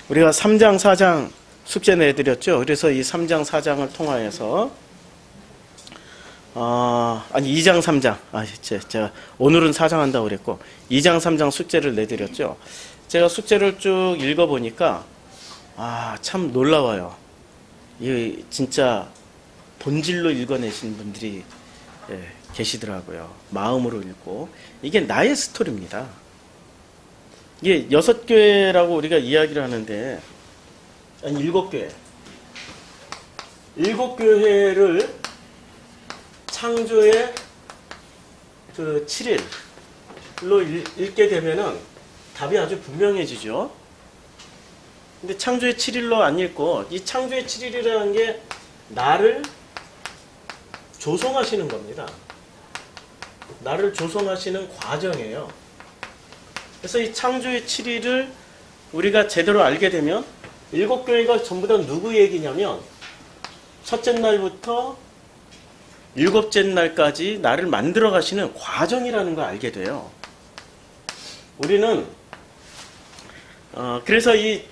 우리가 3장, 4장 숙제 내드렸죠. 그래서 이 3장, 4장을 통하여서 2장, 3장. 제가 오늘은 4장 한다고 그랬고 2장, 3장 숙제를 내드렸죠. 제가 숙제를 쭉 읽어보니까 참 놀라워요. 이 진짜 본질로 읽어내신 분들이 계시더라고요. 마음으로 읽고. 이게 나의 스토리입니다. 이게 6교회라고 우리가 이야기를 하는데, 아니 7교회. 7교회를 창조의 그 7일로 읽게 되면은 답이 아주 분명해지죠. 근데 창조의 7일로 안 읽고, 이 창조의 7일이라는 게 나를 조성하시는 겁니다. 나를 조성하시는 과정이에요. 그래서 이 창조의 7일을 우리가 제대로 알게 되면 7교회가 전부 다 누구 얘기냐면 첫째 날부터 7째 날까지 나를 만들어 가시는 과정이라는 걸 알게 돼요. 우리는 그래서 이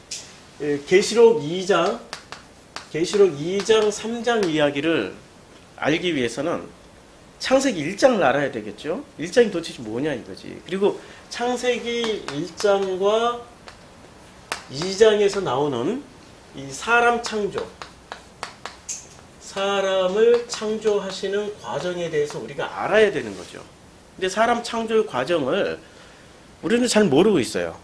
계시록 2장 3장 이야기를 알기 위해서는 창세기 1장을 알아야 되겠죠. 1장이 도대체 뭐냐 이거지. 그리고 창세기 1장과 2장에서 나오는 이 사람 창조, 사람을 창조하시는 과정에 대해서 우리가 알아야 되는 거죠. 근데 사람 창조의 과정을 우리는 잘 모르고 있어요.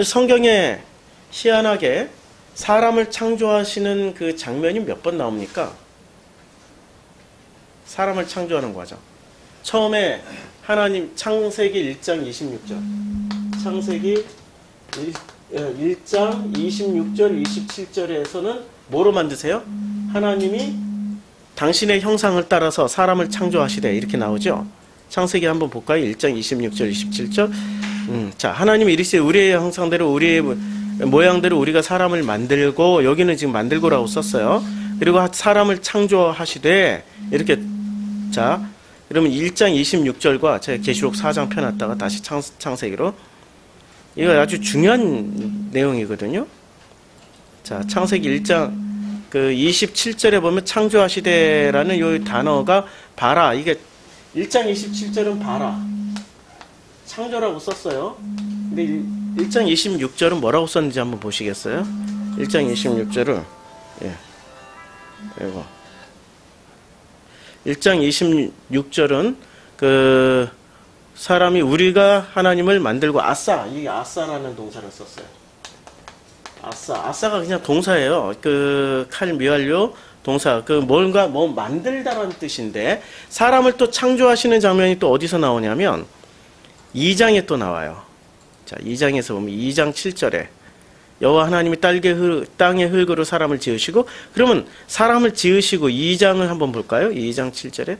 성경에 희한하게 사람을 창조하시는 그 장면이 몇 번 나옵니까? 사람을 창조하는 과정. 처음에 하나님 창세기 1장 26절. 창세기 1장 26절 27절에서는 뭐로 만드세요? 하나님이 당신의 형상을 따라서 사람을 창조하시되 이렇게 나오죠. 창세기 한번 볼까요? 1장 26절 27절. 자, 하나님이 이르시되 우리의 형상대로 우리의 모양대로 우리가 사람을 만들고, 여기는 지금 만들고라고 썼어요. 그리고 사람을 창조하시되 이렇게. 자, 그러면 1장 26절과 제가 계시록 4장 펴놨다가 다시 창세기로. 이거 아주 중요한 내용이거든요. 자, 창세기 1장 그 27절에 보면 창조하시되라는 이 단어가 봐라. 이게 1장 27절은 봐라. 창조라고 썼어요. 근데 1장 26절은 뭐라고 썼는지 한번 보시겠어요? 1장 26절을 이거 1장 26절은 그 사람이 우리가 하나님을 만들고 이게 아싸라는 동사를 썼어요. 아싸가 그냥 동사예요. 그 칼 미완료 동사, 그 뭔가 만들다라는 뜻인데, 사람을 또 창조하시는 장면이 또 어디서 나오냐면 2장에 또 나와요. 자, 2장에서 보면 2장 7절에 여호와 하나님이 땅의 흙으로 사람을 지으시고, 그러면 사람을 지으시고 2장을 한번 볼까요? 2장 7절에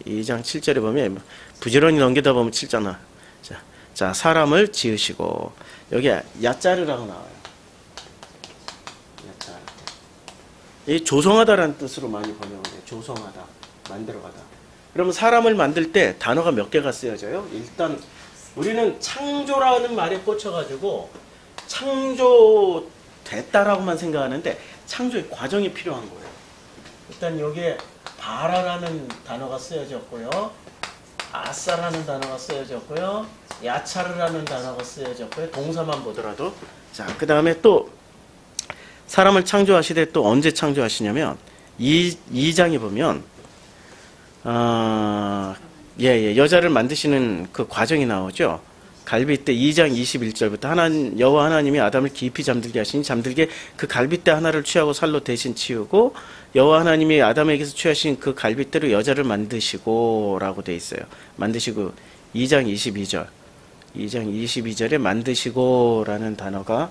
2장 7절에 보면 부지런히 넘기다 보면 7장 자, 사람을 지으시고, 여기 야짜르라고 나와요. 야짜르. 이 조성하다라는 뜻으로 많이 번역을 해요. 조성하다, 만들어가다. 그러면 사람을 만들 때 단어가 몇 개가 쓰여져요? 일단 우리는 창조라는 말에 꽂혀가지고 창조됐다라고만 생각하는데 창조의 과정이 필요한 거예요. 일단 여기에 바라라는 단어가 쓰여졌고요, 아싸라는 단어가 쓰여졌고요, 야차르라는 단어가 쓰여졌고요. 동사만 보더라도. 자, 그 다음에 또 사람을 창조하시되 또 언제 창조하시냐면 2장에 보면 여자를 만드시는 그 과정이 나오죠. 갈빗대 2장 21절부터 여호와 하나님이 아담을 깊이 잠들게 하시니 잠들게 그 갈빗대 하나를 취하고 살로 대신 치우고, 여호와 하나님이 아담에게서 취하신 그 갈빗대로 여자를 만드시고 라고 돼 있어요. 만드시고 2장 22절에 만드시고 라는 단어가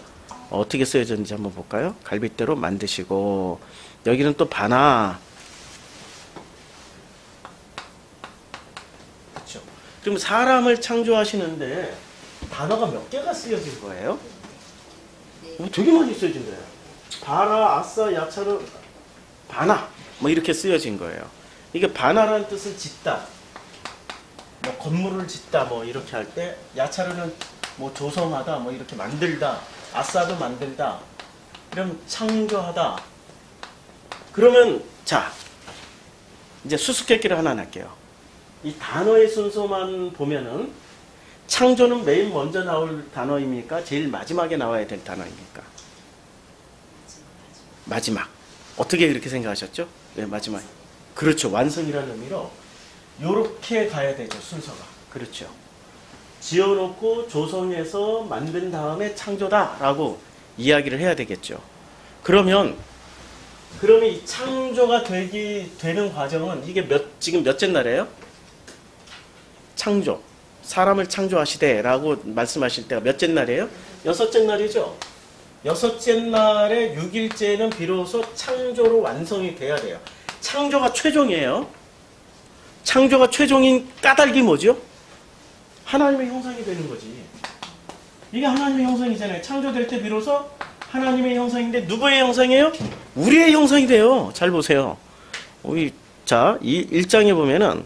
어떻게 쓰여졌는지 한번 볼까요? 갈빗대로 만드시고, 여기는 또 바나. 그렇죠. 그럼 사람을 창조하시는데 단어가 몇 개가 쓰여진 거예요? 되게 많이 쓰여진 거예요. 바라, 아싸, 야차르, 바나 뭐 이렇게 쓰여진 거예요. 이게 바나라는 뜻은 짓다, 뭐 건물을 짓다 뭐 이렇게 할 때, 야차르는 뭐 조성하다, 뭐 이렇게 만들다, 아싸도 만들다, 이런 창조하다. 그러면 자, 이제 수수께끼를 하나 낼게요. 이 단어의 순서만 보면은 창조는 맨 먼저 나올 단어입니까? 제일 마지막에 나와야 될 단어입니까? 마지막. 어떻게 그렇게 생각하셨죠? 네, 마지막. 그렇죠. 완성이라는 의미로 요렇게 가야 되죠. 순서가. 그렇죠. 지어놓고 조성해서 만든 다음에 창조다라고 이야기를 해야 되겠죠. 그러면 이 창조가 되는 과정은 이게 지금 몇째 날이에요? 창조. 사람을 창조하시되라고 말씀하실 때가 몇째 날이에요? 여섯째 날이죠. 여섯째 날에 6일째는 비로소 창조로 완성이 돼야 돼요. 창조가 최종이에요. 창조가 최종인 까닭이 뭐죠? 하나님의 형상이 되는 거지. 이게 하나님의 형상이잖아요. 창조될 때 비로소 하나님의 형상인데 누구의 형상이에요? 우리의 형상이 돼요. 잘 보세요. 자, 이 1장에 보면은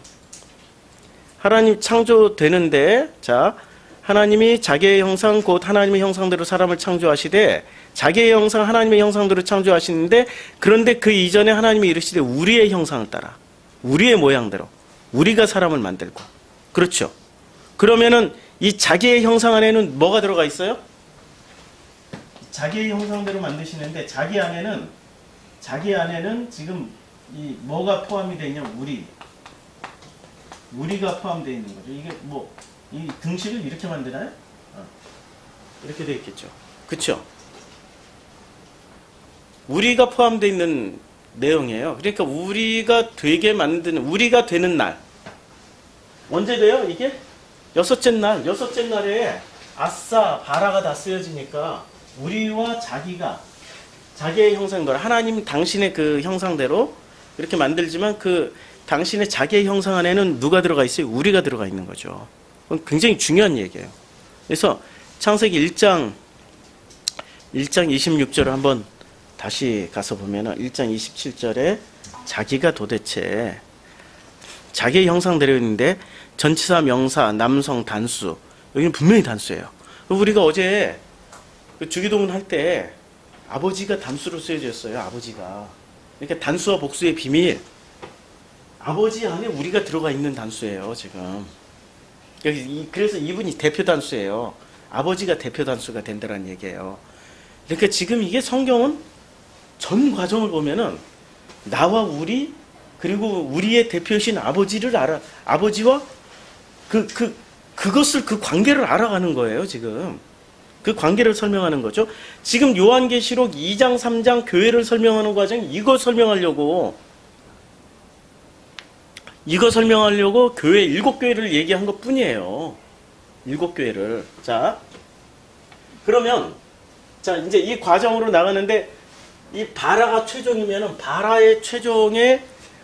하나님 창조되는데, 자, 하나님이 자기의 형상 곧 하나님의 형상대로 사람을 창조하시되, 자기의 형상 하나님의 형상대로 창조하시는데, 그런데 그 이전에 하나님이 이르시되 우리의 형상을 따라, 우리의 모양대로 우리가 사람을 만들고. 그렇죠. 그러면은 이 자기의 형상 안에는 뭐가 들어가 있어요? 자기의 형상대로 만드시는데 자기 안에는 지금 이 뭐가 포함이 되어 있냐면 우리가 포함되어 있는 거죠. 이게 뭐 이 등식을 이렇게 만드나요? 이렇게 되어 있겠죠. 그렇죠? 우리가 포함되어 있는 내용이에요. 그러니까 우리가 되는 날 언제 돼요? 이게 여섯째 날에 아싸 바라가 다 쓰여지니까 우리와 자기의 형상대로 하나님 당신의 그 형상대로 이렇게 만들지만 그 당신의 자기의 형상 안에는 누가 들어가 있어요? 우리가 들어가 있는 거죠. 그건 굉장히 중요한 얘기예요. 그래서 창세기 1장 26절을 한번 다시 가서 보면은 1장 27절에 자기가 도대체 자기의 형상대로 있는데 전치사, 명사, 남성, 단수 여기는 분명히 단수예요. 우리가 어제 그 주기도문 할 때 아버지가 단수로 쓰여졌어요. 아버지가. 그러니까 단수와 복수의 비밀. 아버지 안에 우리가 들어가 있는 단수예요. 지금. 그래서 이분이 대표 단수예요. 아버지가 대표 단수가 된다는 얘기예요. 그러니까 지금 이게 성경은 전 과정을 보면은 나와 우리 그리고 우리의 대표이신 아버지와 그것을 그 관계를 알아가는 거예요. 지금. 그 관계를 설명하는 거죠. 지금 요한계시록 2장, 3장 교회를 설명하는 과정이 이거 설명하려고 교회 7교회를 얘기한 것 뿐이에요. 7교회를. 자, 그러면 자 이제 이 과정으로 나가는데 이 바라가 최종이면은 바라의 최종의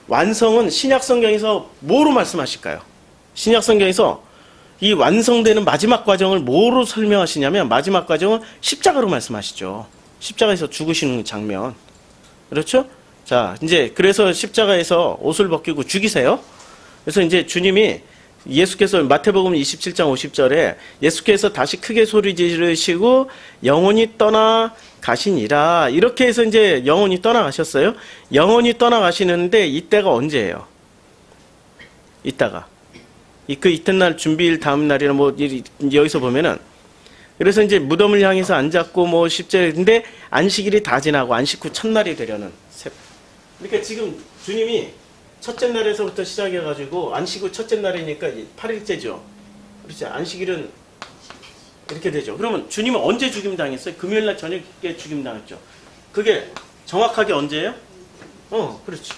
완성은 신약성경에서 뭐로 말씀하실까요? 신약성경에서 이 완성되는 마지막 과정을 뭐로 설명하시냐면 마지막 과정은 십자가로 말씀하시죠. 십자가에서 죽으시는 장면. 그렇죠? 자, 이제 그래서 십자가에서 옷을 벗기고 죽이세요. 그래서 이제 주님이 예수께서 마태복음 27장 50절에 예수께서 다시 크게 소리 지르시고 영원히 떠나 가시니라. 이렇게 해서 이제 영원히 떠나가셨어요. 영원히 떠나가시는데 이때가 언제예요? 이따가. 그 이튿날 준비일 다음 날이나 뭐 여기서 보면은 그래서 이제 무덤을 향해서 앉았고 뭐 10절에 근데 안식일이 다 지나고 안식 후 첫날이 되려는 그러니까 지금 주님이 첫째 날에서부터 시작해가지고 안식 후 첫째 날이니까 8일째죠. 그렇죠. 안식일은 이렇게 되죠. 그러면 주님은 언제 죽임당했어요? 금요일날 저녁에 죽임당했죠. 그게 정확하게 언제예요? 그렇죠.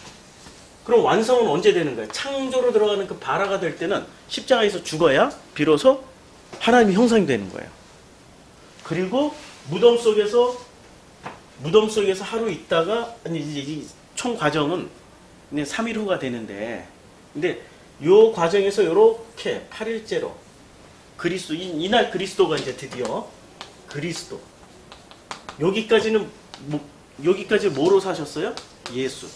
그럼 완성은 언제 되는 거예요? 창조로 들어가는 그 바라가 될 때는 십자가에서 죽어야 비로소 하나님의 형상이 되는 거예요. 그리고 무덤 속에서 하루 있다가 이제 이 총 과정은 3일 후가 되는데 근데 요 과정에서 요렇게 8일째로 그리스도 이날 그리스도가 이제 드디어 그리스도 여기까지 뭐로 사셨어요? 예수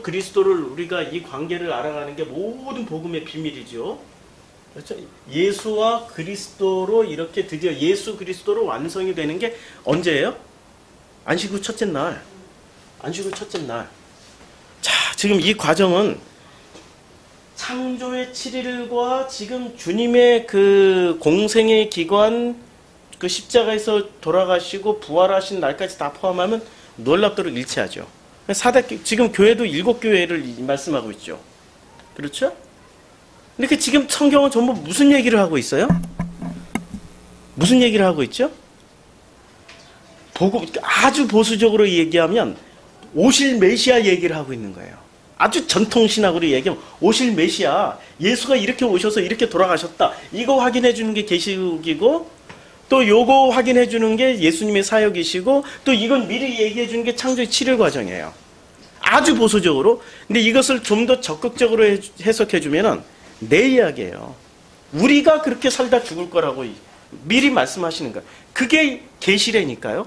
그리스도를 우리가 이 관계를 알아가는 게 모든 복음의 비밀이죠. 그렇죠? 예수와 그리스도로 이렇게 드디어 예수 그리스도로 완성이 되는 게 언제예요? 안식 후 첫째 날. 안식 후 첫째 날. 자, 지금 이 과정은 창조의 7일과 지금 주님의 그 공생의 기관, 그 십자가에서 돌아가시고 부활하신 날까지 다 포함하면 놀랍도록 일치하죠. 지금 교회도 7교회를 말씀하고 있죠. 그렇죠? 근데 지금 성경은 전부 무슨 얘기를 하고 있어요? 무슨 얘기를 하고 있죠? 아주 보수적으로 얘기하면 오실 메시아 얘기를 하고 있는 거예요. 아주 전통신학으로 얘기하면 오실 메시아, 예수가 이렇게 오셔서 이렇게 돌아가셨다. 이거 확인해 주는 게 계시록이고, 또 요거 확인해 주는 게 예수님의 사역이시고, 또 이건 미리 얘기해 주는 게 창조의 7일 과정이에요. 아주 보수적으로. 근데 이것을 좀 더 적극적으로 해석해 주면은 내 이야기예요. 우리가 그렇게 살다 죽을 거라고 미리 말씀하시는 거예요. 그게 계시라니까요.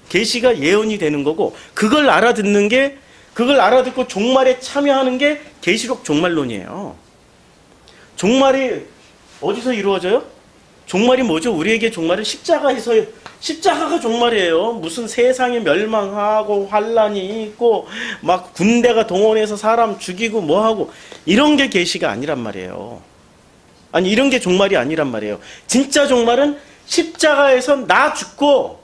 계시가 예언이 되는 거고, 그걸 알아듣고 종말에 참여하는 게 계시록 종말론이에요. 종말이 어디서 이루어져요? 종말이 뭐죠? 우리에게 종말은 십자가에서요. 십자가가 종말이에요. 무슨 세상이 멸망하고 환란이 있고 막 군대가 동원해서 사람 죽이고 뭐하고 이런 게 계시가 아니란 말이에요. 아니 이런 게 종말이 아니란 말이에요. 진짜 종말은 십자가에서 나 죽고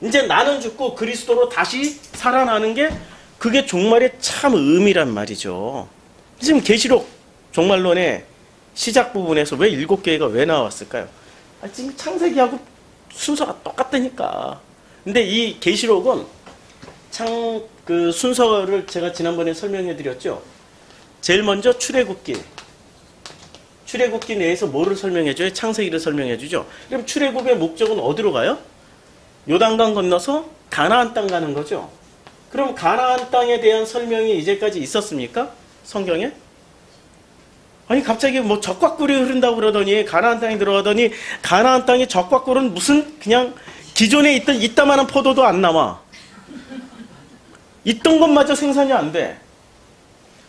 이제 나는 죽고 그리스도로 다시 살아나는 게 그게 종말의 참 의미란 말이죠. 지금 계시록 종말론의 시작 부분에서 왜 7개가 왜 나왔을까요? 지금 창세기하고 순서가 똑같다니까. 근데 이 계시록은 그 순서를 제가 지난번에 설명해 드렸죠. 제일 먼저 출애굽기 내에서 뭐를 설명해 줘요? 창세기를 설명해 주죠. 그럼 출애굽의 목적은 어디로 가요? 요단강 건너서 가나안 땅 가는 거죠. 그럼 가나안 땅에 대한 설명이 이제까지 있었습니까? 성경에? 아니 갑자기 뭐 적과 꿀이 흐른다고 그러더니 가나안 땅에 들어가더니 가나안 땅에 적과 꿀은 무슨 그냥 기존에 있던 이따만한 포도도 안 나와. 있던 것마저 생산이 안 돼.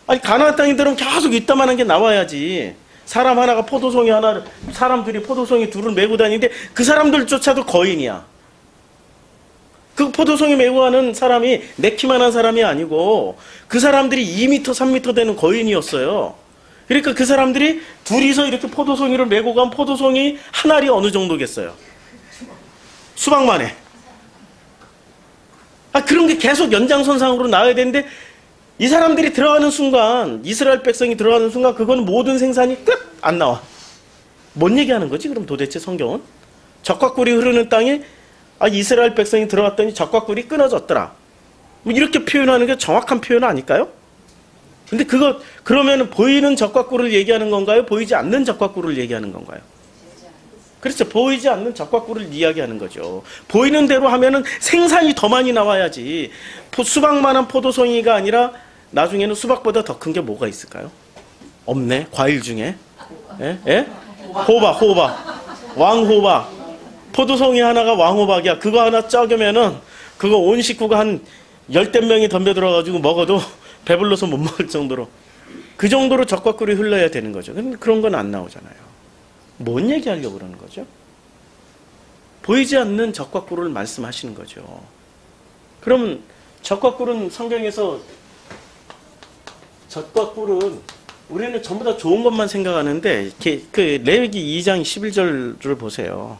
아니 가나안 땅에 들어오면 계속 이따만한 게 나와야지. 사람 하나가 포도송이 하나를, 사람들이 포도송이 둘을 메고 다니는데 그 사람들조차도 거인이야. 그 포도송이 메고 가는 사람이 내 키만한 사람이 아니고 그 사람들이 2m, 3m 되는 거인이었어요. 그러니까 그 사람들이 둘이서 이렇게 포도송이를 메고 간 포도송이 한 알이 어느 정도겠어요? 수박만 해. 그런 게 계속 연장선상으로 나와야 되는데 이 사람들이 들어가는 순간, 이스라엘 백성이 들어가는 순간 그건 모든 생산이 끝! 안 나와. 뭔 얘기하는 거지 그럼 도대체 성경은? 적과 꿀이 흐르는 땅에 이스라엘 백성이 들어갔더니 적과 꿀이 끊어졌더라. 뭐 이렇게 표현하는 게 정확한 표현 아닐까요? 근데 그러면 보이는 적과 꿀을 얘기하는 건가요? 보이지 않는 적과 꿀을 얘기하는 건가요? 그렇죠. 보이지 않는 적과 꿀을 이야기하는 거죠. 보이는 대로 하면은 생산이 더 많이 나와야지. 수박만한 포도송이가 아니라 나중에는 수박보다 더 큰 게 뭐가 있을까요? 없네. 과일 중에. 예? 호박. 왕호박. 포도송이 하나가 왕호박이야. 그거 하나 쪄으면은 그거 온 식구가 한 10대 명이 덤벼 들어가지고 먹어도 배불러서 못 먹을 정도로 그 정도로 적과 꿀이 흘러야 되는 거죠. 근데 그런 건 안 나오잖아요. 뭔 얘기하려고 그러는 거죠? 보이지 않는 적과 꿀을 말씀하시는 거죠. 그러면 적과 꿀은 성경에서 적과 꿀은 우리는 전부 다 좋은 것만 생각하는데 그 레위기 2장 11절을 보세요.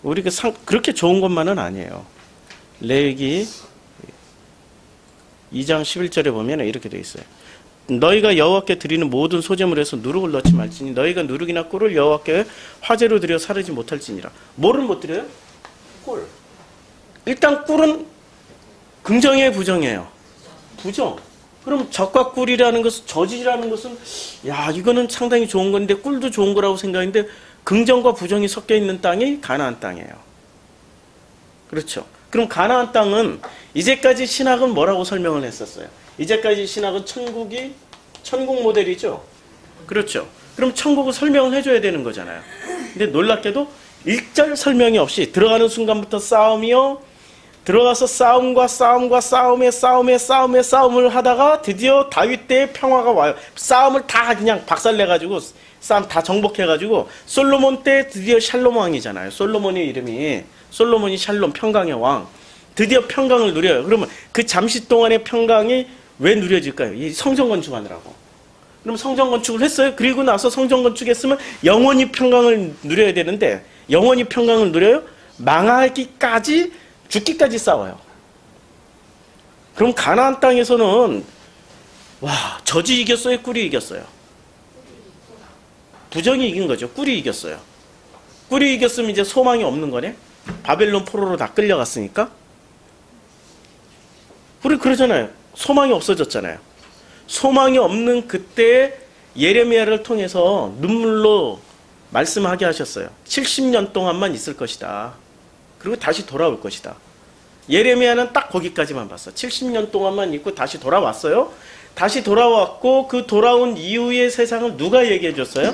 우리가 그렇게 좋은 것만은 아니에요. 레위기 2장 11절에 보면 이렇게 되어 있어요. 너희가 여호와께 드리는 모든 소제물에서 누룩을 넣지 말지니 너희가 누룩이나 꿀을 여호와께 화제로 드려 사르지 못할지니라. 뭐를 못 드려요? 꿀. 일단 꿀은 긍정이에요, 부정이에요? 부정. 그럼 적과 꿀이라는 것은, 저지라는 것은 이거는 상당히 좋은 건데 꿀도 좋은 거라고 생각했는데 긍정과 부정이 섞여 있는 땅이 가나안 땅이에요. 그렇죠. 그럼 가나안 땅은 이제까지 신학은 뭐라고 설명을 했었어요? 이제까지 신학은 천국 모델이죠. 그렇죠. 그럼 천국을 설명을 해줘야 되는 거잖아요. 근데 놀랍게도 1절 설명이 없이 들어가는 순간부터 싸움이요. 들어가서 싸움과 싸움을 하다가 드디어 다윗 때의 평화가 와요. 싸움을 다 그냥 박살내가지고 싸움 다 정복해가지고 솔로몬 때 드디어 샬롬 왕이잖아요. 솔로몬의 이름이 솔로몬이 샬롬 평강의 왕. 드디어 평강을 누려요. 그러면 그 잠시 동안의 평강이 왜 누려질까요? 이 성전 건축하느라고. 그럼 성전 건축을 했어요. 그리고 나서 성전 건축했으면 영원히 평강을 누려야 되는데 영원히 평강을 누려요? 망하기까지 죽기까지 싸워요. 그럼 가나안 땅에서는 와 젖이 이겼어요? 꿀이 이겼어요? 부정이 이긴 거죠. 꿀이 이겼어요. 꿀이 이겼으면 이제 소망이 없는 거네. 바벨론 포로로 다 끌려갔으니까. 우리 그러잖아요. 소망이 없어졌잖아요. 소망이 없는 그때 예레미야를 통해서 눈물로 말씀하게 하셨어요. 70년 동안만 있을 것이다. 그리고 다시 돌아올 것이다. 예레미야는 딱 거기까지만 봤어. 70년 동안만 있고 다시 돌아왔어요. 다시 돌아왔고 그 돌아온 이후의 세상을 누가 얘기해 줬어요?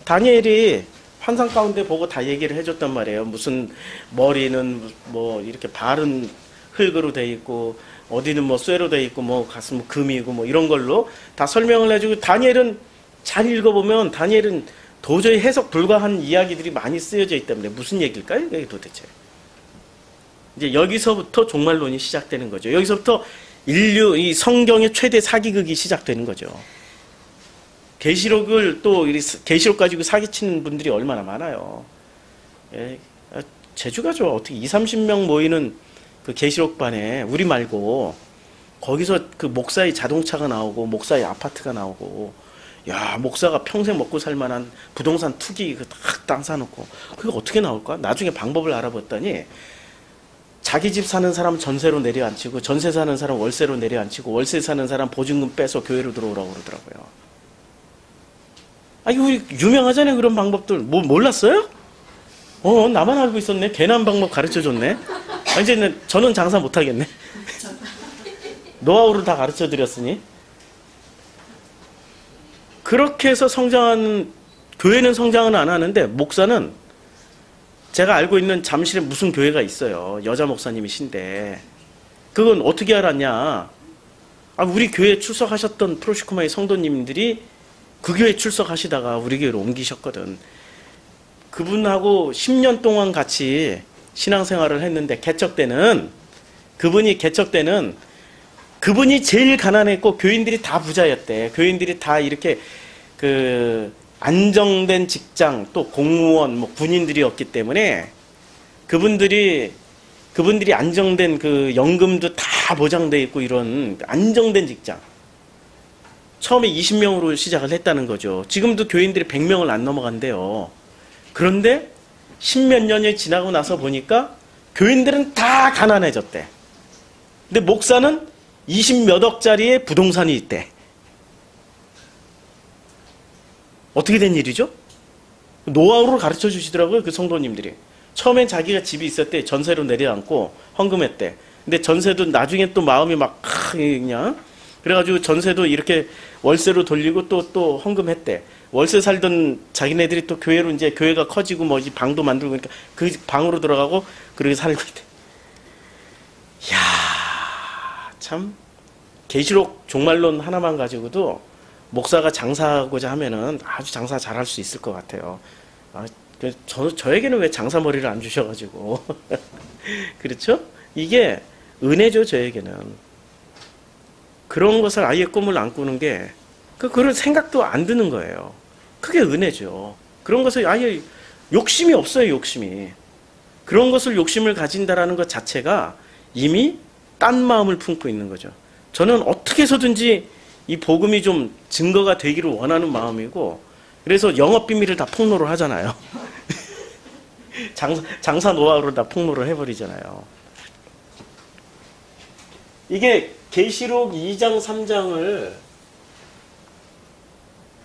다니엘이 환상 가운데 보고 다 얘기를 해줬단 말이에요. 무슨 머리는 뭐 이렇게 발은 흙으로 돼 있고 어디는 뭐 쇠로 돼 있고 뭐 가슴은 금이고 뭐 이런 걸로 다 설명을 해주고 다니엘은 잘 읽어보면 다니엘은 도저히 해석 불가한 이야기들이 많이 쓰여져 있기 때문에 무슨 얘기일까요? 이게 도대체. 이제 여기서부터 종말론이 시작되는 거죠. 여기서부터 인류 이 성경의 최대 사기극이 시작되는 거죠. 계시록을 또 계시록 가지고 사기치는 분들이 얼마나 많아요. 예, 재주가 좋아. 어떻게 20-30명 모이는 그 계시록반에 우리 말고 거기서 그 목사의 자동차가 나오고 목사의 아파트가 나오고 야 목사가 평생 먹고 살 만한 부동산 투기 그 딱 땅 사놓고 그게 어떻게 나올까? 나중에 방법을 알아봤더니 자기 집 사는 사람 전세로 내려앉히고 전세 사는 사람 월세로 내려앉히고 월세 사는 사람 보증금 빼서 교회로 들어오라고 그러더라고요. 아 이거 우리 유명하잖아요. 그런 방법들. 뭐 몰랐어요? 나만 알고 있었네. 괜한 방법 가르쳐줬네. 아, 이제는 저는 장사 못하겠네. 노하우를 다 가르쳐드렸으니. 그렇게 해서 성장하는 교회는 성장은 안 하는데 목사는 제가 알고 있는 잠실에 무슨 교회가 있어요. 여자 목사님이신데 그건 어떻게 알았냐. 아, 우리 교회에 출석하셨던 프로시코마의 성도님들이 그 교회에 출석하시다가 우리 교회로 옮기셨거든. 그분하고 10년 동안 같이 신앙생활을 했는데 그분이 개척 때는 그분이 제일 가난했고 교인들이 다 부자였대. 교인들이 다 이렇게 그 안정된 직장 또 공무원 뭐 군인들이었기 때문에 그분들이 안정된 그 연금도 다 보장돼 있고 이런 안정된 직장. 처음에 20명으로 시작을 했다는 거죠. 지금도 교인들이 100명을 안 넘어간대요. 그런데 10몇 년이 지나고 나서 보니까 교인들은 다 가난해졌대. 근데 목사는 20몇 억짜리의 부동산이 있대. 어떻게 된 일이죠? 노하우를 가르쳐 주시더라고요. 그 성도님들이. 처음엔 자기가 집이 있었대. 전세로 내려앉고 헌금했대. 근데 전세도 나중에 또 마음이 막 그냥 그래가지고 전세도 이렇게 월세로 돌리고 또 헌금했대. 월세 살던 자기네들이 또 교회로 이제 교회가 커지고 뭐 방도 만들고 그러니까 그 방으로 들어가고 그렇게 살고 있대. 이야, 참 계시록 종말론 하나만 가지고도 목사가 장사하고자 하면은 아주 장사 잘할 수 있을 것 같아요. 저에게는 왜 장사 머리를 안 주셔가지고 그렇죠? 이게 은혜죠. 저에게는 그런 것을 아예 꿈을 안 꾸는 게 그런 생각도 안 드는 거예요. 그게 은혜죠. 그런 것을 아예 욕심이 없어요. 욕심이. 그런 것을 욕심을 가진다라는 것 자체가 이미 딴 마음을 품고 있는 거죠. 저는 어떻게 해서든지 이 복음이 좀 증거가 되기를 원하는 마음이고 그래서 영업 비밀을 다 폭로를 하잖아요. 장사 노하우를 다 폭로를 해버리잖아요. 이게 계시록 2장 3장을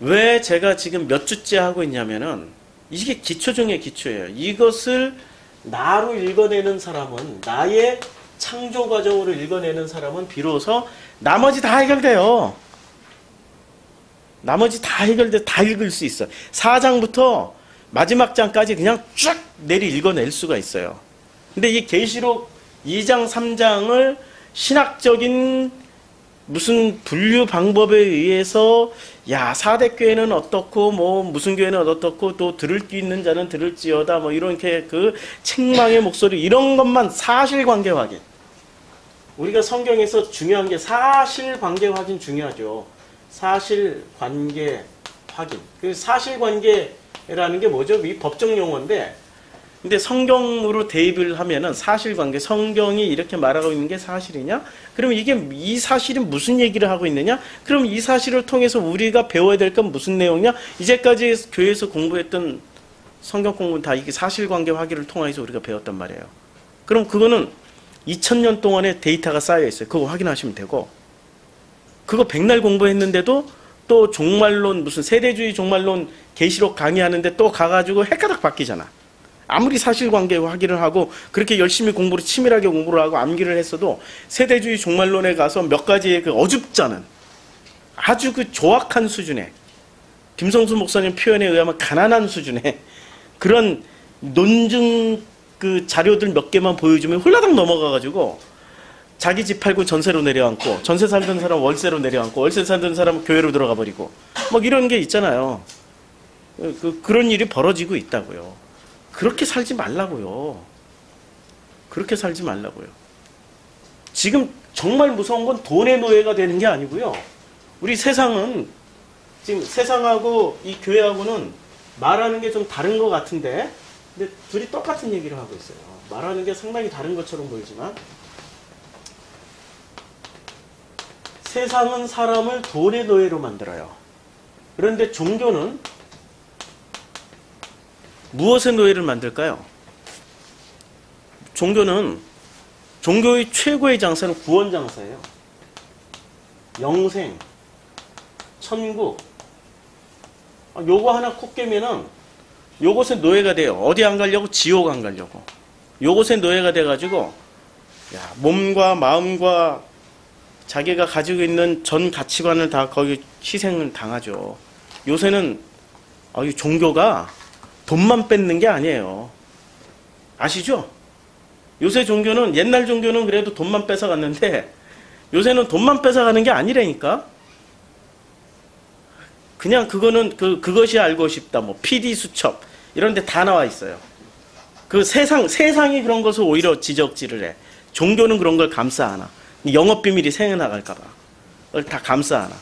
왜 제가 지금 몇 주째 하고 있냐면은 이게 기초 중에 기초예요. 이것을 나로 읽어내는 사람은 나의 창조 과정으로 읽어내는 사람은 비로소 나머지 다 해결돼요. 나머지 다 해결돼 다 읽을 수 있어. 4장부터 마지막 장까지 그냥 쫙 읽어낼 수가 있어요. 근데 이 계시록 2장 3장을 신학적인 무슨 분류 방법에 의해서 야 4대 교회는 어떻고 뭐 무슨 교회는 어떻고 또 들을 수 있는 자는 들을지어다 뭐 이렇게 그 책망의 목소리 이런 것만 사실관계 확인. 우리가 성경에서 중요한 게 사실관계 확인 중요하죠. 사실관계 확인. 그 사실관계라는 게 뭐죠? 이 법적 용어인데 근데 성경으로 대입을 하면은 사실관계, 성경이 이렇게 말하고 있는 게 사실이냐? 그럼 이게 이 사실이 무슨 얘기를 하고 있느냐? 그럼 이 사실을 통해서 우리가 배워야 될 건 무슨 내용이냐? 이제까지 교회에서 공부했던 성경 공부는 다 이게 사실관계 확인을 통해서 우리가 배웠단 말이에요. 그럼 그거는 2000년 동안의 데이터가 쌓여 있어요. 그거 확인하시면 되고 그거 백날 공부했는데도 또 종말론 무슨 세대주의 종말론 계시록 강의하는데 또 가가지고 헷가닥 바뀌잖아. 아무리 사실관계 확인을 하고 그렇게 열심히 공부를 치밀하게 공부를 하고 암기를 했어도 세대주의 종말론에 가서 몇 가지의 그 어줍잖은 아주 그 조악한 수준의 김성수 목사님 표현에 의하면 가난한 수준의 그런 논증 그 자료들 몇 개만 보여주면 홀라당 넘어가가지고 자기 집 팔고 전세로 내려앉고 전세 살던 사람 월세로 내려앉고 월세 살던 사람 교회로 들어가 버리고 막 이런 게 있잖아요. 그런 일이 벌어지고 있다고요. 그렇게 살지 말라고요. 그렇게 살지 말라고요. 지금 정말 무서운 건 돈의 노예가 되는 게 아니고요. 우리 세상은 지금 세상하고 이 교회하고는 말하는 게 좀 다른 것 같은데 근데 둘이 똑같은 얘기를 하고 있어요. 말하는 게 상당히 다른 것처럼 보이지만 세상은 사람을 돈의 노예로 만들어요. 그런데 종교는 무엇의 노예를 만들까요? 종교는 종교의 최고의 장사는 구원 장사예요. 영생, 천국. 요거 하나 콕 깨면은 요것의 노예가 돼요. 어디 안 가려고? 지옥 안 가려고. 요것의 노예가 돼가지고 야, 몸과 마음과 자기가 가지고 있는 전 가치관을 다 거기 희생을 당하죠. 요새는 이 종교가 돈만 뺏는 게 아니에요. 아시죠? 요새 종교는 옛날 종교는 그래도 돈만 뺏어갔는데 요새는 돈만 뺏어가는 게 아니라니까. 그냥 그거는 그것이 알고 싶다. 뭐 PD 수첩 이런 데 다 나와 있어요. 그 세상이 그런 것을 오히려 지적질을 해. 종교는 그런 걸 감싸 안아. 영업 비밀이 새어나갈까 봐. 그걸 다 감싸 안아.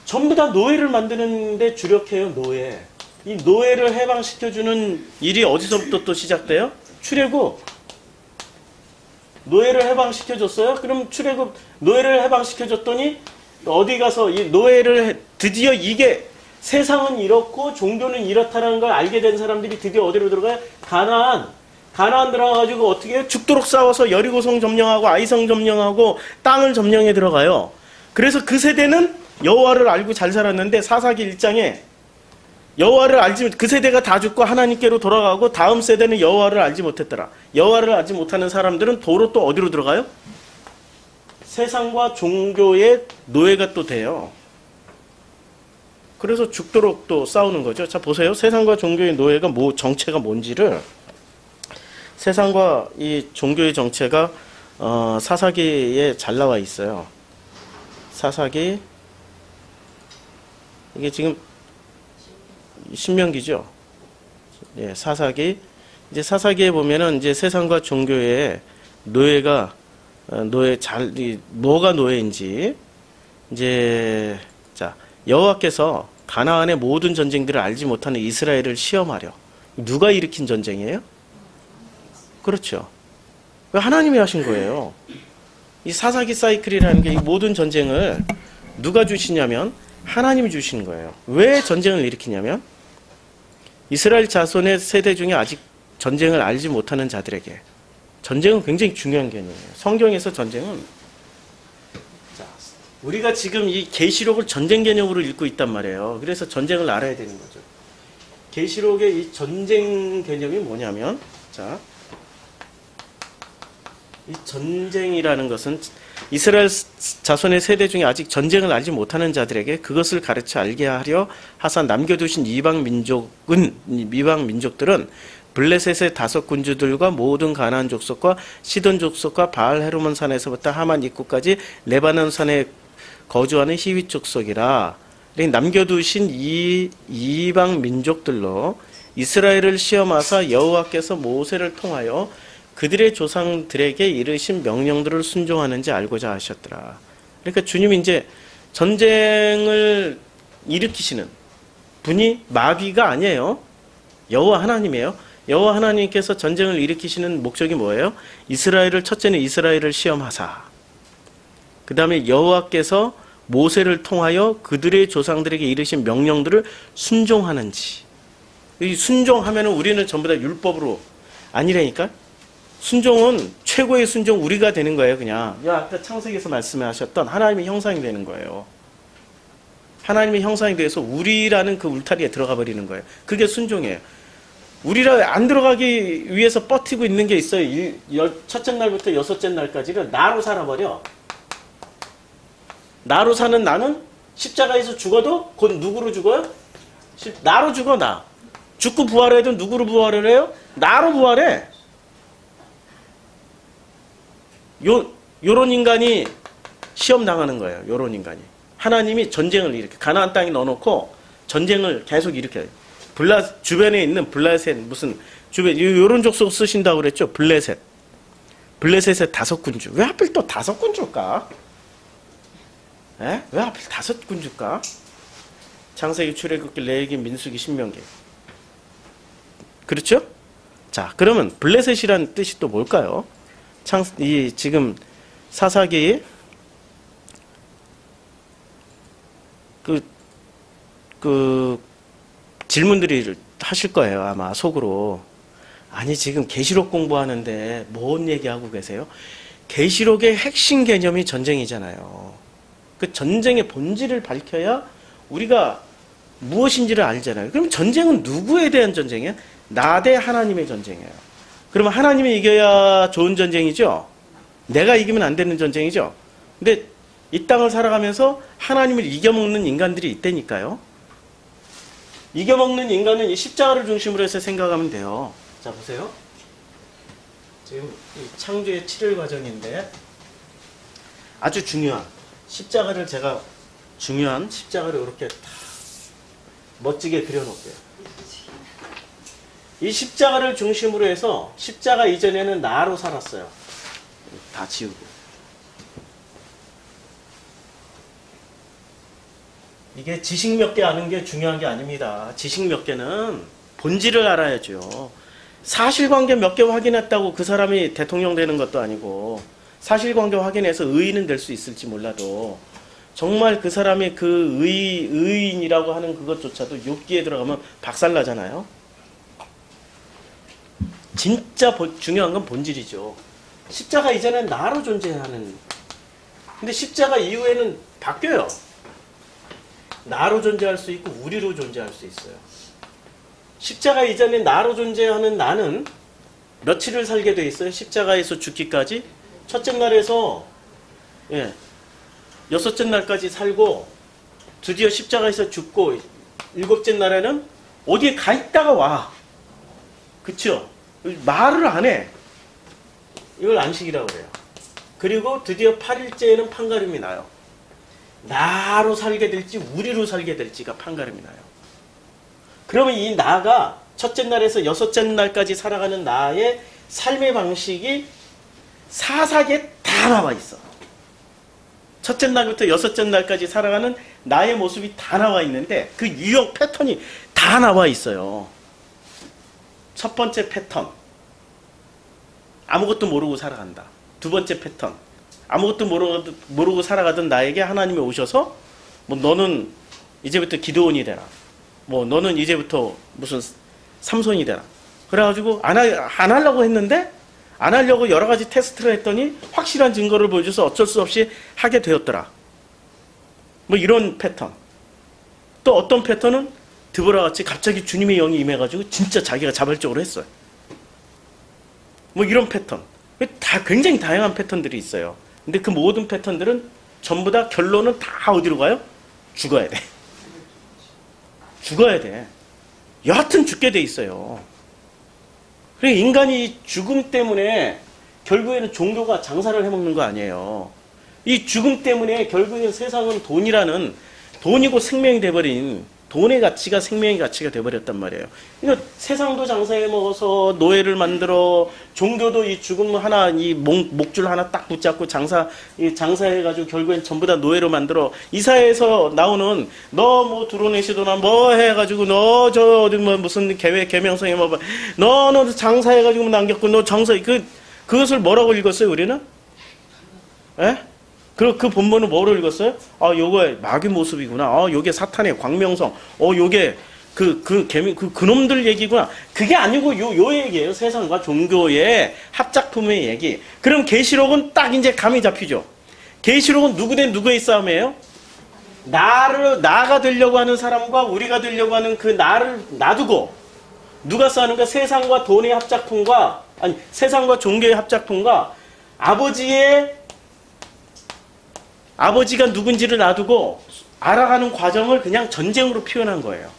전부 다 노예를 만드는데 주력해요. 노예. 이 노예를 해방시켜주는 일이 어디서부터 또 시작돼요? 출애굽. 노예를 해방시켜줬어요? 그럼 출애굽 노예를 해방시켜줬더니 어디 가서 이 노예를 드디어 이게 세상은 이렇고 종교는 이렇다는 걸 알게 된 사람들이 드디어 어디로 들어가요? 가나안 들어가가지고 어떻게 해요? 죽도록 싸워서 여리고성 점령하고 아이성 점령하고 땅을 점령해 들어가요. 그래서 그 세대는 여호와를 알고 잘 살았는데 사사기 1장에 여호와를 알지 그 세대가 다 죽고 하나님께로 돌아가고 다음 세대는 여호와를 알지 못했더라. 여호와를 알지 못하는 사람들은 도로 또 어디로 들어가요? 세상과 종교의 노예가 또 돼요. 그래서 죽도록 또 싸우는 거죠. 자 보세요. 세상과 종교의 노예가 정체가 뭔지를 세상과 이 종교의 정체가 사사기에 잘 나와 있어요. 사사기 이게 지금 신명기죠. 예, 사사기. 이제 사사기에 보면은 이제 세상과 종교의 노예가 뭐가 노예인지 이제 자 여호와께서 가나안의 모든 전쟁들을 알지 못하는 이스라엘을 시험하려. 누가 일으킨 전쟁이에요? 그렇죠. 왜 하나님이 하신 거예요? 이 사사기 사이클이라는 게 이 모든 전쟁을 누가 주시냐면 하나님이 주시는 거예요. 왜 전쟁을 일으키냐면 이스라엘 자손의 세대 중에 아직 전쟁을 알지 못하는 자들에게 전쟁은 굉장히 중요한 개념이에요. 성경에서 전쟁은 우리가 지금 이 계시록을 전쟁 개념으로 읽고 있단 말이에요. 그래서 전쟁을 알아야 되는 거죠. 계시록의 이 전쟁 개념이 뭐냐면 자 이 전쟁이라는 것은 이스라엘 자손의 세대 중에 아직 전쟁을 알지 못하는 자들에게 그것을 가르쳐 알게 하려 하사 남겨두신 이방 민족들은 블레셋의 5군주들과 모든 가나안 족속과 시돈 족속과 바알 헤르몬 산에서부터 하만 입구까지 레바논 산에 거주하는 히윗 족속이라. 남겨두신 이 이방 민족들로 이스라엘을 시험하사 여호와께서 모세를 통하여 그들의 조상들에게 이르신 명령들을 순종하는지 알고자 하셨더라. 그러니까 주님이 이제 전쟁을 일으키시는 분이 마귀가 아니에요. 여호와 하나님이에요. 여호와 하나님께서 전쟁을 일으키시는 목적이 뭐예요? 이스라엘을, 첫째는 이스라엘을 시험하사, 그 다음에 여호와께서 모세를 통하여 그들의 조상들에게 이르신 명령들을 순종하는지. 이 순종하면 우리는 전부 다 율법으로 아니라니까. 순종은 최고의 순종 우리가 되는 거예요. 그냥 아까 창세기에서 말씀하셨던 하나님의 형상이 되는 거예요. 하나님의 형상이 돼서 우리라는 그 울타리에 들어가 버리는 거예요. 그게 순종이에요. 우리라 안 들어가기 위해서 버티고 있는 게 있어요. 첫째 날부터 여섯째 날까지를 나로 살아버려. 나로 사는 나는 십자가에서 죽어도 곧 누구로 죽어요? 나로 죽어. 나 죽고 부활해도 누구로 부활을 해요? 나로 부활해. 요런 인간이 시험 당하는 거예요. 요런 인간이. 하나님이 전쟁을 일으켜. 가나안 땅에 넣어놓고 전쟁을 계속 일으켜요. 주변에 있는 블레셋, 무슨, 주변, 요런 족속 쓰신다고 그랬죠? 블레셋의 5군주. 왜 하필 또 5군주일까? 왜 하필 5군주일까? 창세기, 출애굽기, 레위기, 민수기, 신명기. 그렇죠? 자, 그러면 블레셋이라는 뜻이 또 뭘까요? 지금 사사기 질문들이 하실 거예요. 아마 속으로. 아니 지금 계시록 공부하는데 뭔 얘기하고 계세요? 계시록의 핵심 개념이 전쟁이잖아요. 그 전쟁의 본질을 밝혀야 우리가 무엇인지를 알잖아요. 그럼 전쟁은 누구에 대한 전쟁이에요? 나 대 하나님의 전쟁이에요. 그러면 하나님이 이겨야 좋은 전쟁이죠? 내가 이기면 안 되는 전쟁이죠? 근데 이 땅을 살아가면서 하나님을 이겨먹는 인간들이 있다니까요. 이겨먹는 인간은 이 십자가를 중심으로 해서 생각하면 돼요. 자, 보세요. 지금 이 창조의 7일 과정인데 아주 중요한 십자가를 제가 중요한 십자가를 이렇게 다 멋지게 그려놓을게요. 이 십자가를 중심으로 해서 십자가 이전에는 나로 살았어요. 다 지우고. 이게 지식 몇 개 아는 게 중요한 게 아닙니다. 지식 몇 개는 본질을 알아야죠. 사실관계 몇 개 확인했다고 그 사람이 대통령 되는 것도 아니고, 사실관계 확인해서 의인은 될 수 있을지 몰라도 정말 그 사람의 그 의인이라고 하는 그것조차도 욕기에 들어가면 박살나잖아요. 진짜 중요한 건 본질이죠. 십자가 이전엔 나로 존재하는, 근데 십자가 이후에는 바뀌어요. 나로 존재할 수 있고 우리로 존재할 수 있어요. 십자가 이전에 나로 존재하는 나는 며칠을 살게 돼 있어요. 십자가에서 죽기까지. 첫째 날에서 여섯째 날까지 살고 드디어 십자가에서 죽고 일곱째 날에는 어디에 가 있다가 와. 그쵸? 말을 안 해. 이걸 안식이라고 그래요. 그리고 드디어 8일째에는 판가름이 나요. 나로 살게 될지 우리로 살게 될지가 판가름이 나요. 그러면 이 나가 첫째 날에서 여섯째 날까지 살아가는 나의 삶의 방식이 사사기에 다 나와 있어. 첫째 날부터 여섯째 날까지 살아가는 나의 모습이 다 나와 있는데 그 유형 패턴이 다 나와 있어요. 첫 번째 패턴, 아무것도 모르고 살아간다. 두 번째 패턴, 아무것도 모르고 살아가던 나에게 하나님이 오셔서 뭐 너는 이제부터 기드온이 되라, 뭐 너는 이제부터 무슨 삼손이 되라. 그래가지고 안 하려고 했는데, 안 하려고 여러 가지 테스트를 했더니 확실한 증거를 보여줘서 어쩔 수 없이 하게 되었더라. 뭐 이런 패턴. 또 어떤 패턴은 드보라 같이 갑자기 주님의 영이 임해가지고 진짜 자기가 자발적으로 했어요. 뭐 이런 패턴. 다 굉장히 다양한 패턴들이 있어요. 근데 그 모든 패턴들은 전부 다 결론은 다 어디로 가요? 죽어야 돼. 죽어야 돼. 여하튼 죽게 돼 있어요. 그리고 인간이 죽음 때문에 결국에는 종교가 장사를 해먹는 거 아니에요. 이 죽음 때문에 결국엔 세상은 돈이고 생명이 돼버린, 돈의 가치가 생명의 가치가 돼버렸단 말이에요. 그러니까 세상도 장사해 먹어서 노예를 만들어, 종교도 이 죽음 하나, 이 목줄 하나 딱 붙잡고 장사해가지고 결국엔 전부 다 노예로 만들어. 이사회에서 나오는 너 뭐 드러내시더나 뭐 해가지고 너 저 어디 뭐 무슨 계명성에 뭐 너는 장사해가지고 남겼고 너 장사 그것을 뭐라고 읽었어요 우리는? 예? 그 본문은 뭐로 읽었어요? 요거 마귀 모습이구나. 요게 사탄의 광명성. 요게 그놈들 얘기구나. 그게 아니고 요 얘기예요. 세상과 종교의 합작품의 얘기. 그럼 계시록은 딱 이제 감이 잡히죠. 계시록은 누구 대 누구의 싸움이에요? 나가 되려고 하는 사람과 우리가 되려고 하는 그 나를 놔두고 누가 싸우는가? 세상과 돈의 합작품과 세상과 종교의 합작품과 아버지가 누군지를 놔두고 알아가는 과정을 그냥 전쟁으로 표현한 거예요.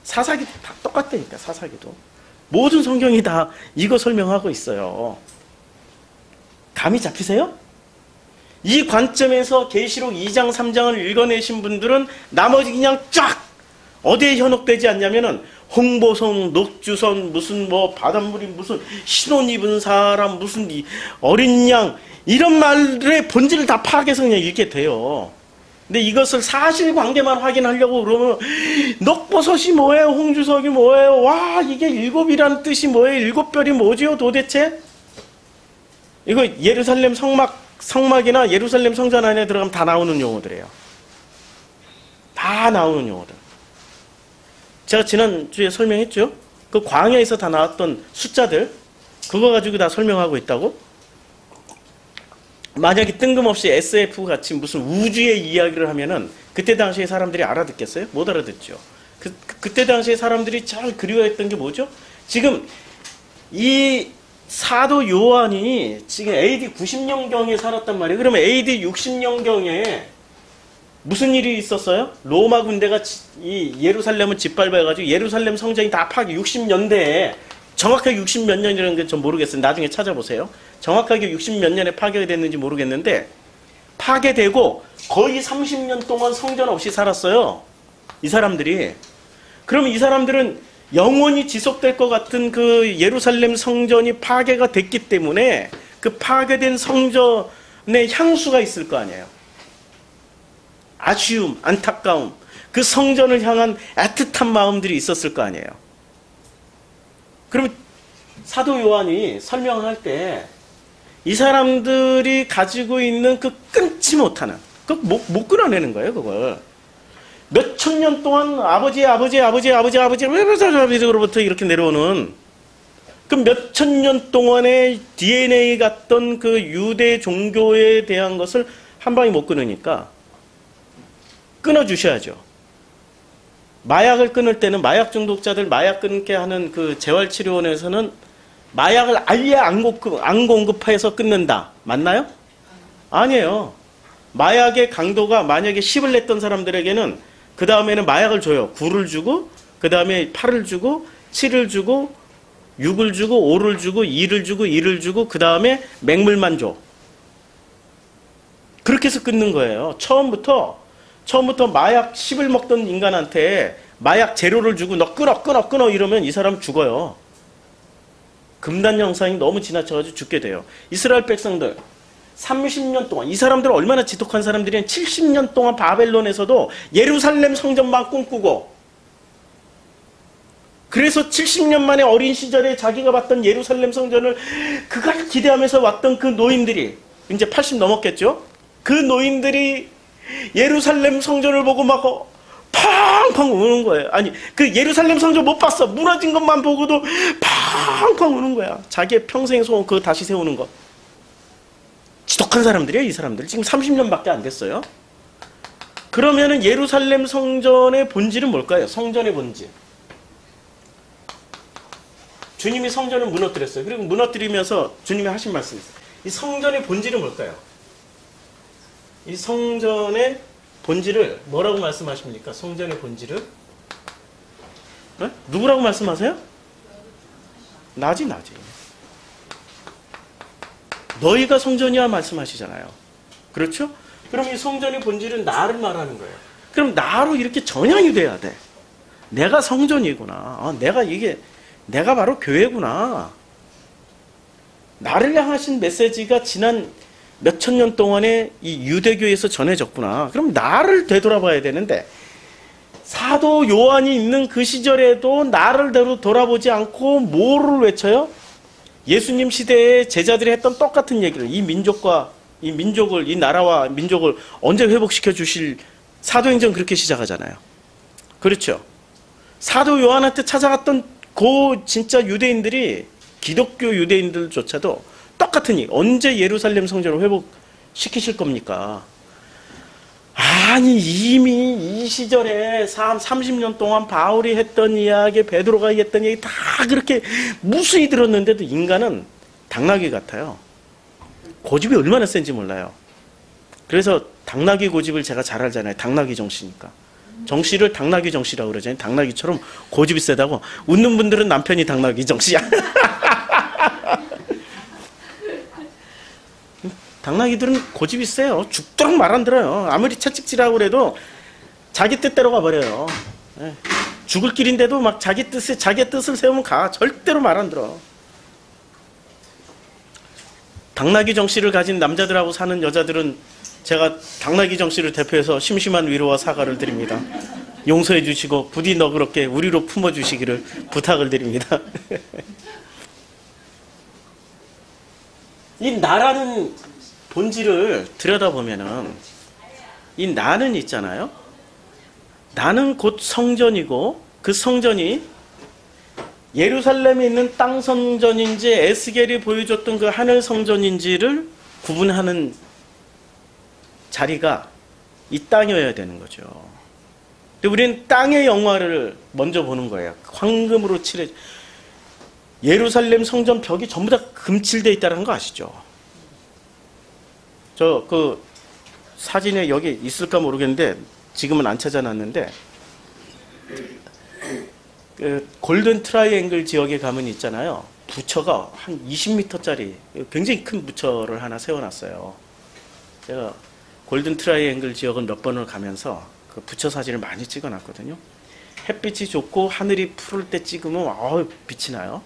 사사기도 다 똑같다니까. 사사기도 모든 성경이 다 이거 설명하고 있어요. 감이 잡히세요? 이 관점에서 계시록 2장 3장을 읽어내신 분들은 나머지 그냥 쫙 어디에 현혹되지 않냐면은 홍보선, 녹주선, 무슨 뭐 바닷물이 무슨 신혼 입은 사람, 무슨 어린 양 이런 말의 본질을 다 파악해서 그냥 읽게 돼요. 근데 이것을 사실관계만 확인하려고 그러면 녹버섯이 뭐예요? 홍주석이 뭐예요? 와 이게 일곱이라는 뜻이 뭐예요? 일곱 별이 뭐지요 도대체? 이거 예루살렘 성막이나 예루살렘 성전 안에 들어가면 다 나오는 용어들이에요. 다 나오는 용어들. 제가 지난주에 설명했죠? 그 광야에서 다 나왔던 숫자들 그거 가지고 다 설명하고 있다고? 만약에 뜬금없이 SF 같이 무슨 우주의 이야기를 하면은 그때 당시에 사람들이 알아듣겠어요? 못 알아듣죠. 그때 당시에 사람들이 잘 그리워했던 게 뭐죠? 지금 이 사도 요한이 지금 AD 90년경에 살았단 말이에요. 그러면 AD 60년경에 무슨 일이 있었어요? 로마 군대가 이 예루살렘을 짓밟아가지고 예루살렘 성전이 다 파괴 60년대에 정확하게 60 몇 년이라는 게 전 모르겠어요. 나중에 찾아보세요. 정확하게 60 몇 년에 파괴가 됐는지 모르겠는데 파괴되고 거의 30년 동안 성전 없이 살았어요. 이 사람들이. 그러면 이 사람들은 영원히 지속될 것 같은 그 예루살렘 성전이 파괴가 됐기 때문에 그 파괴된 성전의 향수가 있을 거 아니에요. 아쉬움, 안타까움, 그 성전을 향한 애틋한 마음들이 있었을 거 아니에요. 그러면 사도 요한이 설명할 때 이 사람들이 가지고 있는 그 끊지 못하는, 못 끊어내는 거예요, 그걸. 몇 천 년 동안 아버지로부터 이렇게 내려오는 그 몇 천 년 동안의 DNA 같던 그 유대 종교에 대한 것을 한 방에 못 끊으니까 끊어주셔야죠. 마약을 끊을 때는 마약 중독자들 마약 끊게 하는 그 재활치료원에서는 마약을 아예 안 공급해서 끊는다. 맞나요? 아니에요. 마약의 강도가 만약에 10을 냈던 사람들에게는 그 다음에는 마약을 줘요. 9를 주고 그 다음에 8을 주고 7을 주고 6을 주고 5를 주고 2를 주고 1을 주고 그 다음에 맹물만 줘. 그렇게 해서 끊는 거예요. 처음부터 마약 10을 먹던 인간한테 마약 제로를 주고 너 끊어 이러면 이 사람 죽어요. 금단 영상이 너무 지나쳐가지고 죽게 돼요. 이스라엘 백성들 30년 동안 이 사람들 얼마나 지독한 사람들이냐. 70년 동안 바벨론에서도 예루살렘 성전만 꿈꾸고 그래서 70년 만에 어린 시절에 자기가 봤던 예루살렘 성전을 그걸 기대하면서 왔던 그 노인들이 이제 80 넘었겠죠. 그 노인들이 예루살렘 성전을 보고 막 팡팡 우는 거예요. 아니 그 예루살렘 성전 못 봤어. 무너진 것만 보고도 팡팡 우는 거야. 자기의 평생의 소원 그거 다시 세우는 거. 지독한 사람들이에요. 이 사람들 지금 30년밖에 안 됐어요. 그러면은 예루살렘 성전의 본질은 뭘까요? 성전의 본질 주님이 성전을 무너뜨렸어요. 그리고 무너뜨리면서 주님이 하신 말씀이 있어요. 이 성전의 본질은 뭘까요? 이 성전의 본질을 뭐라고 말씀하십니까? 성전의 본질을? 네? 누구라고 말씀하세요? 나지. 너희가 성전이야 말씀하시잖아요. 그렇죠? 그럼 이 성전의 본질은 나를 말하는 거예요. 그럼 나로 이렇게 전향이 돼야 돼. 내가 성전이구나. 내가 바로 교회구나. 나를 향하신 메시지가 지난 몇천 년 동안에 이 유대교에서 전해졌구나. 그럼 나를 되돌아봐야 되는데 사도 요한이 있는 그 시절에도 나를 돌아보지 않고 뭐를 외쳐요? 예수님 시대에 제자들이 했던 똑같은 얘기를 이 나라와 민족을 언제 회복시켜 주실 사도행전 그렇게 시작하잖아요. 그렇죠? 사도 요한한테 찾아갔던 그 진짜 유대인들이 기독교 유대인들조차도 똑같은 얘기. 언제 예루살렘 성전을 회복시키실 겁니까? 아니 이미 이 시절에 30년 동안 바울이 했던 이야기, 베드로가 했던 얘기 다 그렇게 무수히 들었는데도 인간은 당나귀 같아요. 고집이 얼마나 센지 몰라요. 그래서 당나귀 고집을 제가 잘 알잖아요. 당나귀 정씨니까. 정씨를 당나귀 정씨라고 그러잖아요. 당나귀처럼 고집이 세다고. 웃는 분들은 남편이 당나귀 정씨야. 당나귀들은 고집이 세요. 죽도록 말 안 들어요. 아무리 채찍질하고 그래도 자기 뜻대로 가버려요. 죽을 길인데도 막 자기 뜻을 세우면 가. 절대로 말 안 들어. 당나귀 정씨를 가진 남자들하고 사는 여자들은 제가 당나귀 정씨를 대표해서 심심한 위로와 사과를 드립니다. 용서해 주시고 부디 너그럽게 우리로 품어주시기를 부탁을 드립니다. 이 나라는 본질을 들여다보면은 이 나는 있잖아요. 나는 곧 성전이고 그 성전이 예루살렘에 있는 땅 성전인지 에스겔이 보여줬던 그 하늘 성전인지를 구분하는 자리가 이 땅이어야 되는 거죠. 근데 우리는 땅의 영화를 먼저 보는 거예요. 황금으로 칠해. 예루살렘 성전 벽이 전부 다 금칠되어 있다는 거 아시죠? 저 그 사진에 여기 있을까 모르겠는데 지금은 안 찾아놨는데 그 골든 트라이앵글 지역에 가면 있잖아요. 부처가 한 20m짜리 굉장히 큰 부처를 하나 세워놨어요. 제가 골든 트라이앵글 지역은 몇 번을 가면서 그 부처 사진을 많이 찍어놨거든요. 햇빛이 좋고 하늘이 푸를 때 찍으면 빛이 나요.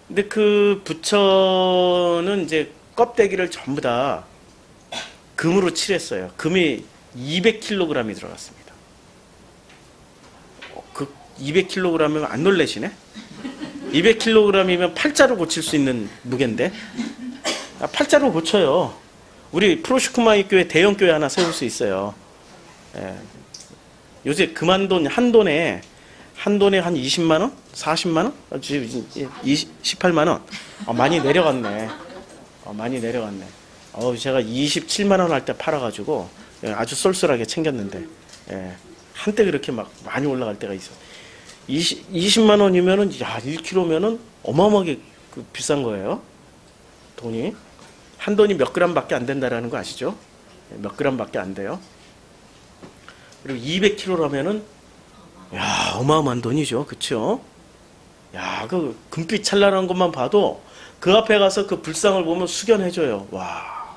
근데 그 부처는 이제 껍데기를 전부 다 금으로 칠했어요. 금이 200kg이 들어갔습니다. 그 200kg이면 안 놀라시네? 200kg이면 팔자로 고칠 수 있는 무게인데 팔자로 고쳐요. 우리 프로슈크마이 교회 대형 교회 하나 세울 수 있어요. 예. 요새 금한돈 한돈에 한 20만 원? 40만 원? 18만 원? 많이 내려갔네. 많이 내려갔네. 제가 27만 원 할 때 팔아가지고 아주 쏠쏠하게 챙겼는데 한때 그렇게 막 많이 올라갈 때가 있어. 20만 원이면은 1kg면은 어마어마하게 비싼 거예요. 돈이 한 돈이 몇 그램밖에 안 된다라는 거 아시죠? 몇 그램밖에 안 돼요. 그리고 200kg라면은 어마어마한 돈이죠, 그렇죠? 그 금빛 찬란한 것만 봐도 그 앞에 가서 그 불상을 보면 숙연해져요. 와,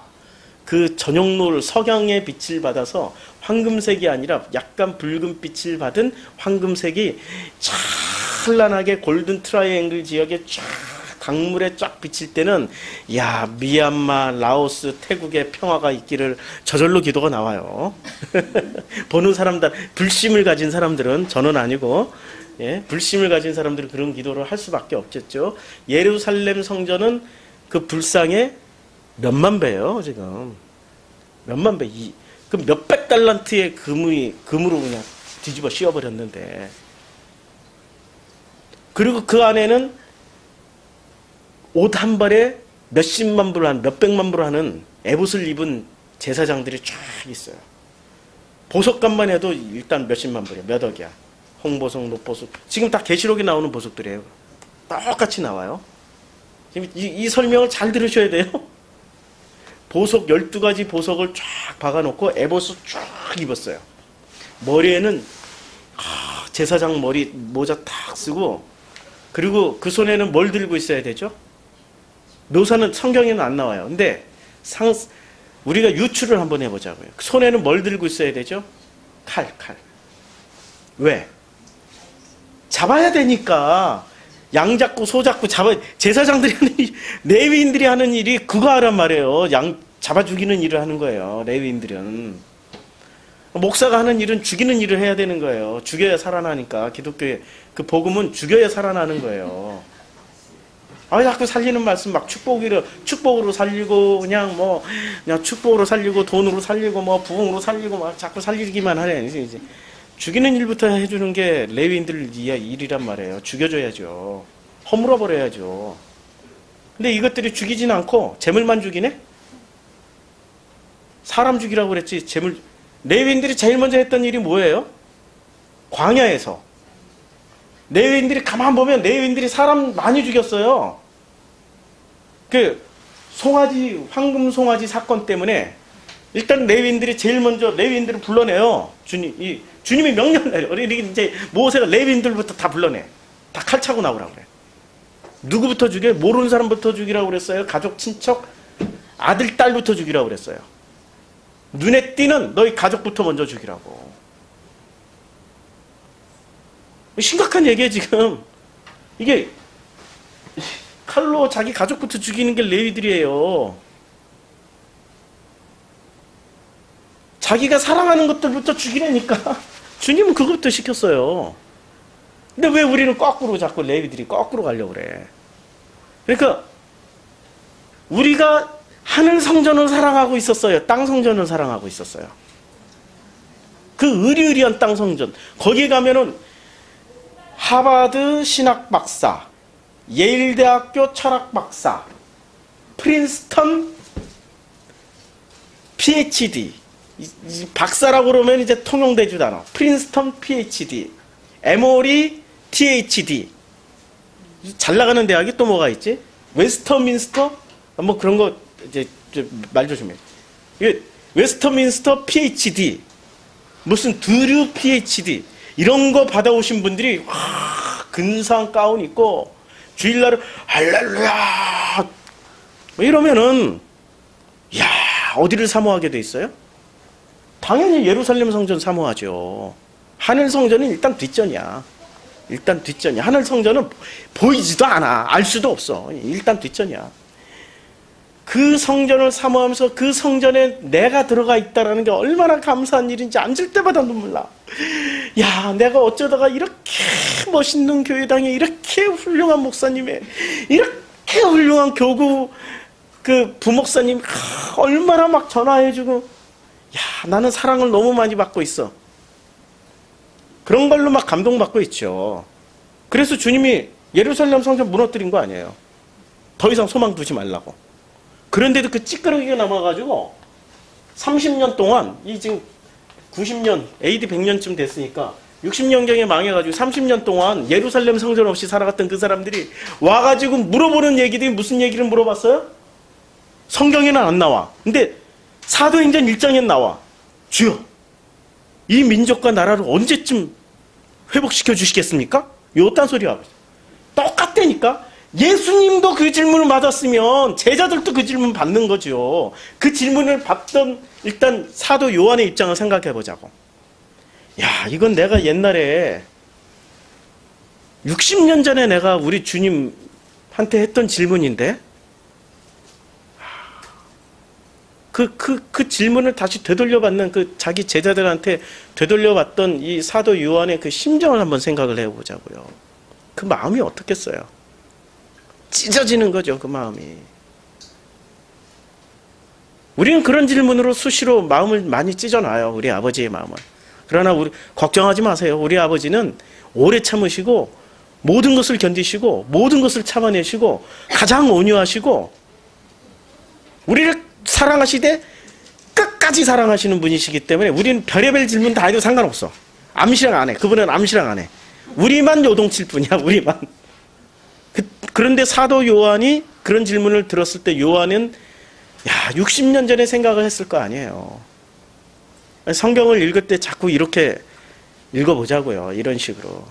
그 저녁노을 석양의 빛을 받아서 황금색이 아니라 약간 붉은빛을 받은 황금색이 찬란하게 골든 트라이앵글 지역에 쫙 강물에 쫙 비칠 때는 미얀마, 라오스, 태국의 평화가 있기를 저절로 기도가 나와요. 보는 사람들, 불심을 가진 사람들은, 저는 아니고 불심을 가진 사람들은 그런 기도를 할 수밖에 없겠죠. 예루살렘 성전은 그 불상의 몇만 배예요, 지금. 몇만 배. 그 몇백 달란트의 금으로 그냥 뒤집어 씌워버렸는데. 그리고 그 안에는 옷 한 벌에 몇십만 불 몇백만 불 하는 에봇을 입은 제사장들이 쫙 있어요. 보석값만 해도 일단 몇십만 불이야. 몇 억이야. 홍보석, 녹보석. 지금 다 계시록에 나오는 보석들이에요. 똑같이 나와요. 지금 이 설명을 잘 들으셔야 돼요. 보석 12가지 보석을 쫙 박아놓고 에봇을 쫙 입었어요. 머리에는 제사장 머리 모자 탁 쓰고, 그리고 그 손에는 뭘 들고 있어야 되죠? 묘사는 성경에는 안 나와요. 근데 우리가 유추를 한번 해보자고요. 손에는 뭘 들고 있어야 되죠? 칼. 왜? 잡아야 되니까. 양 잡고 소 잡고 제사장들이 하는 일, 레위인들이 하는 일이 그거 하란 말이에요. 양 잡아 죽이는 일을 하는 거예요. 레위인들은. 목사가 하는 일은 죽이는 일을 해야 되는 거예요. 죽여야 살아나니까. 기독교의 그 복음은 죽여야 살아나는 거예요. 자꾸 살리는 말씀 막 축복으로 살리고, 그냥 축복으로 살리고, 돈으로 살리고, 부흥으로 살리고, 막 자꾸 살리기만 하래. 이제 죽이는 일부터 해주는 게 레위인들 일이란 말이에요. 죽여줘야죠. 허물어 버려야죠. 근데 이것들이 죽이진 않고 재물만 죽이네? 사람 죽이라고 그랬지. 레위인들이 제일 먼저 했던 일이 뭐예요? 광야에서. 레위인들이 가만 보면 레위인들이 사람 많이 죽였어요. 황금 송아지 사건 때문에 일단 레위인들이 제일 먼저 레위인들을 불러내요. 주님이 명령 내려. 이제 모세가 레위인들부터 다 불러내. 다 칼 차고 나오라고 그래. 누구부터 죽여? 모르는 사람부터 죽이라고 그랬어요. 가족, 친척, 아들, 딸부터 죽이라고 그랬어요. 눈에 띄는 너희 가족부터 먼저 죽이라고. 심각한 얘기예요, 지금. 이게 칼로 자기 가족부터 죽이는 게 레위들이에요. 자기가 사랑하는 것들부터 죽이라니까. 주님은 그것부터 시켰어요. 근데 왜 우리는 거꾸로 자꾸 레위들이 거꾸로 가려고 그래. 그러니까 우리가 하늘 성전을 사랑하고 있었어요. 땅 성전을 사랑하고 있었어요. 그 으리으리한 땅 성전. 거기에 가면은 하버드 신학 박사, 예일대학교 철학 박사, 프린스턴 PhD, 박사라고 그러면 이제 통용되지 않아. 프린스턴 PhD, 에모리 THD. 잘 나가는 대학이 또 뭐가 있지? 웨스터민스터? 뭐 그런 거 이제 말 조심해. 웨스터민스터 PhD, 무슨 드류 PhD 이런 거 받아오신 분들이 근사한 가운 입고 주일날은 할렐루야 뭐 이러면은 야 어디를 사모하게 돼 있어요? 당연히 예루살렘 성전 사모하죠. 하늘 성전은 일단 뒷전이야. 하늘 성전은 보이지도 않아. 알 수도 없어. 일단 뒷전이야. 그 성전을 사모하면서 그 성전에 내가 들어가 있다는 게 얼마나 감사한 일인지 앉을 때마다 눈물 나. 야, 내가 어쩌다가 이렇게 멋있는 교회당에 이렇게 훌륭한 목사님의 이렇게 훌륭한 교구 그 부목사님 얼마나 막 전화해주고, 야, 나는 사랑을 너무 많이 받고 있어. 그런 걸로 막 감동받고 있죠. 그래서 주님이 예루살렘 성전 무너뜨린 거 아니에요. 더 이상 소망 두지 말라고. 그런데도 그 찌끄러기가 남아가지고 30년 동안, 이 지금 90년, AD 100년쯤 됐으니까 60년경에 망해가지고 30년 동안 예루살렘 성전 없이 살아갔던 그 사람들이 와가지고 물어보는 얘기들이 무슨 얘기를 물어봤어요? 성경에는 안 나와. 근데 사도행전 1장엔 나와. 주여, 이 민족과 나라를 언제쯤 회복시켜 주시겠습니까? 요딴 소리 하고 있어요. 똑같다니까. 예수님도 그 질문을 받았으면 제자들도 그 질문 받는 거죠. 그 질문을 받던 일단 사도 요한의 입장을 생각해 보자고. 야, 이건 내가 옛날에 60년 전에 내가 우리 주님한테 했던 질문인데 그 질문을 다시 되돌려받는 그 자기 제자들한테 되돌려받던 이 사도 요한의 그 심정을 한번 생각을 해보자고요. 그 마음이 어떻겠어요? 찢어지는 거죠, 그 마음이. 우리는 그런 질문으로 수시로 마음을 많이 찢어놔요, 우리 아버지의 마음을. 그러나 우리 걱정하지 마세요. 우리 아버지는 오래 참으시고 모든 것을 견디시고 모든 것을 참아내시고 가장 온유하시고 우리를 사랑하시되 끝까지 사랑하시는 분이시기 때문에 우리는 별의별 질문 다 해도 상관없어. 암시랑 안 해. 그분은 암시랑 안 해. 우리만 요동칠 뿐이야, 우리만. 그런데 사도 요한이 그런 질문을 들었을 때 요한은 60년 전에 생각을 했을 거 아니에요. 성경을 읽을 때 자꾸 이렇게 읽어보자고요. 이런 식으로.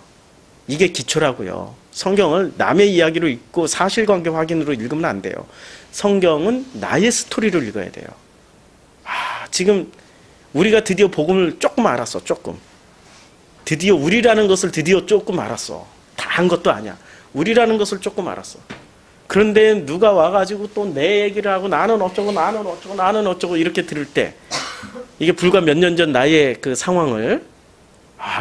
이게 기초라고요. 성경을 남의 이야기로 읽고 사실관계 확인으로 읽으면 안 돼요. 성경은 나의 스토리를 읽어야 돼요. 지금 우리가 드디어 복음을 조금 알았어. 조금. 드디어 우리라는 것을 드디어 조금 알았어. 다 한 것도 아니야. 우리라는 것을 조금 알았어. 그런데 누가 와가지고 또 내 얘기를 하고 나는 어쩌고 나는 어쩌고 나는 어쩌고 이렇게 들을 때 이게 불과 몇 년 전 나의 그 상황을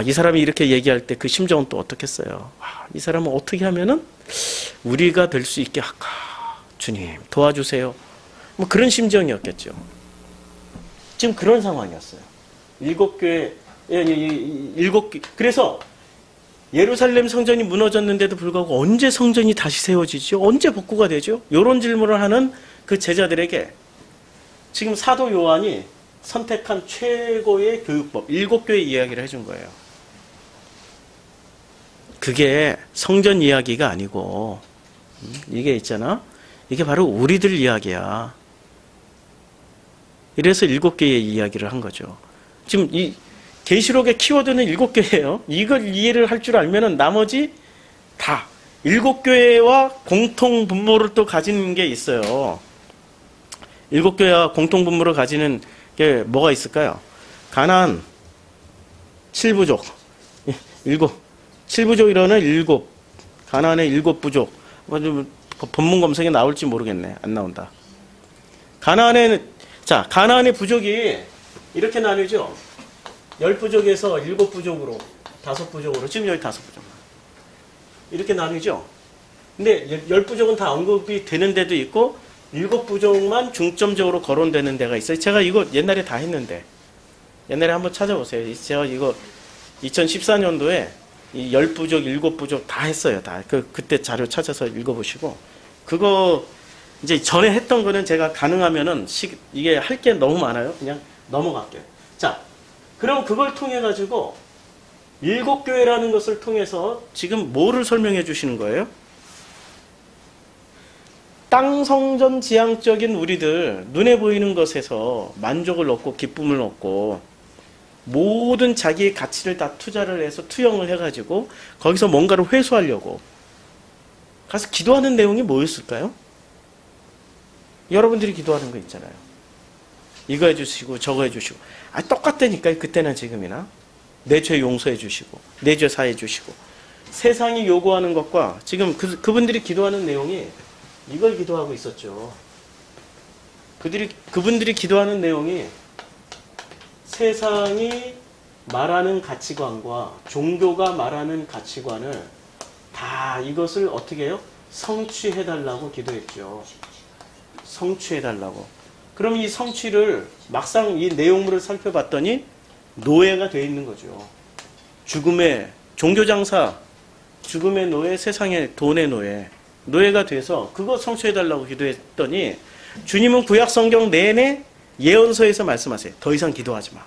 이 사람이 이렇게 얘기할 때 그 심정은 또 어떻겠어요. 이 사람은 어떻게 하면은 우리가 될 수 있게 할까. 주님 도와주세요. 뭐 그런 심정이었겠죠. 지금 그런 상황이었어요. 그래서 예루살렘 성전이 무너졌는데도 불구하고 언제 성전이 다시 세워지죠? 언제 복구가 되죠? 이런 질문을 하는 그 제자들에게 지금 사도 요한이 선택한 최고의 교육법 7교회 이야기를 해준 거예요. 그게 성전 이야기가 아니고 이게 있잖아. 이게 바로 우리들 이야기야. 이래서 7개의 이야기를 한 거죠. 지금 이 계시록의 키워드는 7개예요. 이걸 이해를 할 줄 알면은 나머지 다 7교회와 공통 분모를 또 가지는 게 있어요. 7교회와 공통 분모를 가지는 게 뭐가 있을까요? 가나안 7부족 7부족이라는 7 가나안의 7부족 본문 검색에 나올지 모르겠네. 안 나온다. 가나안의 부족이 이렇게 나뉘죠. 10부족에서 7부족으로 5부족으로 지금 여기 5부족 이렇게 나뉘죠. 근데 10부족은 다 언급이 되는 데도 있고 7부족만 중점적으로 거론되는 데가 있어요. 제가 이거 옛날에 다 했는데 옛날에 한번 찾아보세요. 제가 이거 2014년도에 이 10부족, 7부족 다 했어요. 다. 그때 자료 찾아서 읽어보시고 그거 이제 전에 했던 거는 제가 가능하면은 이게 할 게 너무 많아요. 그냥 넘어갈게요. 자, 그럼 그걸 통해 가지고 7교회라는 것을 통해서 지금 뭐를 설명해 주시는 거예요? 땅 성전 지향적인 우리들 눈에 보이는 것에서 만족을 얻고 기쁨을 얻고 모든 자기의 가치를 다 투자를 해서 투영을 해가지고 거기서 뭔가를 회수하려고 가서 기도하는 내용이 뭐였을까요? 여러분들이 기도하는 거 있잖아요. 이거 해주시고 저거 해주시고 똑같다니까요. 그때나 지금이나 내 죄 용서해 주시고 내 죄 사해 주시고 세상이 요구하는 것과 지금 그분들이 기도하는 내용이 이걸 기도하고 있었죠. 그분들이 기도하는 내용이 세상이 말하는 가치관과 종교가 말하는 가치관을 다 이것을 어떻게 해요? 성취해달라고 기도했죠. 성취해달라고. 그럼 이 성취를 막상 이 내용물을 살펴봤더니 노예가 되어 있는 거죠. 죽음의 종교장사, 죽음의 노예, 세상의 돈의 노예가 돼서 그거 성취해달라고 기도했더니 주님은 구약성경 내내 예언서에서 말씀하세요. 더 이상 기도하지 마.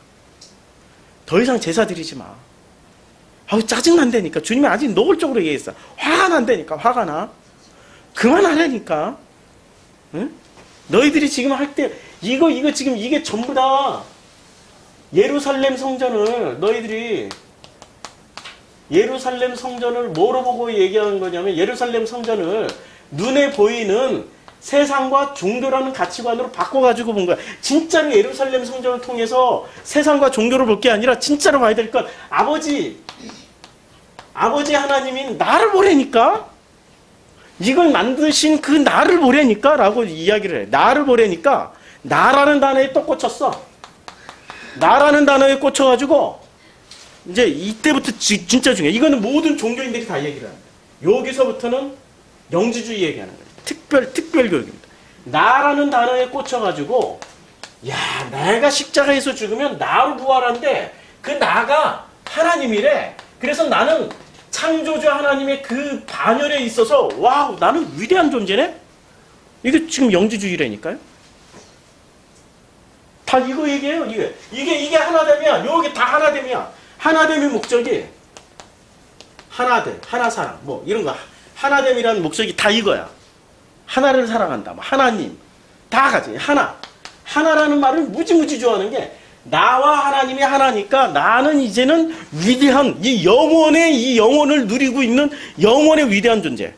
더 이상 제사 드리지 마. 짜증난다니까. 주님이 아직 노골적으로 얘기했어. 화가 난다니까. 화가 나. 그만하라니까. 응? 너희들이 지금 할 때 이거 지금 이게 전부 다 예루살렘 성전을 너희들이 예루살렘 성전을 뭐로 보고 얘기하는 거냐면 예루살렘 성전을 눈에 보이는 세상과 종교라는 가치관으로 바꿔가지고 본 거야. 진짜로 예루살렘 성전을 통해서 세상과 종교를 볼 게 아니라 진짜로 봐야 될 건 아버지 하나님이 나를 보라니까 이걸 만드신 그 나를 보라니까 라고 이야기를 해. 나를 보라니까 나라는 단어에 또 꽂혔어. 나라는 단어에 꽂혀가지고 이제 이때부터 진짜 중요해. 이거는 모든 종교인들이 다 얘기를 합니다. 여기서부터는 영지주의 얘기하는 거예요. 특별 교육입니다. 나라는 단어에 꽂혀가지고 내가 십자가에서 죽으면 나로 부활한데 그 나가 하나님이래. 그래서 나는 창조주 하나님의 그 반열에 있어서 와우 나는 위대한 존재네? 이게 지금 영지주의라니까요. 다 이거 얘기해요. 이게 하나됨이야. 여기 다 하나됨이야. 하나됨의 목적이 하나됨, 하나사랑 뭐 이런 거 하나됨이라는 목적이 다 이거야. 하나를 사랑한다. 하나님. 다 가지. 하나. 하나라는 말을 무지무지 좋아하는 게 나와 하나님이 하나니까 나는 이제는 위대한 이 영혼을 누리고 있는 영혼의 위대한 존재.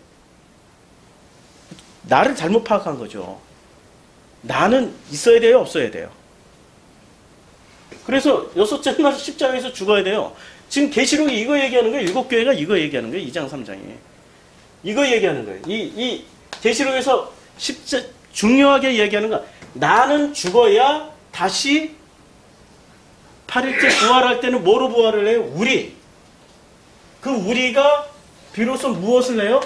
나를 잘못 파악한 거죠. 나는 있어야 돼요? 없어야 돼요? 그래서 여섯째 날 십자가에서 죽어야 돼요. 지금 계시록이 이거 얘기하는 거예요. 일곱 교회가 이거 얘기하는 거예요. 2장 3장이. 이거 얘기하는 거예요. 이 계시록에서 중요하게 얘기하는 건 나는 죽어야 다시 8일째 부활할 때는 뭐로 부활을 해요? 우리. 그 우리가 비로소 무엇을 해요?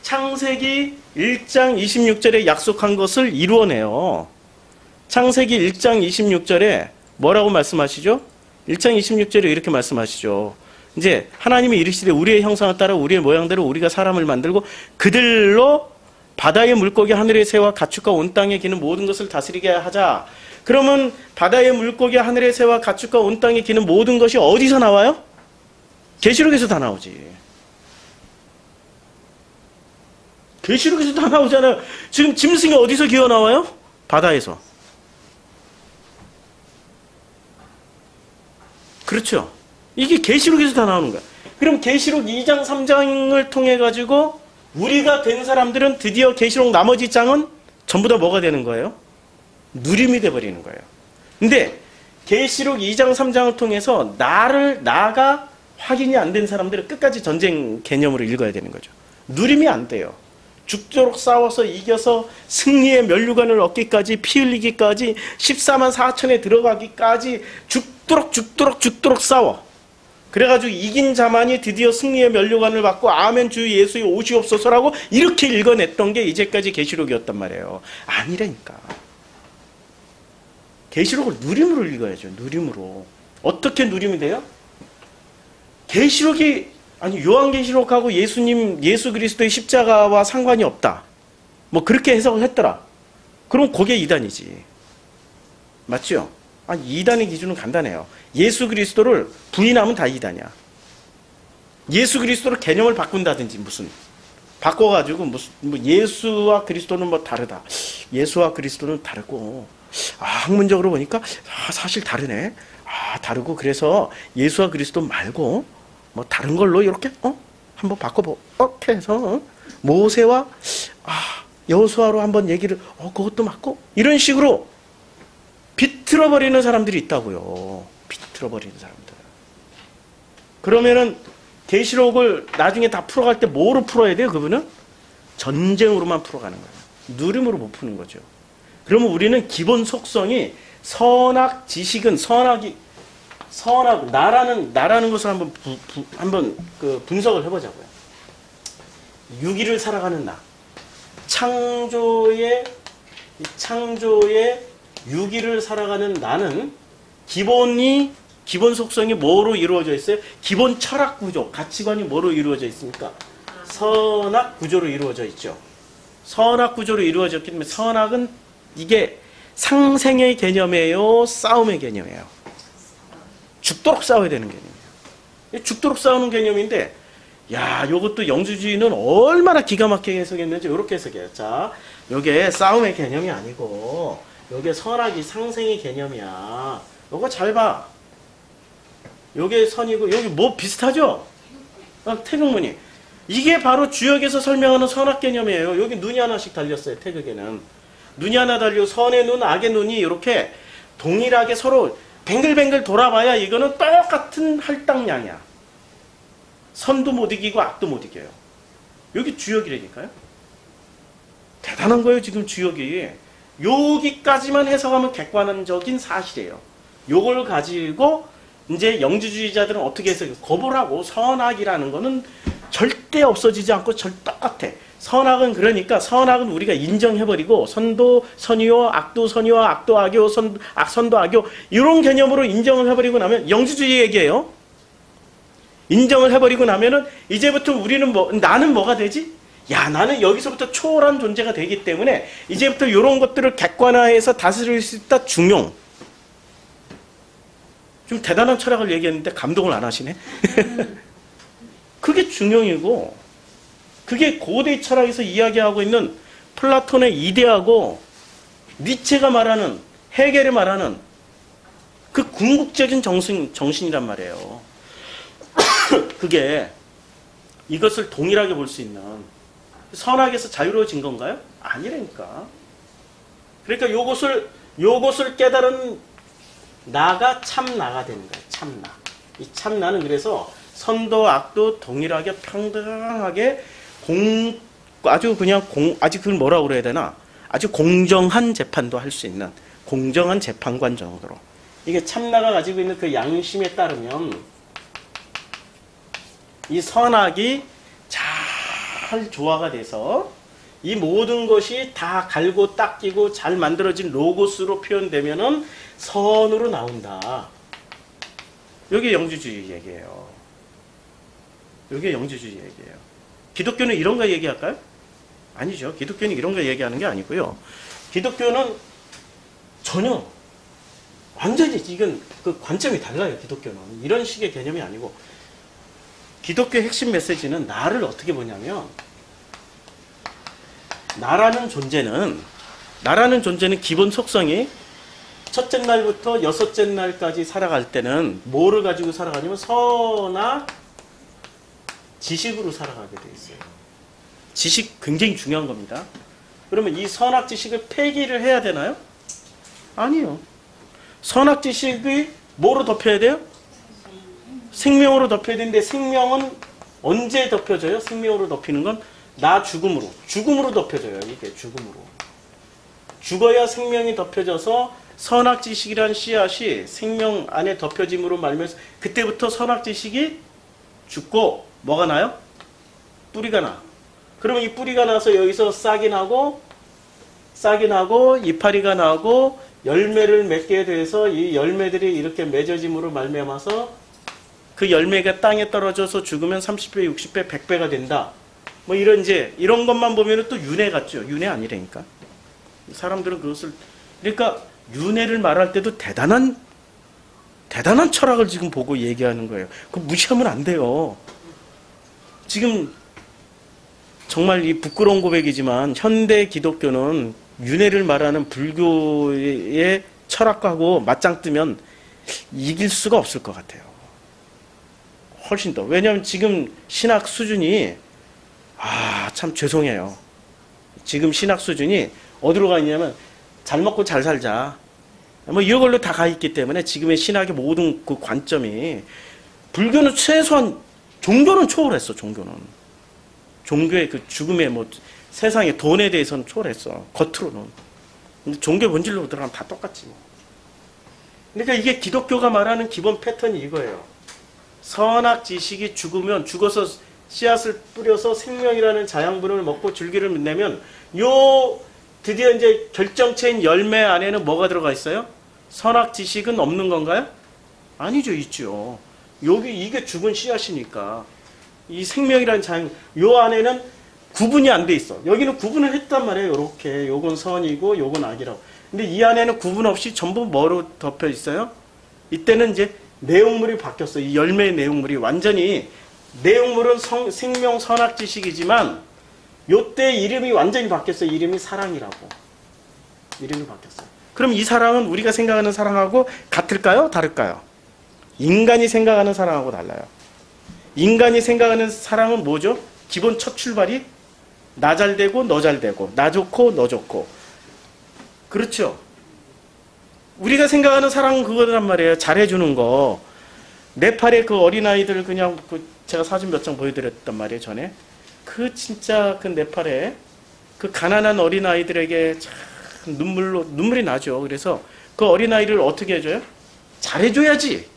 창세기 1장 26절에 약속한 것을 이루어내요. 창세기 1장 26절에 뭐라고 말씀하시죠? 1장 26절에 이렇게 말씀하시죠. 이제 하나님이 이르시되 우리의 형상을 따라 우리의 모양대로 우리가 사람을 만들고 그들로 바다의 물고기 하늘의 새와 가축과 온 땅에 기는 모든 것을 다스리게 하자. 그러면 바다의 물고기 하늘의 새와 가축과 온 땅에 기는 모든 것이 어디서 나와요? 계시록에서 다 나오지. 계시록에서 다 나오잖아요. 지금 짐승이 어디서 기어 나와요? 바다에서. 그렇죠. 이게 계시록에서 다 나오는 거야. 그럼 계시록 2장 3장을 통해 가지고 우리가 된 사람들은 드디어 계시록 나머지 장은 전부 다 뭐가 되는 거예요? 누림이 돼버리는 거예요. 근데 계시록 2장 3장을 통해서 나가 확인이 안 된 사람들은 끝까지 전쟁 개념으로 읽어야 되는 거죠. 누림이 안 돼요. 죽도록 싸워서 이겨서 승리의 면류관을 얻기까지, 피 흘리기까지, 14만 4천에 들어가기까지 죽도록 싸워. 그래가지고 이긴 자만이 드디어 승리의 면류관을 받고 아멘 주 예수의 오시옵소서라고 이렇게 읽어냈던 게 이제까지 계시록이었단 말이에요. 아니라니까. 계시록을 누림으로 읽어야죠. 누림으로. 어떻게 누림이 돼요? 계시록이 아니 요한계시록하고 예수 그리스도의 십자가와 상관이 없다. 뭐 그렇게 해석을 했더라. 그럼 그게 이단이지. 맞죠? 아니 이단의 기준은 간단해요. 예수 그리스도를 부인하면 다 이단이야. 예수 그리스도를 개념을 바꾼다든지 무슨 바꿔가지고 무슨 뭐 예수와 그리스도는 뭐 다르다. 예수와 그리스도는 다르고 학문적으로 보니까 사실 다르네. 다르고 그래서 예수와 그리스도 말고 뭐 다른 걸로 이렇게 한번 바꿔보 이렇게 해서 모세와 여호수아로 한번 얘기를 그것도 맞고 이런 식으로 비틀어버리는 사람들이 있다고요. 비틀어버리는 사람들. 그러면은 계시록을 나중에 다 풀어갈 때 뭐로 풀어야 돼요? 그분은 전쟁으로만 풀어가는 거예요. 누림으로 못 푸는 거죠. 그러면 우리는 기본 속성이 선악 지식은 나라는 것을 한번 분석을 해보자고요. 유기를 살아가는 나. 창조의 유기를 살아가는 나는 기본 속성이 뭐로 이루어져 있어요? 기본 철학 구조, 가치관이 뭐로 이루어져 있습니까? 선악 구조로 이루어져 있죠. 선악 구조로 이루어졌기 때문에 선악은 이게 상생의 개념이에요? 싸움의 개념이에요? 죽도록 싸워야 되는 개념이에요. 죽도록 싸우는 개념인데 요것도 영주주의는 얼마나 기가 막히게 해석했는지 이렇게 해석해요. 자, 요게 싸움의 개념이 아니고 요게 선악이 상생의 개념이야. 요거 잘 봐. 요게 선이고 여기 뭐 비슷하죠? 태극무늬. 이게 바로 주역에서 설명하는 선악 개념이에요. 여기 눈이 하나씩 달렸어요. 태극에는. 눈이 하나 달리고 선의 눈, 악의 눈이 이렇게 동일하게 서로 뱅글뱅글 돌아봐야 이거는 똑같은 할당량이야. 선도 못 이기고 악도 못 이겨요. 여기 주역이라니까요. 대단한 거예요. 지금 주역이. 여기까지만 해석하면 객관적인 사실이에요. 요걸 가지고 이제 영주주의자들은 어떻게 해석해요? 거부하고 선악이라는 거는 절대 없어지지 않고 똑같아. 선악은 그러니까 선악은 우리가 인정해버리고 선도 선이요, 악도 선이요, 악도 악이요, 선도 악이요 이런 개념으로 인정을 해버리고 나면 영주주의 얘기예요. 인정을 해버리고 나면은 이제부터 우리는 나는 뭐가 되지? 나는 여기서부터 초월한 존재가 되기 때문에 이제부터 이런 것들을 객관화해서 다스릴 수 있다. 중용. 좀 대단한 철학을 얘기했는데 감동을 안 하시네. 그게 중용이고 그게 고대 철학에서 이야기하고 있는 플라톤의 이데아고 니체가 말하는 헤겔이 말하는 그 궁극적인 정신이란 말이에요. 그게 이것을 동일하게 볼 수 있는 선악에서 자유로워진 건가요? 아니라니까. 그러니까 요것을 깨달은 나가 참나가 되는 거예요. 참나. 이 참나는 그래서 선도 악도 동일하게 평등하게 아주 그걸 뭐라고 그래야 되나? 아주 공정한 재판도 할 수 있는 공정한 재판관 정도로. 이게 참나가 가지고 있는 그 양심에 따르면 이 선악이 잘 조화가 돼서 이 모든 것이 다 갈고 닦이고 잘 만들어진 로고스로 표현되면은 선으로 나온다. 여기 영주주의 얘기예요. 여기 영주주의 얘기예요. 기독교는 이런 거 얘기할까요? 아니죠. 기독교는 이런 거 얘기하는 게 아니고요. 기독교는 전혀 완전히 이건 그 관점이 달라요. 기독교는 이런 식의 개념이 아니고 기독교의 핵심 메시지는 나를 어떻게 보냐면 나라는 존재는 기본 속성이 첫째 날부터 여섯째 날까지 살아갈 때는 뭐를 가지고 살아가냐면 선악 지식으로 살아가게 돼 있어요. 지식 굉장히 중요한 겁니다. 그러면 이 선악 지식을 폐기를 해야 되나요? 아니요. 선악 지식이 뭐로 덮여야 돼요? 생명으로 덮여야 되는데 생명은 언제 덮여져요? 생명으로 덮이는 건 나 죽음으로 덮여져요. 이게 죽음으로. 죽어야 생명이 덮여져서 선악지식이라는 씨앗이 생명 안에 덮여짐으로 말미암아서 그때부터 선악지식이 죽고 뭐가 나요? 뿌리가 나. 그러면 이 뿌리가 나서 여기서 싹이 나고 이파리가 나고 열매를 맺게 돼서 이 열매들이 이렇게 맺어짐으로 말미암아서 그 열매가 땅에 떨어져서 죽으면 30배, 60배, 100배가 된다. 뭐 이런 것만 보면 또 윤회 같죠. 윤회 아니라니까. 사람들은 그것을 그러니까 윤회를 말할 때도 대단한 철학을 지금 보고 얘기하는 거예요. 그 무시하면 안 돼요. 지금 정말 이 부끄러운 고백이지만 현대 기독교는 윤회를 말하는 불교의 철학하고 맞짱 뜨면 이길 수가 없을 것 같아요. 훨씬 더. 왜냐하면 지금 신학 수준이 참 죄송해요. 지금 신학 수준이 어디로 가 있냐면 잘 먹고 잘 살자. 뭐 이걸로 다 가 있기 때문에 지금의 신학의 모든 그 관점이 불교는 최소한 종교는 초월했어. 종교의 그 죽음의 뭐 세상의 돈에 대해서는 초월했어. 겉으로는. 근데 종교 본질로 들어가면 다 똑같지 뭐. 그러니까 이게 기독교가 말하는 기본 패턴이 이거예요. 선악 지식이 죽어서 씨앗을 뿌려서 생명이라는 자양분을 먹고 줄기를 내면 드디어 이제 결정체인 열매 안에는 뭐가 들어가 있어요? 선악 지식은 없는 건가요? 아니죠, 있죠. 이게 죽은 씨앗이니까 이 생명이라는 자양 요 안에는 구분이 안 돼 있어. 여기는 구분을 했단 말이에요. 이렇게 요건 선이고 요건 악이라고. 근데 이 안에는 구분 없이 전부 뭐로 덮여 있어요? 이때는 이제 내용물이 바뀌었어. 이 열매의 내용물이 완전히 내용물은 생명 선악 지식이지만 요때 이름이 완전히 바뀌었어요. 이름이 사랑이라고. 이름이 바뀌었어요. 그럼 이 사랑은 우리가 생각하는 사랑하고 같을까요? 다를까요? 인간이 생각하는 사랑하고 달라요. 인간이 생각하는 사랑은 뭐죠? 기본 첫 출발이 나 잘 되고 너 잘 되고 나 좋고 너 좋고. 그렇죠? 우리가 생각하는 사랑은 그거란 말이에요. 잘해주는 거. 네팔의 그 어린아이들 그냥 제가 사진 몇 장 보여드렸단 말이에요. 전에. 진짜 그 네팔의 그 가난한 어린아이들에게 참 눈물이 나죠. 그래서 그 어린아이를 어떻게 해줘요? 잘해줘야지.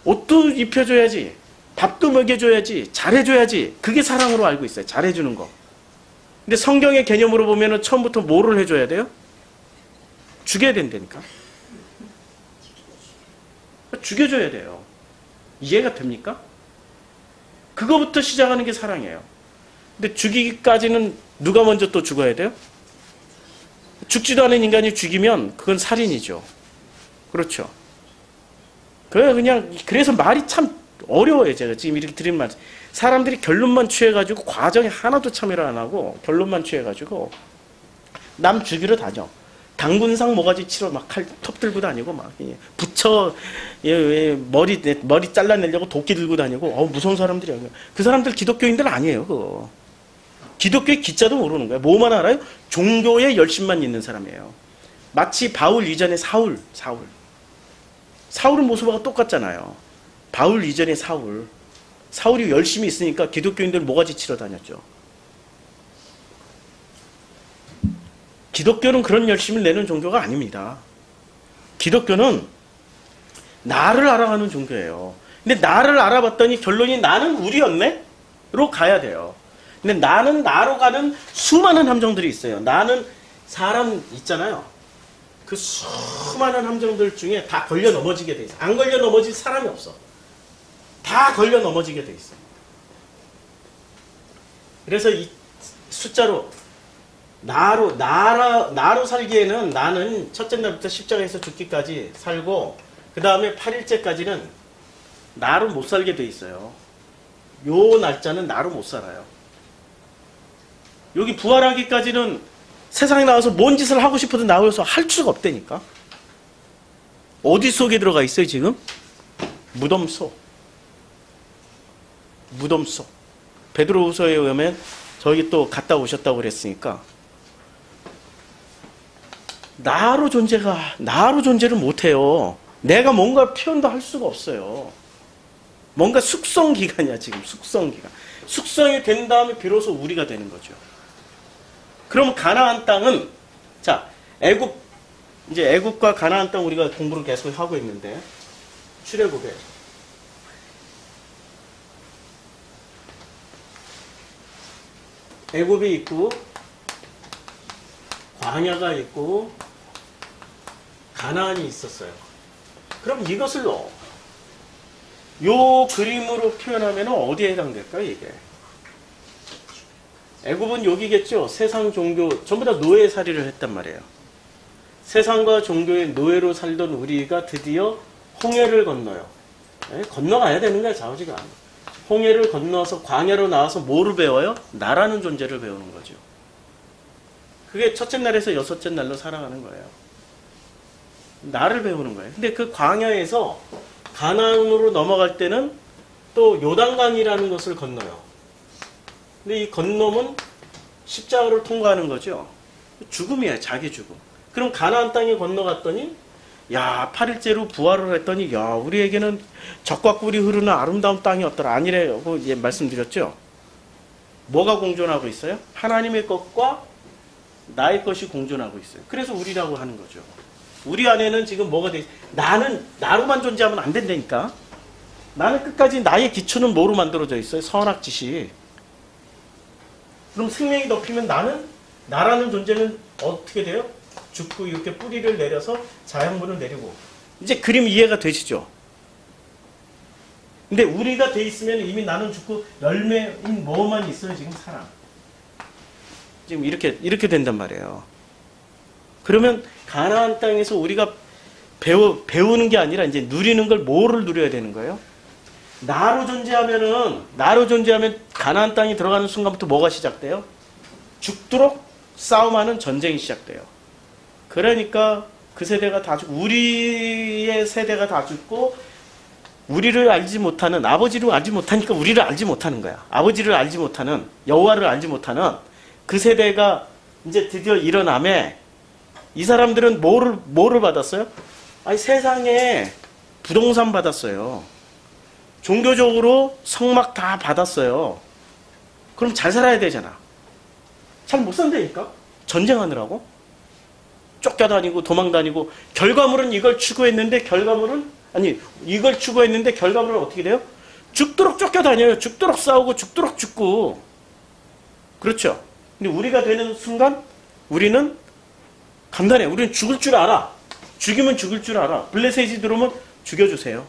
옷도 입혀줘야지. 밥도 먹여줘야지. 잘해줘야지. 그게 사랑으로 알고 있어요. 잘해주는 거. 근데 성경의 개념으로 보면은 처음부터 뭐를 해줘야 돼요? 죽여야 된다니까. 죽여줘야 돼요. 이해가 됩니까? 그거부터 시작하는 게 사랑이에요. 근데 죽이기까지는 누가 먼저 또 죽어야 돼요? 죽지도 않은 인간이 죽이면 그건 살인이죠. 그렇죠. 그래서 말이 참 어려워요. 제가 지금 이렇게 드린 말. 사람들이 결론만 취해가지고 과정에 하나도 참여를 안 하고 결론만 취해가지고 남 죽이러 다녀. 당군상 모가지 치러 막 칼 톱 들고 다니고 막 부처 머리 잘라내려고 도끼 들고 다니고 무서운 사람들이야. 그 사람들 기독교인들 아니에요. 그거. 기독교의 기자도 모르는 거야. 뭐만 알아요? 종교에 열심만 있는 사람이에요. 마치 바울 이전의 사울은 모습하고 똑같잖아요. 바울 이전의 사울이 열심히 있으니까 기독교인들 모가지 치러 다녔죠. 기독교는 그런 열심을 내는 종교가 아닙니다. 기독교는 나를 알아가는 종교예요. 근데 나를 알아봤더니 결론이 나는 우리였네? 로 가야 돼요. 근데 나는 나로 가는 수많은 함정들이 있어요. 나는 사람 있잖아요. 그 수많은 함정들 중에 다 걸려 넘어지게 돼 있어. 안 걸려 넘어질 사람이 없어. 다 걸려 넘어지게 돼 있어. 그래서 이 숫자로 나로 살기에는 나는 첫째 날부터 십자가에서 죽기까지 살고 그 다음에 8일째까지는 나로 못 살게 돼 있어요. 요 날짜는 나로 못 살아요. 여기 부활하기까지는 세상에 나와서 뭔 짓을 하고 싶어도 나와서 할 수가 없다니까. 어디 속에 들어가 있어요 지금? 무덤속. 베드로후서에 오면 저기 또 갔다 오셨다고 그랬으니까 나로 존재를 못해요. 내가 뭔가 표현도 할 수가 없어요. 뭔가 숙성기간이야 지금. 숙성이 된 다음에 비로소 우리가 되는 거죠. 그럼 가나안 땅은 자 애굽과 가나안 땅 우리가 공부를 계속 하고 있는데 출애굽에 애굽이 있고 광야가 있고 가나안이 있었어요. 그럼 이것을 요 그림으로 표현하면 어디에 해당될까요 이게? 애굽은 여기겠죠. 세상 종교 전부 다 노예살이를 했단 말이에요. 세상과 종교의 노예로 살던 우리가 드디어 홍해를 건너요. 건너가야 되는 거야 좌우지가. 홍해를 건너서 광야로 나와서 뭐를 배워요? 나라는 존재를 배우는 거죠. 그게 첫째 날에서 여섯째 날로 살아가는 거예요. 나를 배우는 거예요. 근데 그 광야에서 가나안으로 넘어갈 때는 또 요단강이라는 것을 건너요. 근데 이 건너면 십자가를 통과하는 거죠. 죽음이에요. 자기 죽음. 그럼 가나안 땅에 건너갔더니 8일째로 부활을 했더니 우리에게는 적과 꿀이 흐르는 아름다운 땅이었더라. 아니라고 말씀드렸죠. 뭐가 공존하고 있어요? 하나님의 것과 나의 것이 공존하고 있어요. 그래서 우리라고 하는 거죠. 우리 안에는 지금 뭐가 돼 있어요? 나는 나로만 존재하면 안 된다니까. 나는 끝까지 나의 기초는 뭐로 만들어져 있어요? 선악지시. 그럼 생명이 덮이면 나라는 존재는 어떻게 돼요? 죽고 이렇게 뿌리를 내려서 자양분을 내리고. 이제 그림 이해가 되시죠? 근데 우리가 돼 있으면 이미 나는 죽고 열매인 뭐만 있어요 지금 사람. 지금 이렇게 된단 말이에요. 그러면 가나안 땅에서 우리가 배우는 게 아니라 이제 누리는 걸 뭐를 누려야 되는 거예요? 나로 존재하면 가나안 땅이 들어가는 순간부터 뭐가 시작돼요? 죽도록 싸움하는 전쟁이 시작돼요. 그러니까 그 세대가 다 죽고 우리의 세대가 다 죽고 우리를 알지 못하는 아버지를 알지 못하니까 우리를 알지 못하는 거야. 아버지를 알지 못하는 여호와를 알지 못하는 그 세대가 이제 드디어 일어나매 이 사람들은 뭐를 받았어요? 아니 세상에 부동산 받았어요. 종교적으로 성막 다 받았어요. 그럼 잘 살아야 되잖아. 잘 못 산다니까? 전쟁하느라고? 쫓겨다니고 도망다니고 결과물은 이걸 추구했는데 결과물은 어떻게 돼요? 죽도록 쫓겨다녀요. 죽도록 싸우고 죽도록 죽고. 그렇죠? 근데 우리가 되는 순간 우리는 간단해. 우리는 죽을 줄 알아. 죽이면 죽을 줄 알아. 블레셋이 들어오면 죽여주세요.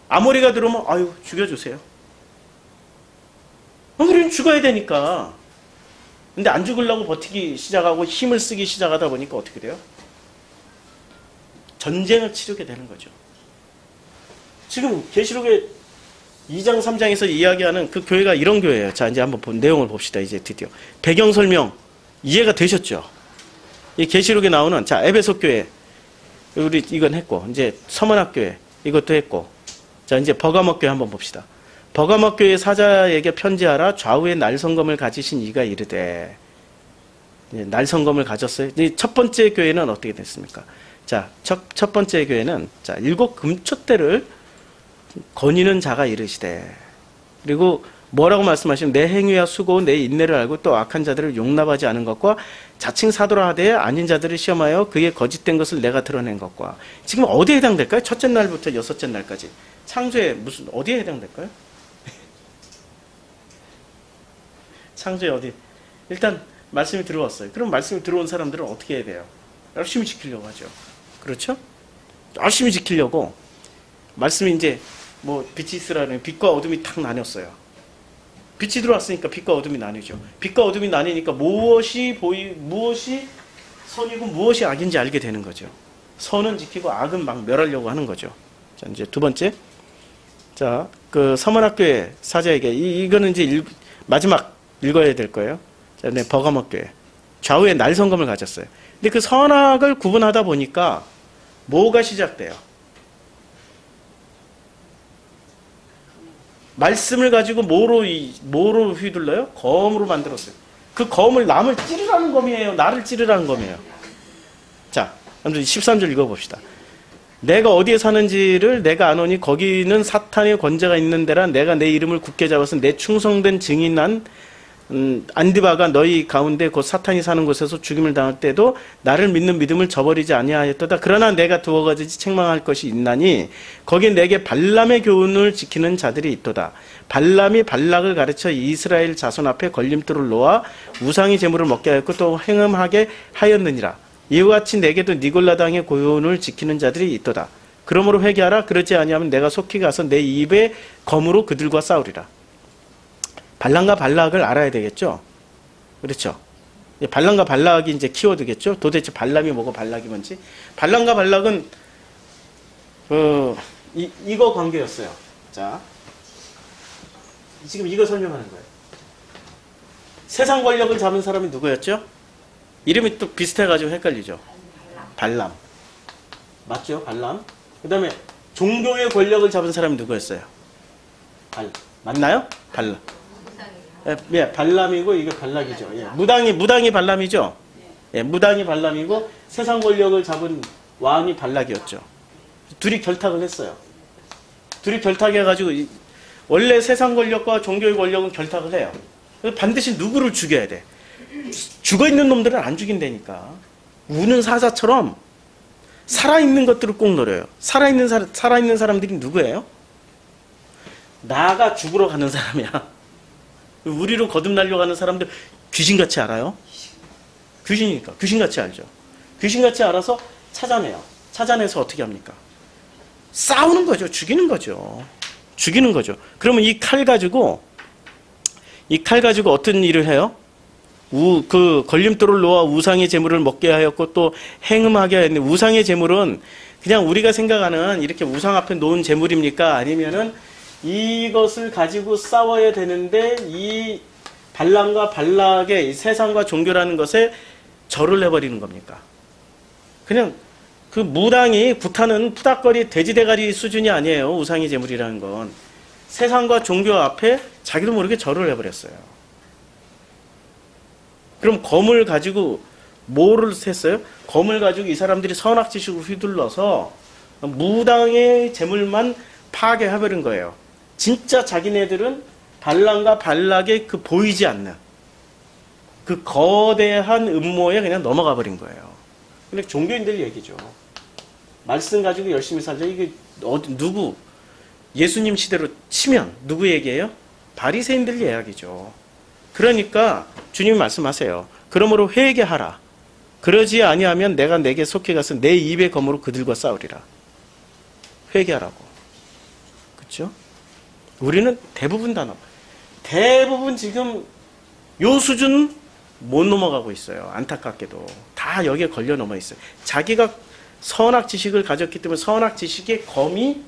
아모리가 들어오면 아유 죽여주세요. 우리는 죽어야 되니까. 근데 안 죽으려고 버티기 시작하고 힘을 쓰기 시작하다 보니까 어떻게 돼요? 전쟁을 치르게 되는 거죠. 지금 계시록에 2장 3장에서 이야기하는 그 교회가 이런 교회예요. 자, 이제 한번 내용을 봅시다. 이제 드디어 배경 설명 이해가 되셨죠? 이 계시록에 나오는 자 에베소 교회 우리 이건 했고 이제 서문학 교회 이것도 했고 자 이제 버가모 교회 한번 봅시다. 버가모 교회 사자에게 편지하라. 좌우에 날성검을 가지신 이가 이르되 날성검을 가졌어요. 첫 번째 교회는 어떻게 됐습니까? 자, 첫 번째 교회는 자 7 금촛대를 거니는 자가 이르시되 그리고 뭐라고 말씀하시면 내 행위와 수고 내 인내를 알고 또 악한 자들을 용납하지 않은 것과 자칭 사도라 하되 아닌 자들을 시험하여 그의 거짓된 것을 내가 드러낸 것과 지금 어디에 해당될까요? 첫째 날부터 여섯째 날까지 창조에 무슨 어디에 해당될까요? 창조에 어디? 일단 말씀이 들어왔어요. 그럼 말씀이 들어온 사람들은 어떻게 해야 돼요? 열심히 지키려고 하죠. 그렇죠? 열심히 지키려고 말씀이 이제 뭐 빛이 있으라는 빛과 어둠이 탁 나뉘었어요. 빛이 들어왔으니까 빛과 어둠이 나뉘죠. 빛과 어둠이 나뉘니까 무엇이 선이고 무엇이 악인지 알게 되는 거죠. 선은 지키고 악은 막 멸하려고 하는 거죠. 자, 이제 두 번째. 자, 그 서문학교의 사자에게 이거는 이제 마지막 읽어야 될 거예요. 자, 네, 버가모 교회. 좌우에 날성검을 가졌어요. 근데 그 선악을 구분하다 보니까 뭐가 시작돼요? 말씀을 가지고 뭐로 휘둘러요? 검으로 만들었어요. 그 검을 남을 찌르라는 검이에요? 나를 찌르라는 검이에요? 자, 13절 읽어봅시다. 내가 어디에 사는지를 내가 아노니 거기는 사탄의 권세가 있는 데라 내가 내 이름을 굳게 잡아서 내 충성된 증인한 안디바가 너희 가운데 곧 사탄이 사는 곳에서 죽임을 당할 때도 나를 믿는 믿음을 저버리지 아니하였도다. 그러나 내가 두어 가지 책망할 것이 있나니 거기에 내게 발람의 교훈을 지키는 자들이 있도다. 발람이 발락을 가르쳐 이스라엘 자손 앞에 걸림돌을 놓아 우상의 제물을 먹게 하였고 또 행음하게 하였느니라. 이와 같이 내게도 니골라당의 교훈을 지키는 자들이 있도다. 그러므로 회개하라. 그러지 아니하면 내가 속히 가서 내 입에 검으로 그들과 싸우리라. 발람과 발락을 알아야 되겠죠? 그렇죠? 발람과 발락이 이제 키워드겠죠? 도대체 발람이 뭐고 발락이 뭔지? 발람과 발락은, 이거 관계였어요. 자. 지금 이거 설명하는 거예요. 세상 권력을 잡은 사람이 누구였죠? 이름이 또 비슷해가지고 헷갈리죠? 발람. 맞죠? 발람. 그 다음에 종교의 권력을 잡은 사람이 누구였어요? 맞나요? 발람. 예, 발람이고 이게 발락이죠. 예, 무당이 발람이죠. 예, 무당이 발람이고 세상 권력을 잡은 왕이 발락이었죠. 둘이 결탁을 했어요. 둘이 결탁해가지고 원래 세상 권력과 종교의 권력은 결탁을 해요. 반드시 누구를 죽여야 돼. 죽어있는 놈들은 안 죽인다니까. 우는 사자처럼 살아있는 것들을 꼭 노려요. 살아있는 사람들이 누구예요? 나가 죽으러 가는 사람이야. 우리로 거듭나려고 하는 사람들 귀신같이 알아요? 귀신이니까. 귀신같이 알죠. 귀신같이 알아서 찾아내요. 찾아내서 어떻게 합니까? 싸우는 거죠. 죽이는 거죠. 죽이는 거죠. 그러면 이 칼 가지고 어떤 일을 해요? 그 걸림돌을 놓아 우상의 제물을 먹게 하였고 또 행음하게 하였는데 우상의 제물은 그냥 우리가 생각하는 이렇게 우상 앞에 놓은 제물입니까? 아니면은 이것을 가지고 싸워야 되는데 이 발람과 발락의 이 세상과 종교라는 것에 절을 해버리는 겁니까? 그냥 그 무당이 구타는 푸닥거리 돼지대가리 수준이 아니에요. 우상의 제물이라는 건. 세상과 종교 앞에 자기도 모르게 절을 해버렸어요. 그럼 검을 가지고 뭐를 했어요? 검을 가지고 이 사람들이 선악지식으로 휘둘러서 무당의 제물만 파괴해버린 거예요. 진짜 자기네들은 발람과 발락의 그 보이지 않는 그 거대한 음모에 그냥 넘어가 버린 거예요. 근데 종교인들 얘기죠. 말씀 가지고 열심히 살자. 이게 누구? 예수님 시대로 치면 누구 얘기예요? 바리새인들 이야기죠. 그러니까 주님이 말씀하세요. 그러므로 회개하라. 그러지 아니하면 내가 내게 속해 가서 내 입의 검으로 그들과 싸우리라. 회개하라고. 그렇죠? 우리는 대부분 지금 요 수준 못 넘어가고 있어요. 안타깝게도. 다 여기에 걸려 넘어 있어요. 자기가 선악 지식을 가졌기 때문에 선악 지식의 검이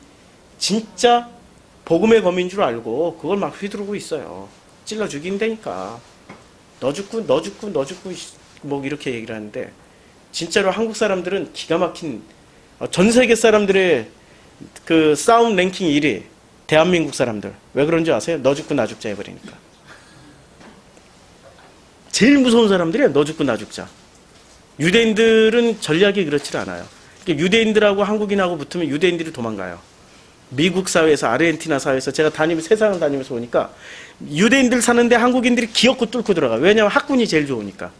진짜 복음의 검인 줄 알고 그걸 막 휘두르고 있어요. 찔러 죽인다니까. 너 죽고 뭐 이렇게 얘기를 하는데, 진짜로 한국 사람들은 기가 막힌, 전 세계 사람들의 그 싸움 랭킹 1위 대한민국 사람들. 왜 그런지 아세요? 너 죽고 나 죽자 해버리니까. 제일 무서운 사람들이야. 너 죽고 나 죽자. 유대인들은 전략이 그렇지 않아요. 그러니까 유대인들하고 한국인하고 붙으면 유대인들이 도망가요. 미국 사회에서, 아르헨티나 사회에서 제가 세상을 다니면서 보니까 유대인들 사는데 한국인들이 기어코 뚫고 들어가. 왜냐하면 학군이 제일 좋으니까.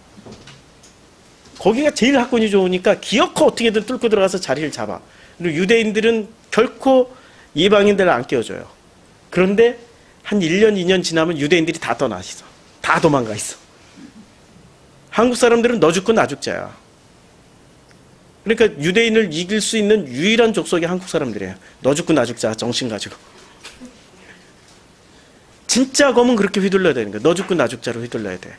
거기가 제일 학군이 좋으니까 기어코 어떻게든 뚫고 들어가서 자리를 잡아. 그리고 유대인들은 결코 이방인들을 안 깨워줘요. 그런데 한 1년, 2년 지나면 유대인들이 다 떠나 있어. 다 도망가 있어. 한국 사람들은 너 죽고 나 죽자야. 그러니까 유대인을 이길 수 있는 유일한 족속이 한국 사람들이에요. 너 죽고 나 죽자 정신 가지고. 진짜 검은 그렇게 휘둘러야 되는 거야. 너 죽고 나 죽자로 휘둘러야 돼.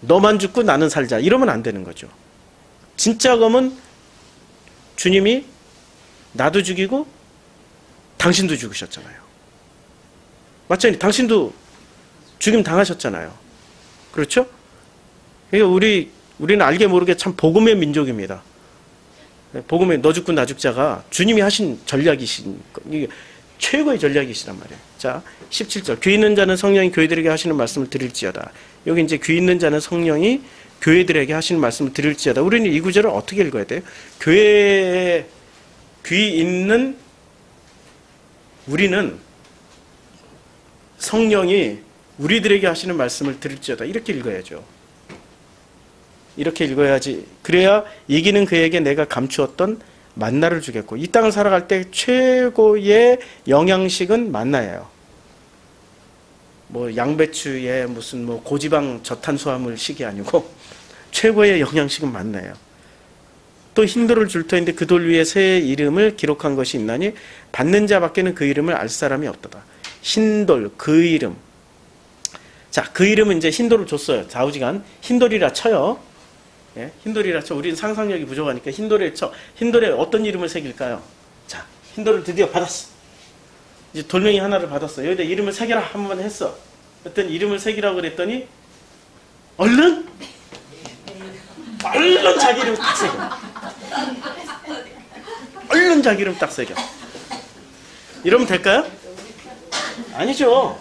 너만 죽고 나는 살자. 이러면 안 되는 거죠. 진짜 검은 주님이 나도 죽이고 당신도 죽으셨잖아요. 맞잖아요. 당신도 죽임 당하셨잖아요. 그렇죠? 그러니까 우리는 알게 모르게 참 복음의 민족입니다. 복음의 너 죽고 나 죽자가 주님이 하신 전략이신, 이게 최고의 전략이시란 말이에요. 자, 17절. 귀 있는 자는 성령이 교회들에게 하시는 말씀을 들을지어다. 여기 이제 귀 있는 자는 성령이 교회들에게 하시는 말씀을 들을지어다. 우리는 이 구절을 어떻게 읽어야 돼요? 교회에 귀 있는 우리는 성령이 우리들에게 하시는 말씀을 들을지어다. 이렇게 읽어야죠. 이렇게 읽어야지. 그래야 이기는 그에게 내가 감추었던 만나를 주겠고, 이 땅을 살아갈 때 최고의 영양식은 만나예요. 뭐 양배추에 무슨 뭐 고지방 저탄수화물 식이 아니고 최고의 영양식은 만나예요. 또 흰돌을 줄 터인데 그 돌 위에 새 이름을 기록한 것이 있나니 받는 자밖에는 그 이름을 알 사람이 없도다. 흰돌, 그 이름. 자, 그 이름은 이제 흰돌을 줬어요. 좌우지간 흰돌이라 쳐요. 예? 흰돌이라 쳐. 우리는 상상력이 부족하니까 흰돌에 쳐. 흰돌에 어떤 이름을 새길까요? 자, 흰돌을 드디어 받았어. 이제 돌멩이 하나를 받았어. 여기다 이름을 새겨라 한번 했어. 그랬더니 이름을 새기라고 그랬더니 얼른 자기 이름 딱 새겨. 얼른 자기 이름 딱 새겨. 이러면 될까요? 아니죠.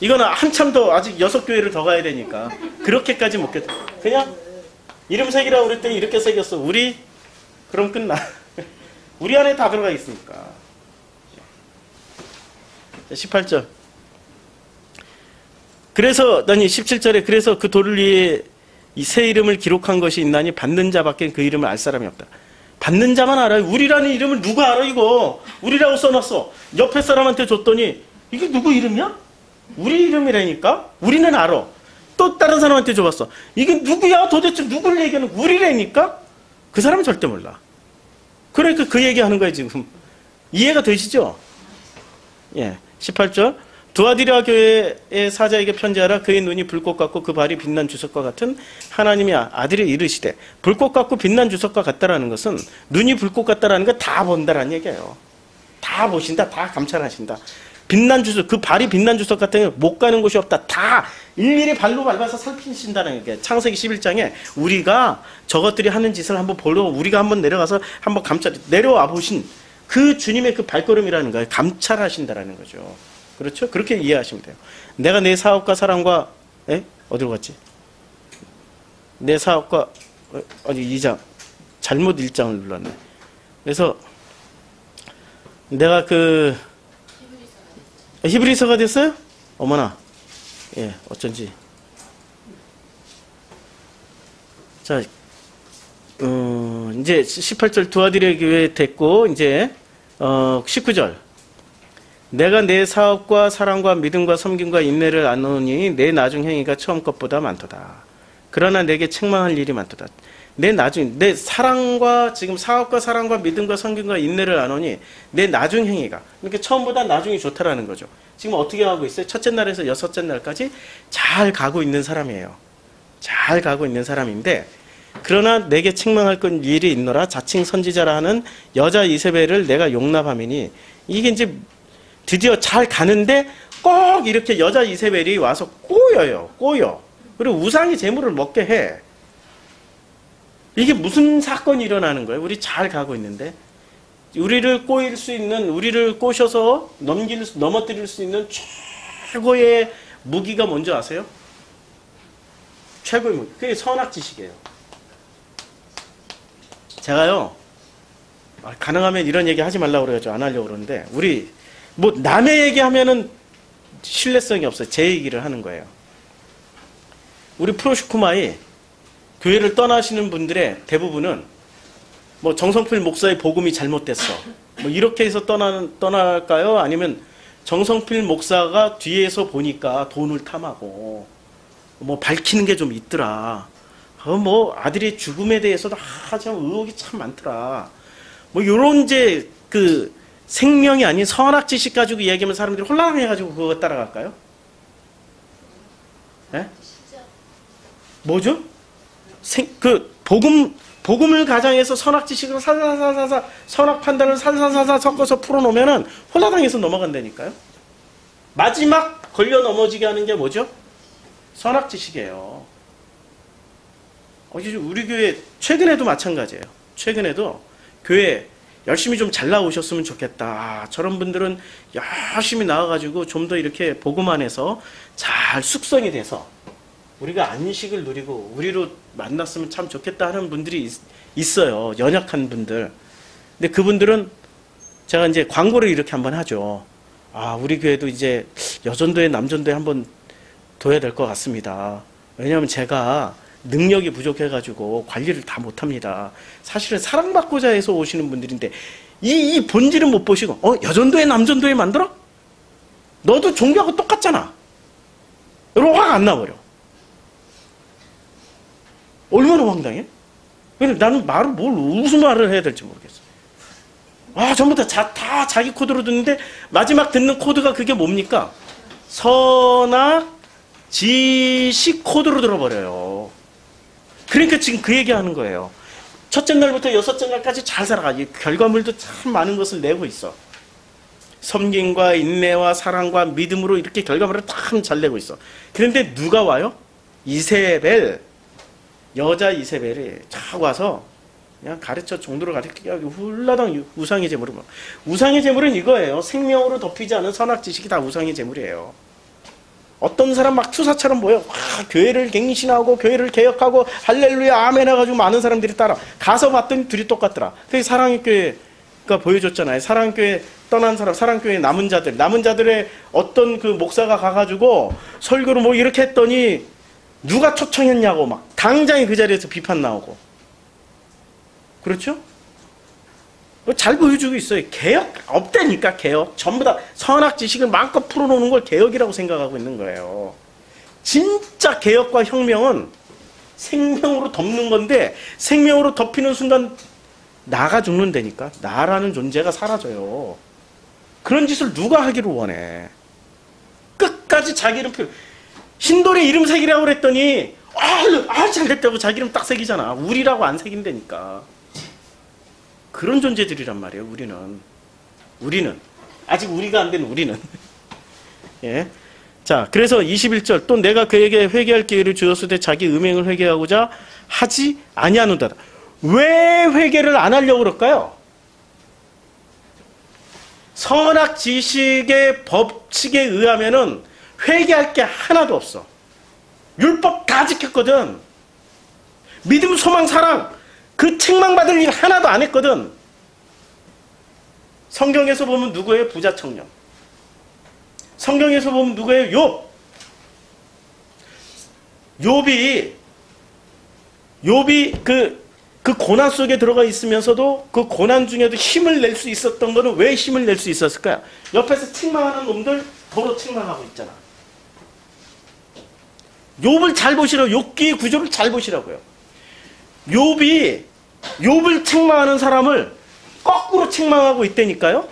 이거는 한참 더 아직 6교회를 더 가야 되니까 그렇게까지 못 겠다. 그냥 이름 새기라고 그랬더니 이렇게 새겼어. 우리 그럼 끝나. 우리 안에 다 들어가 있으니까. 18절. 그래서 17절에 그래서 그 돌 위에 이 새 이름을 기록한 것이 있나니 받는 자밖에 그 이름을 알 사람이 없다. 받는 자만 알아요. 우리라는 이름을 누가 알아 이거. 우리라고 써놨어. 옆에 사람한테 줬더니 이게 누구 이름이야? 우리 이름이라니까? 우리는 알아. 또 다른 사람한테 줘봤어. 이게 누구야? 도대체 누굴 얘기하는 우리라니까? 그 사람은 절대 몰라. 그러니까 그 얘기하는 거예요 지금. 이해가 되시죠? 예, 18절. 두아디라 교회의 사자에게 편지하라. 그의 눈이 불꽃 같고 그 발이 빛난 주석과 같은 하나님의 아들이 이르시되. 불꽃 같고 빛난 주석과 같다라는 것은 눈이 불꽃 같다라는 거 다 본다라는 얘기예요. 다 보신다. 다 감찰하신다. 빛난 주석, 그 발이 빛난 주석 같은 게 못 가는 곳이 없다. 다 일일이 발로 밟아서 살피신다는 게 창세기 11장에 우리가 저것들이 하는 짓을 한번 보러 우리가 한번 내려가서 한번 내려와 보신 그 주님의 그 발걸음이라는 거예요. 감찰하신다라는 거죠. 그렇죠? 그렇게 이해하시면 돼요. 내가 내 사업과 사랑과 어디로 갔지? 내 사업과 아니 2장 잘못 1장을 눌렀네. 그래서 내가 그 히브리서가 됐어요? 어머나. 예, 어쩐지. 자, 이제 18절 두아디라 교회 됐고, 이제 19절. 내가 내 사업과 사랑과 믿음과 섬김과 인내를 아노니 내 나중 행위가 처음 것보다 많도다. 그러나 내게 책망할 일이 많도다. 내 사랑과 지금 사업과 사랑과 믿음과 섬김과 인내를 아노니 내 나중 행위가, 그러니까 처음보다 나중이 좋다라는 거죠. 지금 어떻게 하고 있어요? 첫째 날에서 여섯째 날까지 잘 가고 있는 사람이에요. 잘 가고 있는 사람인데, 그러나 내게 책망할 건 일이 있노라. 자칭 선지자라 하는 여자 이세벨을 내가 용납하미니 이게 이제 드디어 잘 가는데 꼭 이렇게 여자 이세벨이 와서 꼬여. 그리고 우상의 재물을 먹게 해. 이게 무슨 사건이 일어나는 거예요? 우리 잘 가고 있는데. 우리를 꼬셔서 넘어뜨릴 수 있는 최고의 무기가 뭔지 아세요? 최고의 무기. 그게 선악지식이에요. 제가요, 가능하면 이런 얘기 하지 말라고 그래가지고 안 하려고 그러는데, 우리, 남의 얘기 하면은 신뢰성이 없어요. 제 얘기를 하는 거예요. 우리 프로슈쿠마이 교회를 떠나시는 분들의 대부분은 정성필 목사의 복음이 잘못됐어. 이렇게 해서 떠날까요? 아니면 정성필 목사가 뒤에서 보니까 돈을 탐하고, 밝히는 게 좀 있더라. 아들의 죽음에 대해서도, 참 의혹이 참 많더라. 요런 생명이 아닌 선악지식 가지고 이야기하면 사람들이 혼란해가지고 그거 따라갈까요? 네? 뭐죠? 복음을 가장해서 선악지식을 선악 판단을 섞어서 풀어놓으면은 혼란당해서 넘어간다니까요. 마지막 걸려 넘어지게 하는 게 뭐죠? 선악지식이에요. 우리 교회 최근에도 마찬가지예요. 최근에도 교회 열심히 좀 잘 나오셨으면 좋겠다. 저런 분들은 열심히 나와가지고 좀 더 이렇게 복음 안에서 잘 숙성이 돼서 우리가 안식을 누리고 우리로 만났으면 참 좋겠다 하는 분들이 있어요. 연약한 분들. 근데 그분들은 제가 이제 광고를 이렇게 한번 하죠. 우리 교회도 이제 여전도회, 남전도회 한번 둬야 될 것 같습니다. 왜냐하면 제가 능력이 부족해가지고 관리를 다 못합니다. 사실은 사랑받고자 해서 오시는 분들인데 이 본질은 못 보시고 여전도회, 남전도회 만들어? 너도 종교하고 똑같잖아. 여러분 화가 안 나버려. 얼마나 황당해? 나는 무슨 말을 해야 될지 모르겠어. 전부 다 자기 코드로 듣는데 마지막 듣는 코드가 그게 뭡니까? 선악 지식 코드로 들어버려요. 그러니까 지금 그 얘기하는 거예요. 첫째 날부터 여섯째 날까지 잘 살아가. 결과물도 참 많은 것을 내고 있어. 섬김과 인내와 사랑과 믿음으로 이렇게 결과물을 참 잘 내고 있어. 그런데 누가 와요? 이세벨, 여자 이세벨이 착 와서 그냥 정도로 가르치게 하고 훌라당 우상의 제물을. 우상의 제물은 이거예요. 생명으로 덮이지 않은 선악지식이 다 우상의 제물이에요. 어떤 사람 막 투사처럼 보여. 교회를 갱신하고 교회를 개혁하고 할렐루야 아멘 해가지고 많은 사람들이 따라 가서 봤더니 둘이 똑같더라. 그게 사랑의 교회가 보여줬잖아요. 사랑의 교회 떠난 사람, 사랑의 교회 남은 자들의 어떤 그 목사가 가가지고 설교를 이렇게 했더니 누가 초청했냐고 막 당장에 그 자리에서 비판 나오고. 그렇죠? 잘 보여주고 있어요. 개혁 없다니까. 개혁 전부 다 선악 지식을 마음껏 풀어놓는 걸 개혁이라고 생각하고 있는 거예요. 진짜 개혁과 혁명은 생명으로 덮는 건데 생명으로 덮이는 순간 나가 죽는다니까. 나라는 존재가 사라져요. 그런 짓을 누가 하기를 원해. 끝까지 자기 이름 신돌의 이름 새기라고 그랬더니 잘됐다고 자기 이름 딱 새기잖아. 우리라고 안 새긴다니까. 그런 존재들이란 말이에요. 우리는 아직 우리가 안 된 우리는. 예. 자, 그래서 21절 또 내가 그에게 회개할 기회를 주었을 때 자기 음행을 회개하고자 하지 아니하는다. 왜 회개를 안 하려고 그럴까요? 선악 지식의 법칙에 의하면은 회개할 게 하나도 없어. 율법 다 지켰거든. 믿음, 소망, 사랑 그 책망받을 일 하나도 안 했거든. 성경에서 보면 누구예요? 부자 청년. 성경에서 보면 누구예요? 욥이 그 고난 속에 들어가 있으면서도 그 고난 중에도 힘을 낼 수 있었던 거는 왜 힘을 낼 수 있었을까요? 옆에서 책망하는 놈들 도로 책망하고 있잖아. 욥을 잘 보시라고, 욥기의 구조를 잘 보시라고요. 욥을 책망하는 사람을 거꾸로 책망하고 있다니까요.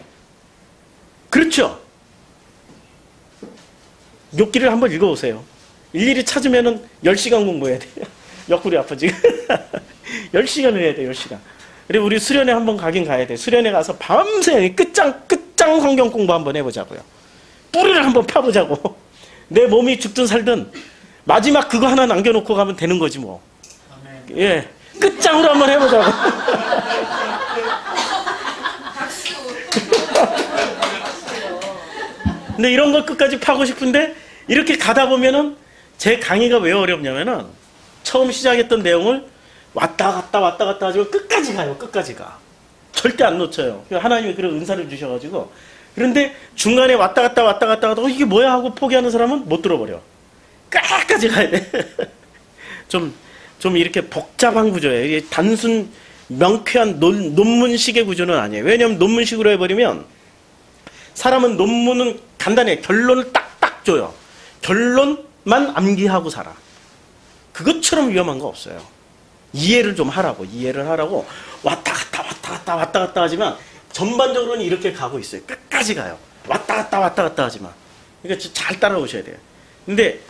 그렇죠? 욥기를 한번 읽어보세요. 일일이 찾으면은 10시간 공부해야 돼요. 옆구리 아파 지금. 10시간을 해야 돼. 10시간. 그리고 우리 수련회 한번 가긴 가야 돼. 수련회 가서 밤새 끝장 끝장 성경 공부 한번 해보자고요. 뿌리를 한번 펴보자고. 내 몸이 죽든 살든 마지막 그거 하나 남겨놓고 가면 되는 거지 뭐. 예, 끝장으로 한번 해보자고. 근데 이런 걸 끝까지 파고 싶은데 이렇게 가다 보면은 제 강의가 왜 어렵냐면은 처음 시작했던 내용을 왔다 갔다 하지만 끝까지 가요. 끝까지 가. 절대 안 놓쳐요. 하나님이 그런 은사를 주셔가지고. 그런데 중간에 왔다 갔다 하다가 이게 뭐야 하고 포기하는 사람은 못 들어버려. 끝까지 가야 돼. 좀 이렇게 복잡한 구조예요. 이게 단순 명쾌한 논문식의 구조는 아니에요. 왜냐하면 논문식으로 해버리면 사람은 논문은 간단해. 결론을 딱딱 줘요. 결론만 암기하고 살아. 그것처럼 위험한 거 없어요. 이해를 좀 하라고. 이해를 하라고 왔다 갔다 하지만 전반적으로는 이렇게 가고 있어요. 끝까지 가요. 왔다 갔다 하지만. 그러니까 잘 따라오셔야 돼요. 근데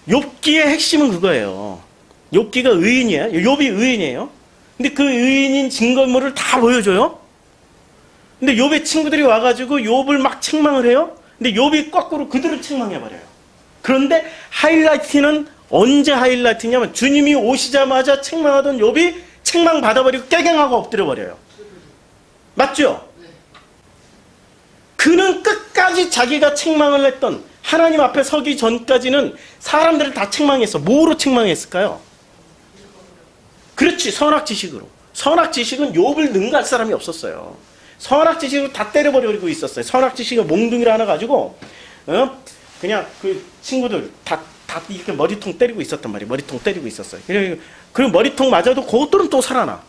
욥기의 핵심은 그거예요. 욥기가 의인이에요. 욥이 의인이에요. 근데 그 의인인 증거물을 다 보여줘요. 근데 욥의 친구들이 와가지고 욥을 막 책망을 해요. 근데 욥이 거꾸로 그들을 책망해버려요. 그런데 하이라이트는 언제 하이라이트냐면 주님이 오시자마자 책망하던 욥이 책망 받아버리고 깨갱하고 엎드려버려요. 맞죠? 그는 끝까지 자기가 책망을 했던 하나님 앞에 서기 전까지는 사람들을 다 책망했어. 뭐로 책망했을까요? 그렇지, 선악지식으로. 선악지식은 욥을 능가할 사람이 없었어요. 선악지식으로 다 때려버리고 있었어요. 선악지식을 몽둥이를 하나 가지고 그냥 그 친구들 다 이렇게 머리통 때리고 있었단 말이에요. 머리통 때리고 있었어요. 그 머리통 맞아도 그것들은 또 살아나.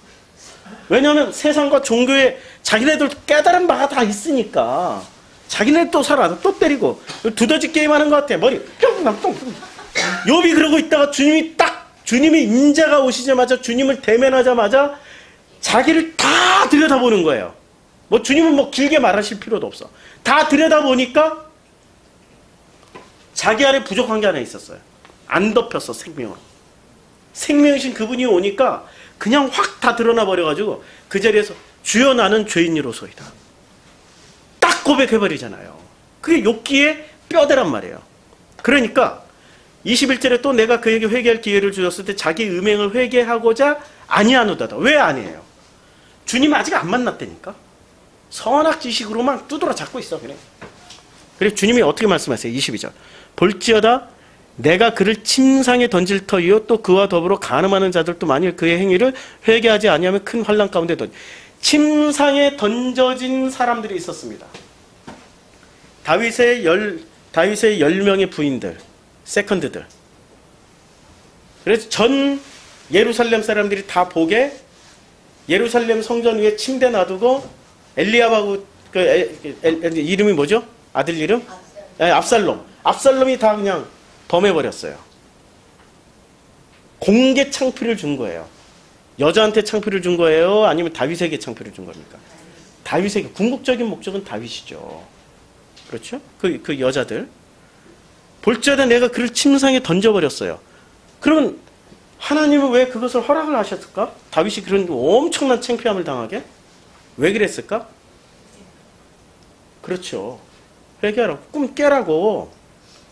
왜냐하면 세상과 종교에 자기네들 깨달은 바가 다 있으니까 자기네 또 살아. 또 때리고 두더지 게임하는 것 같아. 머리 뿅뿅뿅. 욥이 그러고 있다가 주님이 인자가 오시자마자 주님을 대면하자마자 자기를 다 들여다보는 거예요. 뭐 주님은 뭐 길게 말하실 필요도 없어. 다 들여다보니까 자기 안에 부족한 게 하나 있었어요. 안 덮였어, 생명으로. 생명이신 그분이 오니까 그냥 확 다 드러나 버려가지고 그 자리에서 주여 나는 죄인이로소이다. 딱 고백해버리잖아요. 그게 욥기의 뼈대란 말이에요. 그러니까 21절에 또 내가 그에게 회개할 기회를 주었을 때 자기 음행을 회개하고자 아니하노다다. 왜 아니에요? 주님 아직 안 만났다니까. 선악지식으로만 두드러 잡고 있어. 그래 주님이 어떻게 말씀하세요? 22절. 볼지어다 내가 그를 침상에 던질 터이요 또 그와 더불어 간음하는 자들도 만일 그의 행위를 회개하지 아니하면 큰 환난 가운데 침상에 던져진 사람들이 있었습니다. 다윗의 10명의 부인들, 세컨드들. 그래서 전 예루살렘 사람들이 다 보게 예루살렘 성전 위에 침대 놔두고 엘리압하고 이름이 뭐죠? 아들 이름? 압살롬. 압살롬이 다 그냥 범해버렸어요. 공개 창피를 준 거예요. 여자한테 창피를 준 거예요? 아니면 다윗에게 창피를 준 겁니까? 다윗에게. 궁극적인 목적은 다윗이죠. 그렇죠? 그 여자들. 볼지어다 내가 그를 침상에 던져버렸어요. 그러면 하나님은 왜 그것을 허락을 하셨을까? 다윗이 그런 엄청난 창피함을 당하게? 왜 그랬을까? 그렇죠. 회개하라고. 꿈 깨라고.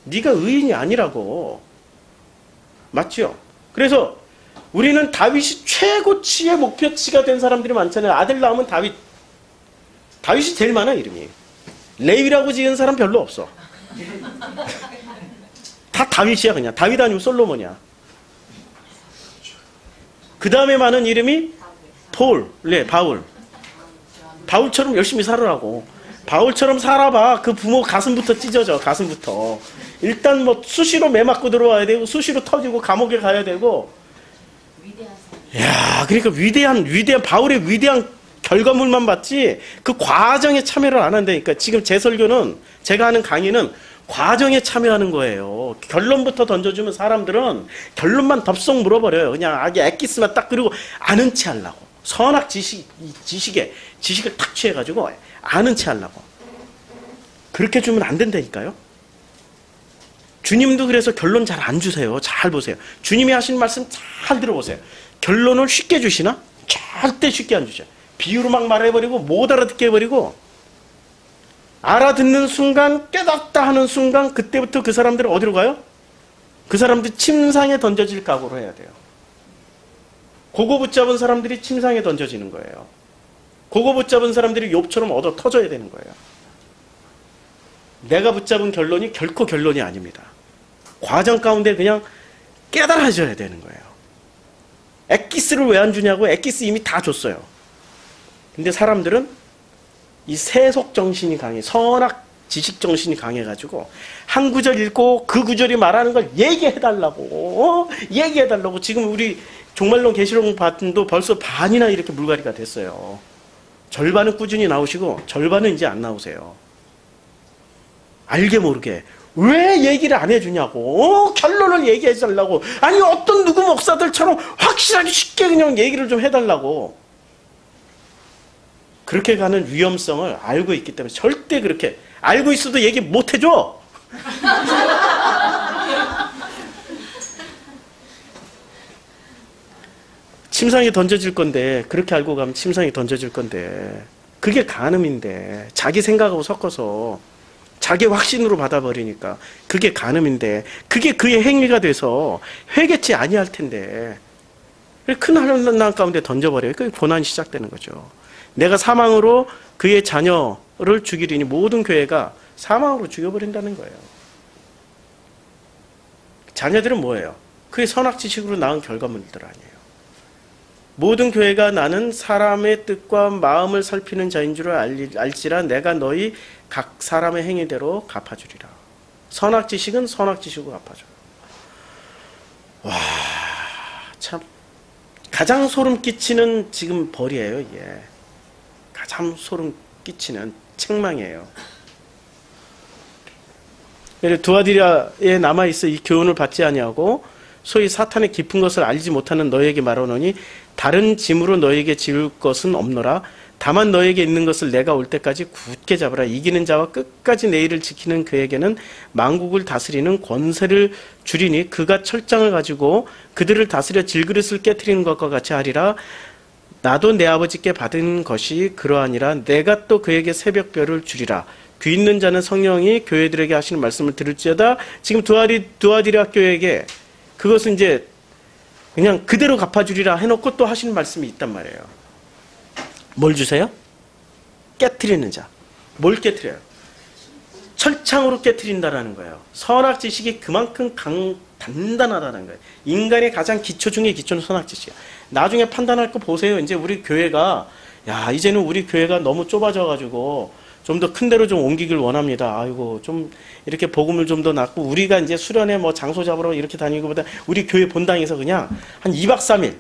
네가 의인이 아니라고. 맞죠? 그래서 우리는 다윗이 최고치의 목표치가 된 사람들이 많잖아요. 아들 낳으면 다윗이 제일 많아 이름이. 레위라고 지은 사람 별로 없어. 다 다윗이야 그냥. 다윗 아니면 솔로몬이야. 그 다음에 많은 이름이 바울. 바울처럼 열심히 살으라고. 바울처럼 살아봐. 그 부모 가슴부터 찢어져. 가슴부터. 일단 뭐 수시로 매 맞고 들어와야 되고 수시로 터지고 감옥에 가야 되고. 야, 그러니까 위대한 바울의 위대한 결과물만 봤지 그 과정에 참여를 안 한다니까. 지금 제 설교는 제가 하는 강의는 과정에 참여하는 거예요. 결론부터 던져주면 사람들은 결론만 덥석 물어버려요. 그냥 아기 엑기스만 딱 그리고 아는 체 하려고. 선악 지식을 탁 취해가지고 아는 체 하려고. 그렇게 주면 안 된다니까요. 주님도 그래서 결론 잘 안 주세요. 잘 보세요. 주님이 하신 말씀 잘 들어보세요. 결론을 쉽게 주시나? 절대 쉽게 안 주셔. 비유로 막 말해버리고 못 알아듣게 해버리고 알아듣는 순간, 깨닫다 하는 순간, 그때부터 그 사람들은 어디로 가요? 그 사람들 침상에 던져질 각오로 해야 돼요. 그거 붙잡은 사람들이 침상에 던져지는 거예요. 그거 붙잡은 사람들이 욥처럼 얻어 터져야 되는 거예요. 내가 붙잡은 결론이 결코 결론이 아닙니다. 과정 가운데 그냥 깨달아져야 되는 거예요. 엑기스를 왜 안 주냐고? 엑기스 이미 다 줬어요. 근데 사람들은 이 세속 정신이 강해, 선악 지식 정신이 강해가지고 한 구절 읽고 그 구절이 말하는 걸 얘기해달라고, 얘기해달라고. 지금 우리 종말론 계시록 반도 벌써 반이나 이렇게 물갈이가 됐어요. 절반은 꾸준히 나오시고 절반은 이제 안 나오세요. 알게 모르게 왜 얘기를 안 해주냐고, 결론을 얘기해달라고. 아니 어떤 누구 목사들처럼 확실하게 쉽게 그냥 얘기를 좀 해달라고. 그렇게 가는 위험성을 알고 있기 때문에 절대 그렇게, 알고 있어도 얘기 못 해줘. 침상에 던져질 건데, 그렇게 알고 가면 침상에 던져질 건데, 그게 간음인데, 자기 생각하고 섞어서 자기 확신으로 받아버리니까 그게 간음인데, 그게 그의 행위가 돼서 회개치 아니할 텐데 큰 환난 가운데 던져버려요. 그 고난이 시작되는 거죠. 내가 사망으로 그의 자녀를 죽이리니 모든 교회가 사망으로 죽여버린다는 거예요. 자녀들은 뭐예요? 그의 선악지식으로 낳은 결과물들 아니에요. 모든 교회가 나는 사람의 뜻과 마음을 살피는 자인 줄 알지라 내가 너희 각 사람의 행위대로 갚아주리라. 선악지식은 선악지식으로 갚아줘요. 와, 참 가장 소름 끼치는 지금 벌이에요. 이게 가장 소름 끼치는 책망이에요. 두아디라에 남아있어 이 교훈을 받지 아니하고 소위 사탄의 깊은 것을 알지 못하는 너에게 말하노니 다른 짐으로 너에게 지을 것은 없노라. 다만 너에게 있는 것을 내가 올 때까지 굳게 잡으라. 이기는 자와 끝까지 내 일을 지키는 그에게는 만국을 다스리는 권세를 주리니 그가 철장을 가지고 그들을 다스려 질그릇을 깨트리는 것과 같이 하리라. 나도 내 아버지께 받은 것이 그러하니라. 내가 또 그에게 새벽별을 주리라. 귀 있는 자는 성령이 교회들에게 하시는 말씀을 들을지어다. 지금 두아디라 교회에게 그것은 이제 그냥 그대로 갚아주리라 해놓고 또 하시는 말씀이 있단 말이에요. 뭘 주세요? 깨트리는 자. 뭘 깨트려요? 철창으로 깨트린다라는 거예요. 선악지식이 그만큼 단단하다는 거예요. 인간의 가장 기초 중에 기초는 선악지식이에요. 나중에 판단할 거 보세요. 이제 우리 교회가, 야, 이제는 우리 교회가 너무 좁아져가지고 좀 더 큰 데로 좀 옮기길 원합니다. 아이고, 좀 이렇게 복음을 좀 더 낳고 우리가 이제 수련회 뭐 장소 잡으러 이렇게 다니기보다 우리 교회 본당에서 그냥 한 2박 3일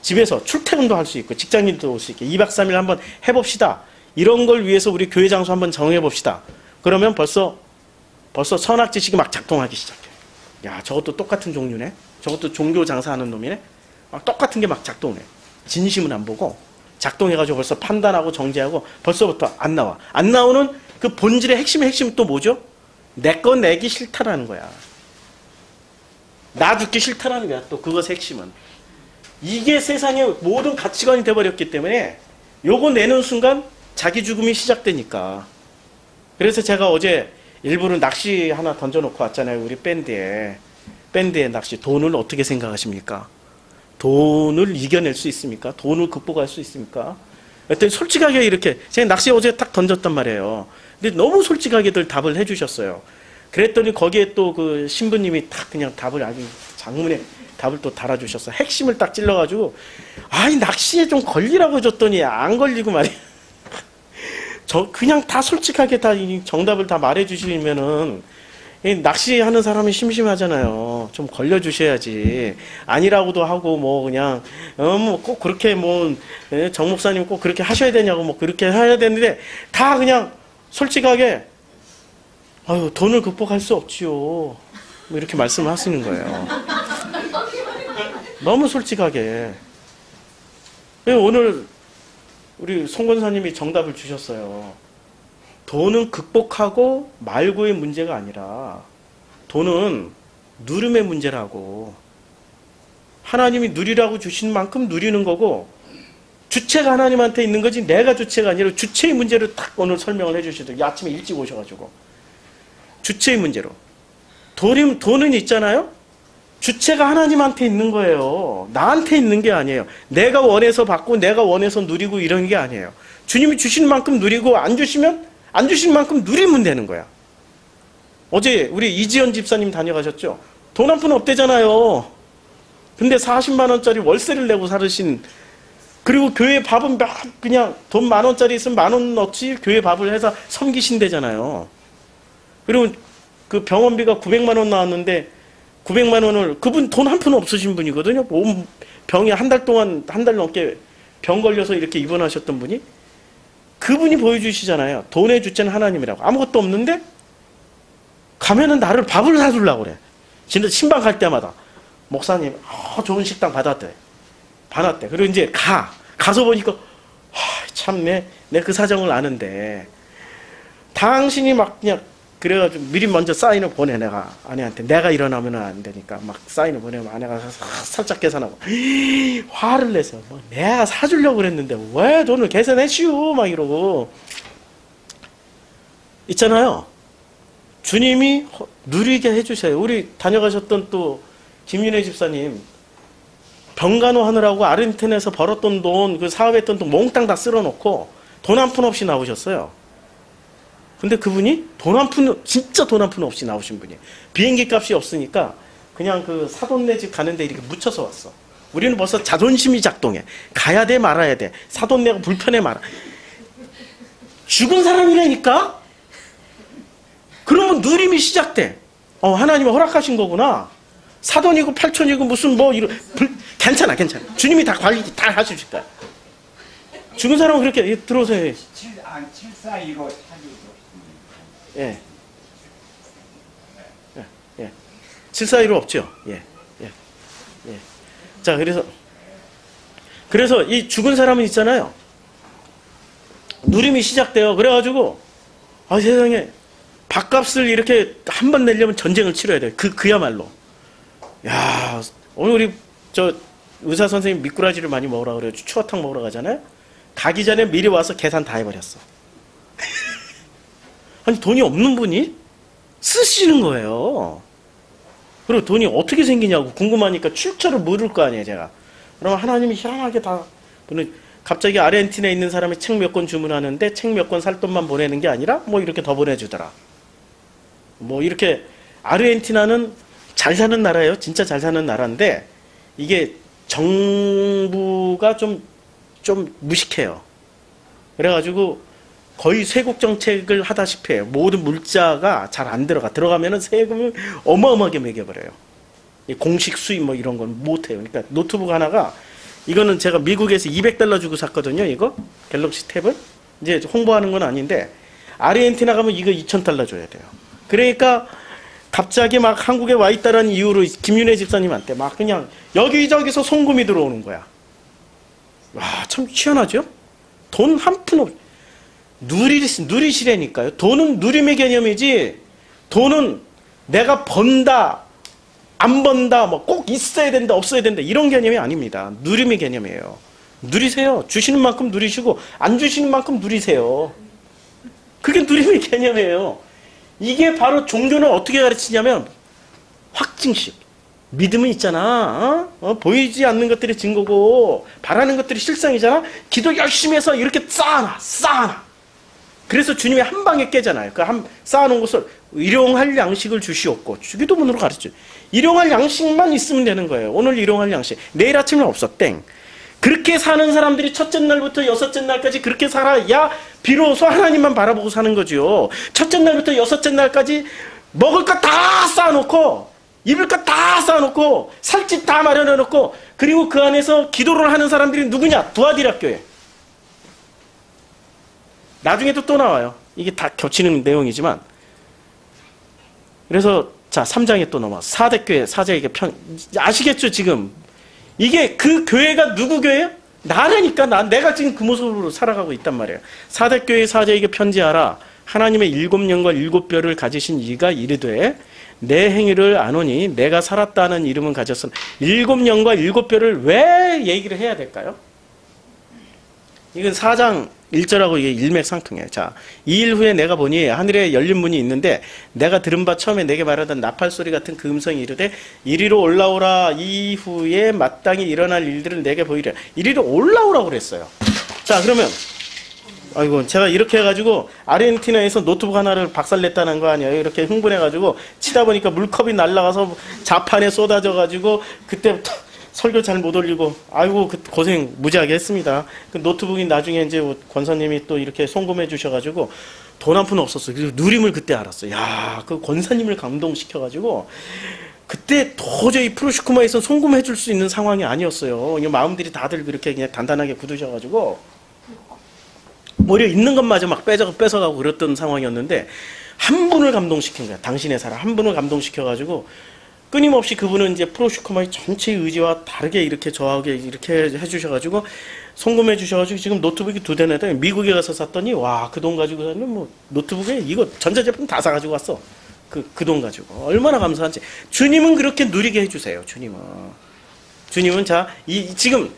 집에서 출퇴근도 할 수 있고 직장인도 올 수 있게 2박 3일 한번 해봅시다. 이런 걸 위해서 우리 교회 장소 한번 정해봅시다. 그러면 벌써 선악지식이 막 작동하기 시작해요. 야, 저것도 똑같은 종류네. 저것도 종교 장사하는 놈이네. 똑같은 게 막 작동해. 진심은 안 보고 작동해가지고 벌써 판단하고 정죄하고 벌써부터 안 나와. 안 나오는 그 본질의 핵심은 또 뭐죠? 내 거 내기 싫다라는 거야. 나 죽기 싫다라는 거야. 또 그것의 핵심은. 이게 세상의 모든 가치관이 돼버렸기 때문에 요거 내는 순간 자기 죽음이 시작되니까. 그래서 제가 어제 일부러 낚시 하나 던져놓고 왔잖아요. 우리 밴드에 낚시. 돈을 어떻게 생각하십니까? 돈을 이겨낼 수 있습니까? 돈을 극복할 수 있습니까? 그랬더니 솔직하게 이렇게 제가 낚시 어제 딱 던졌단 말이에요. 근데 너무 솔직하게들 답을 해주셨어요. 그랬더니 거기에 또 그 신부님이 딱 그냥 답을 아주 장문에 답을 또 달아주셨어. 핵심을 딱 찔러가지고 아이 낚시에 좀 걸리라고 줬더니 안 걸리고 말이야. 저 그냥 다 솔직하게 다 정답을 다 말해주시면은 낚시하는 사람이 심심하잖아요. 좀 걸려주셔야지. 아니라고도 하고 뭐 그냥 뭐 꼭 그렇게 뭐 정 목사님 꼭 그렇게 하셔야 되냐고 뭐 그렇게 해야 되는데 다 그냥 솔직하게 아유 돈을 극복할 수 없지요. 뭐 이렇게 말씀을 하시는 거예요. 너무 솔직하게. 오늘 우리 송 권사님이 정답을 주셨어요. 돈은 극복하고 말고의 문제가 아니라 돈은 누림의 문제라고. 하나님이 누리라고 주신 만큼 누리는 거고 주체가 하나님한테 있는 거지 내가 주체가 아니라 주체의 문제를 딱 오늘 설명을 해주시더라고요. 아침에 일찍 오셔가지고. 주체의 문제로. 돈은 있잖아요. 주체가 하나님한테 있는 거예요. 나한테 있는 게 아니에요. 내가 원해서 받고 내가 원해서 누리고 이런 게 아니에요. 주님이 주신 만큼 누리고 안 주시면 안 주신 만큼 누리면 되는 거야. 어제 우리 이지연 집사님 다녀가셨죠? 돈 한 푼 없대잖아요. 근데 40만 원짜리 월세를 내고 살으신, 그리고 교회 밥은 그냥 돈 10,000원짜리 있으면 10,000원 넣지 교회 밥을 해서 섬기신대잖아요. 그리고 그 병원비가 900만 원 나왔는데 900만 원을 그분 돈 한 푼 없으신 분이거든요. 몸 병이 한 달 동안 한 달 넘게 병 걸려서 이렇게 입원하셨던 분이, 그분이 보여주시잖아요. 돈의 주체는 하나님이라고. 아무것도 없는데 가면은 나를 밥을 사주려고 그래. 진짜 신방 갈 때마다 목사님 좋은 식당 받았대. 그리고 이제 가서 보니까 참 내 그 사정을 아는데 당신이 막 그냥 그래가지고 미리 먼저 사인을 보내. 내가 아내한테 내가 일어나면 안 되니까 막 사인을 보내면 아내가 살짝 계산하고 화를 내서 뭐 내가 사주려고 그랬는데 왜 돈을 계산했슈 막 이러고 있잖아요. 주님이 누리게 해주세요. 우리 다녀가셨던 또 김윤혜 집사님 병간호 하느라고 아르헨티나에서 벌었던 돈, 그 사업했던 돈 몽땅 다 쓸어놓고 돈 한 푼 없이 나오셨어요. 근데 그분이 진짜 돈 한 푼 없이 나오신 분이에요. 비행기 값이 없으니까 그냥 그 사돈네 집 가는데 이렇게 묻혀서 왔어. 우리는 벌써 자존심이 작동해. 가야 돼 말아야 돼. 사돈네가 불편해 말아. 죽은 사람이라니까? 그러면 누림이 시작돼. 하나님이 허락하신 거구나. 사돈이고 팔촌이고 무슨 뭐 괜찮아. 주님이 다 관리 다 하실 거야. 죽은 사람은 그렇게 들어오세요. 742로 예. 742로 없죠. 예. 자, 그래서 이 죽은 사람은 있잖아요. 누림이 시작돼요. 그래가지고 세상에 밥값을 이렇게 한 번 내려면 전쟁을 치러야 돼요. 그야말로. 야, 오늘 우리 의사 선생님 미꾸라지를 많이 먹으라 그래요. 추어탕 먹으러 가잖아요. 가기 전에 미리 와서 계산 다 해버렸어. 아니 돈이 없는 분이 쓰시는 거예요. 그리고 돈이 어떻게 생기냐고 궁금하니까 출처를 물을 거 아니에요, 제가. 그러면 하나님이 희한하게 다 갑자기 아르헨티나에 있는 사람이 책 몇 권 주문하는데 책 몇 권 살 돈만 보내는 게 아니라 뭐 이렇게 더 보내주더라. 뭐 이렇게 아르헨티나는 잘 사는 나라예요. 진짜 잘 사는 나라인데 이게 정부가 좀 무식해요. 그래가지고 거의 세국 정책을 하다시피 해요. 모든 물자가 잘 안 들어가면은 세금을 어마어마하게 매겨버려요. 공식 수입 뭐 이런 건 못해요. 그러니까 노트북 하나가, 이거는 제가 미국에서 $200 주고 샀거든요. 이거 갤럭시 탭을 이제 홍보하는 건 아닌데 아르헨티나 가면 이거 $2,000 줘야 돼요. 그러니까 갑자기 막 한국에 와 있다는 이유로 김윤혜 집사님한테 막 그냥 여기저기서 송금이 들어오는 거야. 와, 참 희한하죠? 돈 한 푼 없, 누리시라니까요. 돈은 누림의 개념이지, 돈은 내가 번다, 안 번다, 뭐 꼭 있어야 된다, 없어야 된다, 이런 개념이 아닙니다. 누림의 개념이에요. 누리세요. 주시는 만큼 누리시고, 안 주시는 만큼 누리세요. 그게 누림의 개념이에요. 이게 바로 종교는 어떻게 가르치냐면, 확증식. 믿음은 있잖아. 보이지 않는 것들이 증거고, 바라는 것들이 실상이잖아. 기도 열심히 해서 이렇게 쌓아놔. 그래서 주님이 한 방에 깨잖아요. 쌓아놓은 것을 일용할 양식을 주시옵고, 주기도문으로 가르쳐요. 일용할 양식만 있으면 되는 거예요. 오늘 일용할 양식. 내일 아침에 없어. 땡. 그렇게 사는 사람들이 첫째 날부터 여섯째 날까지 그렇게 살아야 비로소 하나님만 바라보고 사는 거죠. 첫째 날부터 여섯째 날까지 먹을 거 다 쌓아놓고, 입을 거 다 쌓아놓고, 살 집 다 마련해놓고, 그리고 그 안에서 기도를 하는 사람들이 누구냐? 두아디락교회. 나중에도 또 나와요. 이게 다 겹치는 내용이지만. 그래서 자 3장에 또 넘어와서 사대교회, 사제에게 아시겠죠 지금? 이게 그 교회가 누구 교회예요? 나라니까. 내가 지금 그 모습으로 살아가고 있단 말이에요. 사대교회 사제에게 편지하라. 하나님의 7년과 7뼈를 가지신 이가 이르되 내 행위를 아노니 내가 살았다는 이름은 가졌으나 7년과 7뼈를 왜 얘기를 해야 될까요? 이건 4장 1절하고 이게 일맥상통해요. 자, 2일 후에 내가 보니 하늘에 열린 문이 있는데 내가 들은 바 처음에 내게 말하던 나팔 소리 같은 그 음성이 이르되 이리로 올라오라. 이후에 마땅히 일어날 일들을 내게 보이려. 이리로 올라오라고 그랬어요. 자, 그러면 아이고 제가 이렇게 해가지고 아르헨티나에서 노트북 하나를 박살냈다는 거 아니에요. 이렇게 흥분해가지고 치다 보니까 물컵이 날아가서 자판에 쏟아져가지고 그때부터 설교 잘 못 올리고 아이고 그 고생 무지하게 했습니다. 그 노트북이 나중에 이제 권사님이 또 이렇게 송금해 주셔가지고 돈 한 푼 없었어요. 그래서 누림을 그때 알았어요. 야, 그 권사님을 감동시켜가지고 그때 도저히 프로슈크마에서 송금해 줄 수 있는 상황이 아니었어요. 마음들이 다들 그렇게 그냥 단단하게 굳으셔가지고 오히려 있는 것마저 막 뺏어가고 그랬던 상황이었는데 한 분을 감동시킨 거야. 당신의 사람 한 분을 감동시켜가지고 끊임없이 그분은 이제 프로슈크마의 전체 의지와 다르게 이렇게 저하게 이렇게 해주셔가지고 송금해 주셔가지고 지금 노트북이 2대나 미국에 가서 샀더니 와, 그 돈 가지고서는 뭐 노트북에 이거 전자제품 다 사가지고 왔어. 그 돈 가지고 얼마나 감사한지. 주님은 그렇게 누리게 해주세요. 주님은 자, 지금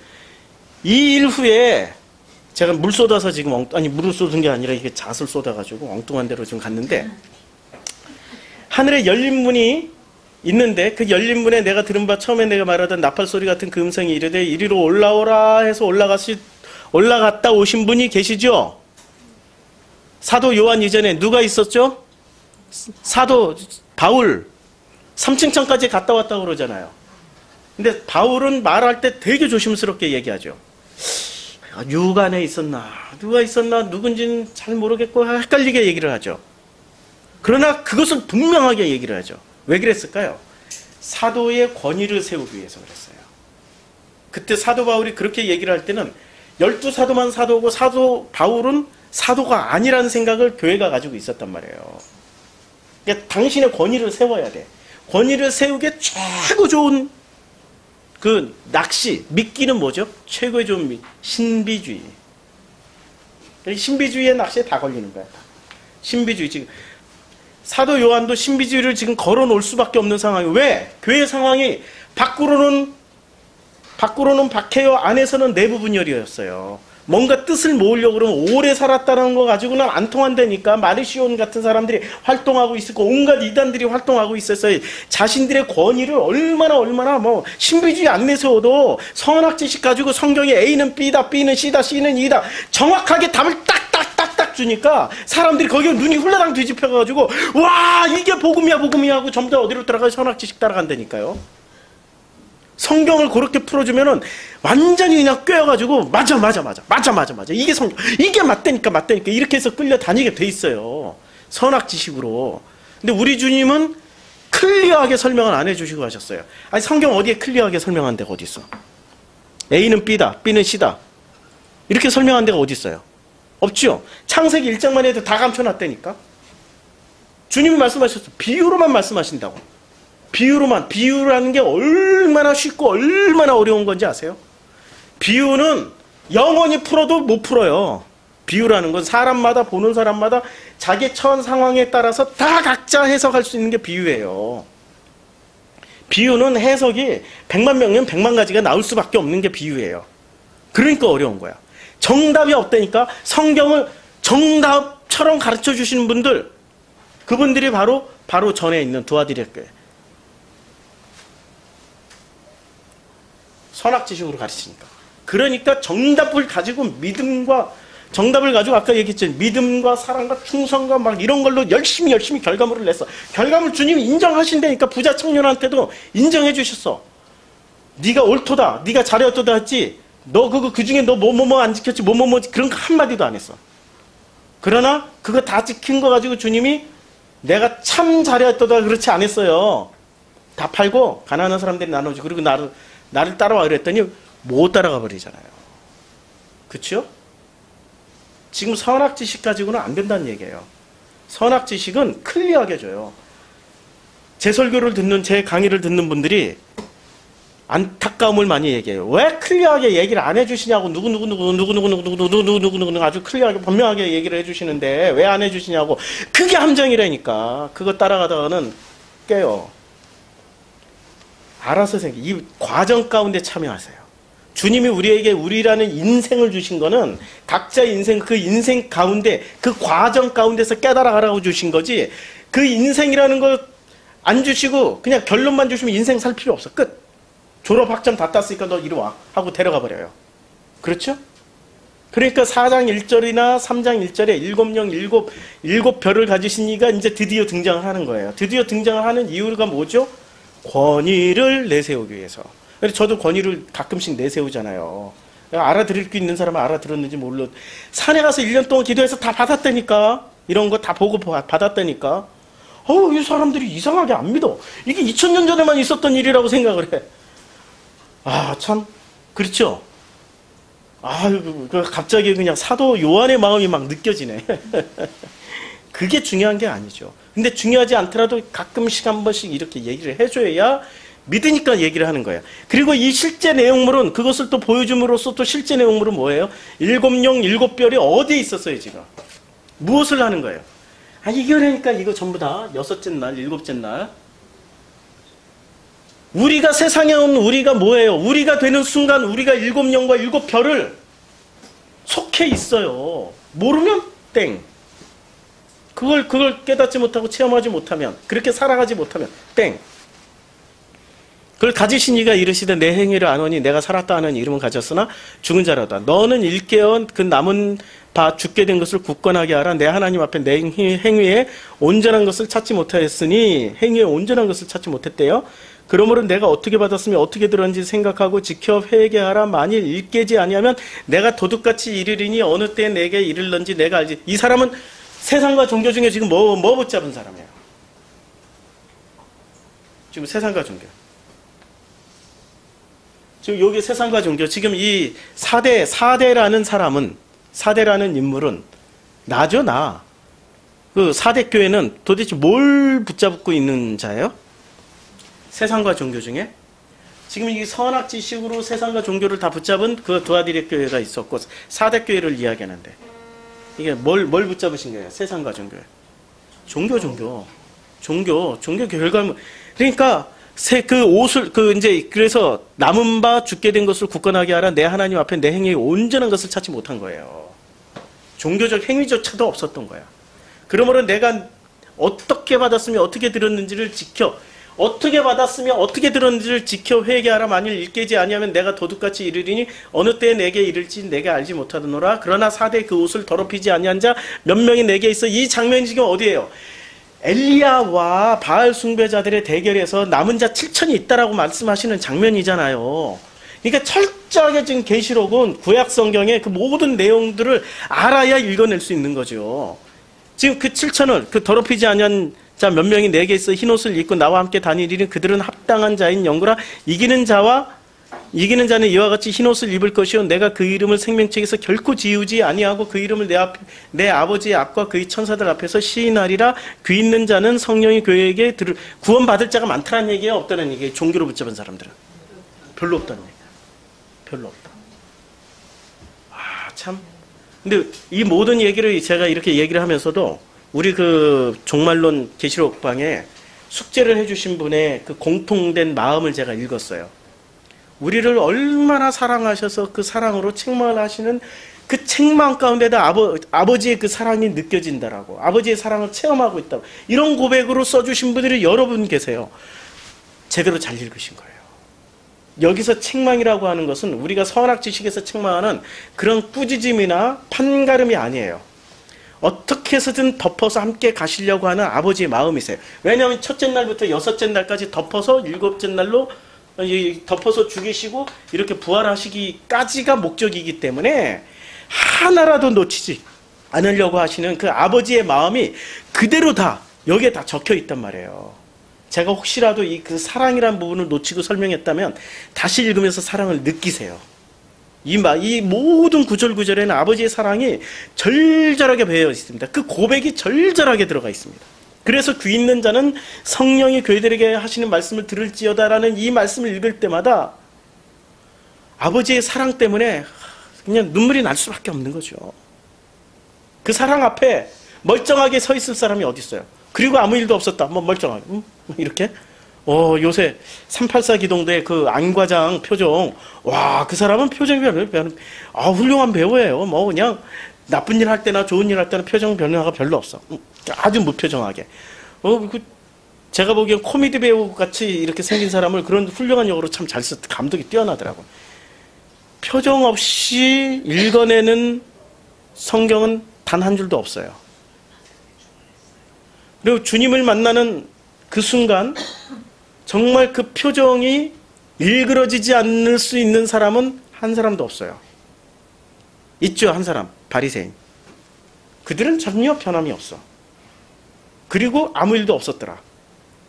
이 일 후에 제가 물 쏟아서 지금 물을 쏟은 게 아니라 이게 잣을 쏟아가지고 엉뚱한 데로 지금 갔는데 하늘에 열린 문이 있는데 그 열린 문에 내가 들은 바 처음에 내가 말하던 나팔 소리 같은 그 음성이 이르되 이리로 올라오라 해서 올라갔다 오신 분이 계시죠? 사도 요한 이전에 누가 있었죠? 사도 바울 3층천까지 갔다 왔다고 그러잖아요. 근데 바울은 말할 때 되게 조심스럽게 얘기하죠. 유관에 있었나 누가 있었나 누군지는 잘 모르겠고 헷갈리게 얘기를 하죠. 그러나 그것을 분명하게 얘기를 하죠. 왜 그랬을까요? 사도의 권위를 세우기 위해서 그랬어요. 그때 사도 바울이 그렇게 얘기를 할 때는 12사도만 사도고 사도 바울은 사도가 아니라는 생각을 교회가 가지고 있었단 말이에요. 그러니까 당신의 권위를 세워야 돼. 권위를 세우기에 최고 좋은 그 낚시, 미끼는 뭐죠? 최고의 좋은 신비주의. 신비주의의 낚시에 다 걸리는 거야. 신비주의. 지금 사도 요한도 신비주의를 지금 걸어놓을 수밖에 없는 상황이에요. 왜? 교회 상황이 밖으로는 박해요, 안에서는 내부 분열이었어요. 뭔가 뜻을 모으려고 그러면 오래 살았다는 거 가지고는 안 통한다니까. 마르시온 같은 사람들이 활동하고 있었고 온갖 이단들이 활동하고 있었어요. 자신들의 권위를 얼마나 뭐 신비주의 안 내세워도 선악 지식 가지고 성경에 A는 B다, B는 C다, C는 E다 정확하게 답을 딱딱딱딱 주니까 사람들이 거기에 눈이 훌라당 뒤집혀가지고 와, 이게 복음이야 하고 전부 다 어디로 따라가요? 선악 지식 따라간다니까요. 성경을 그렇게 풀어주면은 완전히 그냥 꿰어가지고 맞아 이게 성경, 이게 맞다니까 이렇게 해서 끌려다니게 돼 있어요. 선악 지식으로. 근데 우리 주님은 클리어하게 설명을 안 해주시고 하셨어요. 아니 성경 어디에 클리어하게 설명한 데가 어디 있어? A는 B다, B는 C다 이렇게 설명한 데가 어디 있어요? 없죠. 창세기 1장만 해도 다 감춰놨다니까. 주님이 말씀하셨어. 비유로만 말씀하신다고. 비유라는 게 얼마나 쉽고 얼마나 어려운 건지 아세요? 비유는 영원히 풀어도 못 풀어요. 비유라는 건 사람마다, 보는 사람마다 자기 처한 상황에 따라서 다 각자 해석할 수 있는 게 비유예요. 비유는 해석이 100만 명이면 100만 가지가 나올 수밖에 없는 게 비유예요. 그러니까 어려운 거야. 정답이 없다니까. 성경을 정답처럼 가르쳐 주시는 분들, 그분들이 바로 전에 있는 도와드릴 거예요. 선악지식으로 가르치니까. 그러니까 정답을 가지고 정답을 가지고 아까 얘기했죠. 믿음과 사랑과 충성과 막 이런 걸로 열심히 결과물을 냈어. 결과물 주님이 인정하신다니까. 부자 청년한테도 인정해 주셨어. 네가 옳도다, 네가 잘했도다 했지. 너 그 중에 너 뭐뭐 안 지켰지, 뭐뭐 그런 거 한마디도 안 했어. 그러나 그거 다 지킨 거 가지고 주님이 내가 참 잘했도다 그렇지 않았어요. 다 팔고 가난한 사람들이 나눠주고 그리고 나를 따라와 그랬더니 못 따라가 버리잖아요. 그렇죠? 지금 선악지식 가지고는 안 된다는 얘기예요. 선악지식은 클리어하게 줘요. 제 설교를 듣는, 제 강의를 듣는 분들이 안타까움을 많이 얘기해요. 왜 클리어하게 얘기를 안 해주시냐고. 누구 아주 클리어하게 분명하게 얘기를 해주시는데 왜 안 해주시냐고. 그게 함정이라니까. 그거 따라가다가는 깨요. 알아서 이 과정 가운데 참여하세요. 주님이 우리에게 우리라는 인생을 주신 거는 각자의 인생, 그 인생 가운데, 그 과정 가운데서 깨달아가라고 주신 거지, 그 인생이라는 거 안 주시고 그냥 결론만 주시면 인생 살 필요 없어. 끝. 졸업 학점 다 땄으니까 너 이리 와 하고 데려가 버려요. 그렇죠? 그러니까 4장 1절이나 3장 1절에 일곱 별을 가지신 이가 이제 드디어 등장을 하는 거예요. 드디어 등장을 하는 이유가 뭐죠? 권위를 내세우기 위해서. 그래서 저도 권위를 가끔씩 내세우잖아요. 알아들을 게 있는 사람은 알아들었는지 몰라. 산에 가서 1년 동안 기도해서 다 받았다니까. 이런 거 다 보고 받았다니까. 이 사람들이 이상하게 안 믿어. 이게 2000년 전에만 있었던 일이라고 생각을 해. 참 그렇죠. 갑자기 그냥 사도 요한의 마음이 막 느껴지네. 그게 중요한 게 아니죠. 근데 중요하지 않더라도 가끔씩 한 번씩 이렇게 얘기를 해줘야 믿으니까 얘기를 하는 거야. 그리고 이 실제 내용물은 그것을 또 보여줌으로써 또 실제 내용물은 뭐예요? 7영 7별이 어디에 있었어요 지금? 무엇을 하는 거예요? 이거라니까 이거 전부 다 6째 날 7째 날 우리가 세상에 온 우리가 뭐예요? 우리가 되는 순간 우리가 7영과 7별을 속해 있어요. 모르면 땡. 그걸 깨닫지 못하고 체험하지 못하면, 그렇게 살아가지 못하면 땡. 그걸 가지신 이가 이르시되 내 행위를 아노니 내가 살았다 하는 이름은 가졌으나 죽은 자라다. 너는 일깨운 그 남은 바 죽게 된 것을 굳건하게 하라. 내 하나님 앞에 내 행위에 온전한 것을 찾지 못하였으니, 행위에 온전한 것을 찾지 못했대요. 그러므로 내가 어떻게 받았으며 어떻게 들었는지 생각하고 지켜 회개하라. 만일 일깨지 아니하면 내가 도둑같이 이르리니 어느 때에 내게 이를런지 내가 알지. 이 사람은 세상과 종교 중에 지금 뭐 붙잡은 사람이에요? 지금 세상과 종교. 지금 여기 세상과 종교, 지금 이 사대라는 사람은, 사대라는 인물은 나죠, 나. 그 사대 교회는 도대체 뭘 붙잡고 있는 자예요? 세상과 종교 중에? 지금 이 선악지식으로 세상과 종교를 다 붙잡은 그 두아디렉 교회가 있었고, 사대 교회를 이야기하는데, 이게 뭘 붙잡으신 거예요? 세상과 종교. 종교 결과물. 그러니까, 그 옷을, 그래서 남은 바 죽게 된 것을 굳건하게 하라. 내 하나님 앞에 내 행위에 온전한 것을 찾지 못한 거예요. 종교적 행위조차도 없었던 거야. 그러므로 내가 어떻게 받았으며 어떻게 들었는지를 지켜, 어떻게 받았으며 어떻게 들었는지를 지켜 회개하라. 만일 일깨지 아니하면 내가 도둑같이 이르리니 어느 때에 내게 이를지 내가 알지 못하더노라. 그러나 사대 그 옷을 더럽히지 아니한 자 몇 명이 내게 있어. 이 장면이 지금 어디예요? 엘리야와 바알 숭배자들의 대결에서 남은 자 7천이 있다라고 말씀하시는 장면이잖아요. 그러니까 철저하게 지금 계시록은 구약 성경의 그 모든 내용들을 알아야 읽어낼 수 있는 거죠. 지금 그 7천을 그 더럽히지 아니한 자 몇 명이 내게 있어 흰 옷을 입고 나와 함께 다니리니 그들은 합당한 자인 영구라. 이기는 자는 이와 같이 흰 옷을 입을 것이요 내가 그 이름을 생명책에서 결코 지우지 아니하고 그 이름을 내 아버지의 앞과 그의 천사들 앞에서 시인하리라. 귀 있는 자는 성령이 교회에게 구원받을 자가 많다는 얘기예요, 없다는 얘기예요? 종교로 붙잡은 사람들은 별로 없다는 얘기예요. 별로 없다. 참. 근데 이 모든 얘기를 제가 이렇게 얘기를 하면서도 우리 그 종말론 계시록방에 숙제를 해주신 분의 그 공통된 마음을 제가 읽었어요. 우리를 얼마나 사랑하셔서 그 사랑으로 책망을 하시는 그 책망 가운데다 아버지의 그 사랑이 느껴진다라고, 아버지의 사랑을 체험하고 있다고, 이런 고백으로 써주신 분들이 여러 분 계세요. 제대로 잘 읽으신 거예요. 여기서 책망이라고 하는 것은 우리가 선악지식에서 책망하는 그런 꾸짖음이나 판가름이 아니에요. 어떻게 해서든 덮어서 함께 가시려고 하는 아버지의 마음이세요. 왜냐하면 첫째 날부터 6째 날까지 덮어서 7째 날로 덮어서 죽이시고 이렇게 부활하시기까지가 목적이기 때문에 하나라도 놓치지 않으려고 하시는 그 아버지의 마음이 그대로 다 여기에 다 적혀 있단 말이에요. 제가 혹시라도 이 그 사랑이란 부분을 놓치고 설명했다면 다시 읽으면서 사랑을 느끼세요. 이 모든 구절구절에는 아버지의 사랑이 절절하게 배어 있습니다. 그 고백이 절절하게 들어가 있습니다. 그래서 귀 있는 자는 성령이 교회들에게 하시는 말씀을 들을지어다라는 이 말씀을 읽을 때마다 아버지의 사랑 때문에 그냥 눈물이 날 수밖에 없는 거죠. 그 사랑 앞에 멀쩡하게 서 있을 사람이 어디 있어요? 그리고 아무 일도 없었다. 멀쩡하게 이렇게 요새 384 기동대 그 안과장 표정, 와, 그 사람은 표정 변화, 훌륭한 배우예요. 뭐 그냥 나쁜 일 할 때나 좋은 일 할 때나 표정 변화가 별로 없어. 아주 무표정하게. 제가 보기엔 코미디 배우 같이 이렇게 생긴 사람을 그런 훌륭한 역으로 참 잘 썼, 감독이 뛰어나더라고. 표정 없이 읽어내는 성경은 단 한 줄도 없어요. 그리고 주님을 만나는 그 순간 정말 그 표정이 일그러지지 않을 수 있는 사람은 한 사람도 없어요. 있죠, 한 사람. 바리새인. 그들은 전혀 변함이 없어. 그리고 아무 일도 없었더라.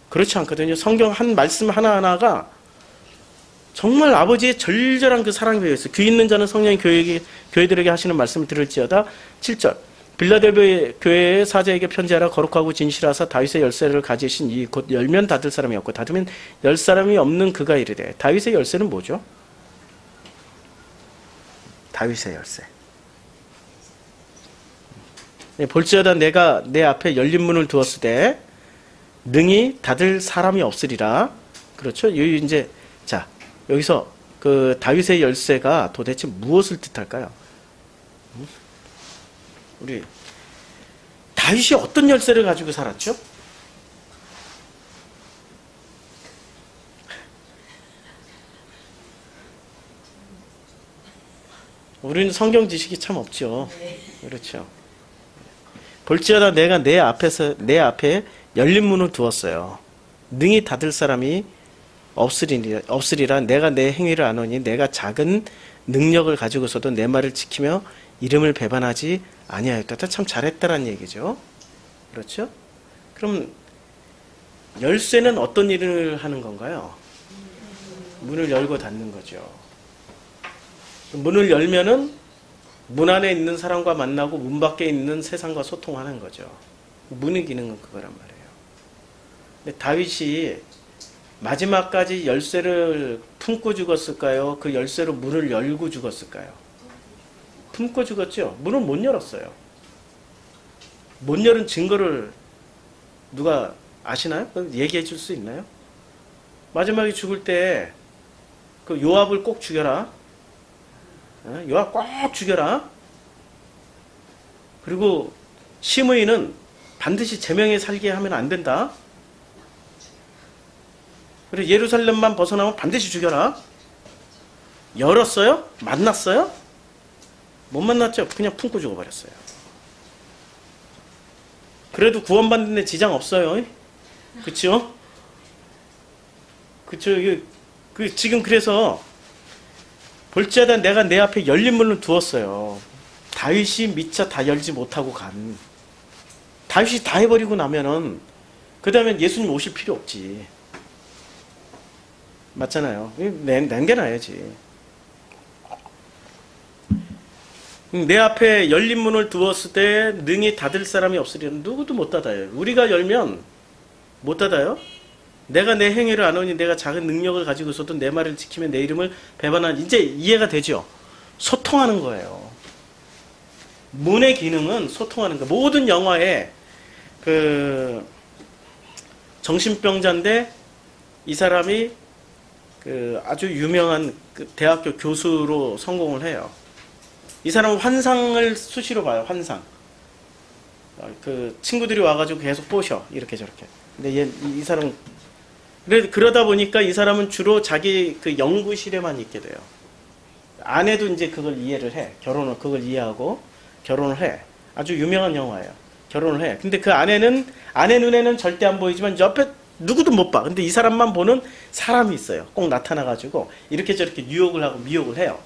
그렇지 않거든요. 성경 한 말씀 하나하나가 정말 아버지의 절절한 그 사랑이 배어 있어요. 귀 있는 자는 성령이 교회들에게 하시는 말씀을 들을지어다. 7절. 빌라델비아 교회의 사자에게 편지하라. 거룩하고 진실하사 다윗의 열쇠를 가지신 이 곧 열면 닫을 사람이 없고 닫으면 열 사람이 없는 그가 이르되. 다윗의 열쇠는 뭐죠? 다윗의 열쇠. 볼지어다 내가 내 앞에 열린 문을 두었을 때 능히 닫을 사람이 없으리라. 그렇죠? 이제 자 여기서 그 다윗의 열쇠가 도대체 무엇을 뜻할까요? 우리 다윗이 어떤 열쇠를 가지고 살았죠? 우리는 성경 지식이 참 없죠. 그렇죠. 볼지어다 내가 내 앞에 열린 문을 두었어요. 능히 닫을 사람이 없으리라. 내가 내 행위를 아노니 내가 작은 능력을 가지고서도 내 말을 지키며 이름을 배반하지 아니하였다. 참 잘했다라는 얘기죠. 그렇죠? 그럼 열쇠는 어떤 일을 하는 건가요? 문을 열고 닫는 거죠. 문을 열면은 문 안에 있는 사람과 만나고 문 밖에 있는 세상과 소통하는 거죠. 문의 기능은 그거란 말이에요. 근데 다윗이 마지막까지 열쇠를 품고 죽었을까요? 그 열쇠로 문을 열고 죽었을까요? 품고 죽었죠. 문을 못 열었어요. 못 열은 증거를 누가 아시나요? 얘기해 줄 수 있나요? 마지막에 죽을 때 그 요압을 꼭 죽여라. 요압 꼭 죽여라. 그리고 시므이는 반드시 제명에 살게 하면 안 된다. 그리고 예루살렘만 벗어나면 반드시 죽여라. 열었어요? 만났어요? 못 만났죠? 그냥 품고 죽어버렸어요. 그래도 구원받는 데 지장 없어요. 그쵸? 그쵸? 지금 그래서 볼지어다 내가 내 앞에 열린 문을 두었어요. 다윗이 미처 다 열지 못하고 간. 다윗이 다 해버리고 나면은 그 다음에 예수님 오실 필요 없지. 맞잖아요. 남겨놔야지. 내 앞에 열린 문을 두었을 때 능히 닫을 사람이 없으리라. 누구도 못 닫아요. 우리가 열면 못 닫아요. 내가 내 행위를 아노니 내가 작은 능력을 가지고서도 내 말을 지키면 내 이름을 배반한. 이제 이해가 되죠? 소통하는 거예요. 문의 기능은 소통하는 거. 모든 영화에 그 정신병자인데 이 사람이 그 아주 유명한 그 대학교 교수로 성공을 해요. 이 사람은 환상을 수시로 봐요. 환상. 그 친구들이 와가지고 계속 보셔. 이렇게 저렇게. 근데 이 사람 그러다 보니까 이 사람은 주로 자기 그 연구실에만 있게 돼요. 아내도 이제 그걸 이해를 해. 그걸 이해하고 결혼을 해. 아주 유명한 영화예요. 결혼을 해. 근데 그 아내 눈에는 절대 안 보이지만 옆에 누구도 못 봐. 근데 이 사람만 보는 사람이 있어요. 꼭 나타나가지고 이렇게 저렇게 유혹을 하고 미혹을 해요.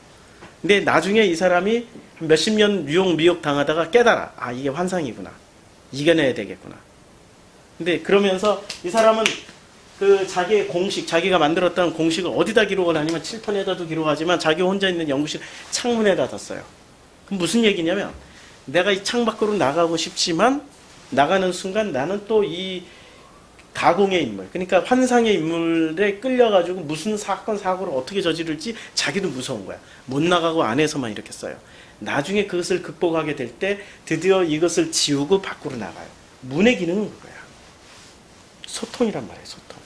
근데 나중에 이 사람이 몇십 년 유혹 미혹 당하다가 깨달아. 아, 이게 환상이구나. 이겨내야 되겠구나. 근데 그러면서 이 사람은 그 자기의 공식, 자기가 만들었던 공식을 어디다 기록을 하냐면 칠판에다도 기록하지만 자기 혼자 있는 연구실 창문에다 뒀어요. 그럼 무슨 얘기냐면 내가 이 창 밖으로 나가고 싶지만 나가는 순간 나는 또 이 가공의 인물, 그러니까 환상의 인물에 끌려가지고 무슨 사건 사고를 어떻게 저지를지 자기도 무서운 거야. 못 나가고 안에서만 이렇게 써요. 나중에 그것을 극복하게 될 때 드디어 이것을 지우고 밖으로 나가요. 문의 기능은 그거야. 소통이란 말이에요. 소통.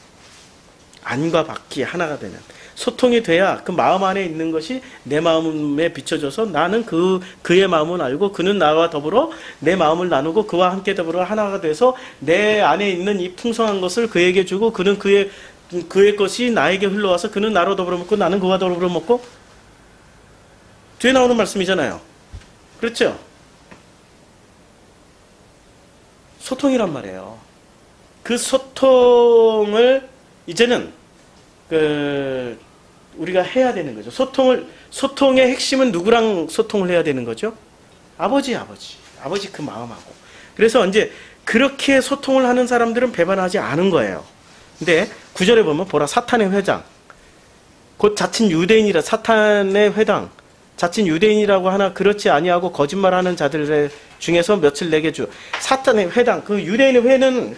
안과 밖이 하나가 되는 소통이 돼야 그 마음 안에 있는 것이 내 마음에 비춰져서 나는 그의 마음을 알고 그는 나와 더불어 내 마음을 나누고 그와 함께 더불어 하나가 돼서 내 안에 있는 이 풍성한 것을 그에게 주고 그는 그의 것이 나에게 흘러와서 그는 나로 더불어 먹고 나는 그와 더불어 먹고 뒤에 나오는 말씀이잖아요. 그렇죠? 소통이란 말이에요. 그 소통을 이제는 우리가 해야 되는 거죠. 소통의 핵심은 누구랑 소통을 해야 되는 거죠? 아버지 그 마음하고. 그래서 이제 그렇게 소통을 하는 사람들은 배반하지 않은 거예요. 근데 9절에 보면 보라 사탄의 회장, 곧 자칭 유대인이라 사탄의 회당, 자칭 유대인이라고 하나 그렇지 아니하고 거짓말하는 자들 중에서 며칠 내게 주. 사탄의 회당, 그 유대인의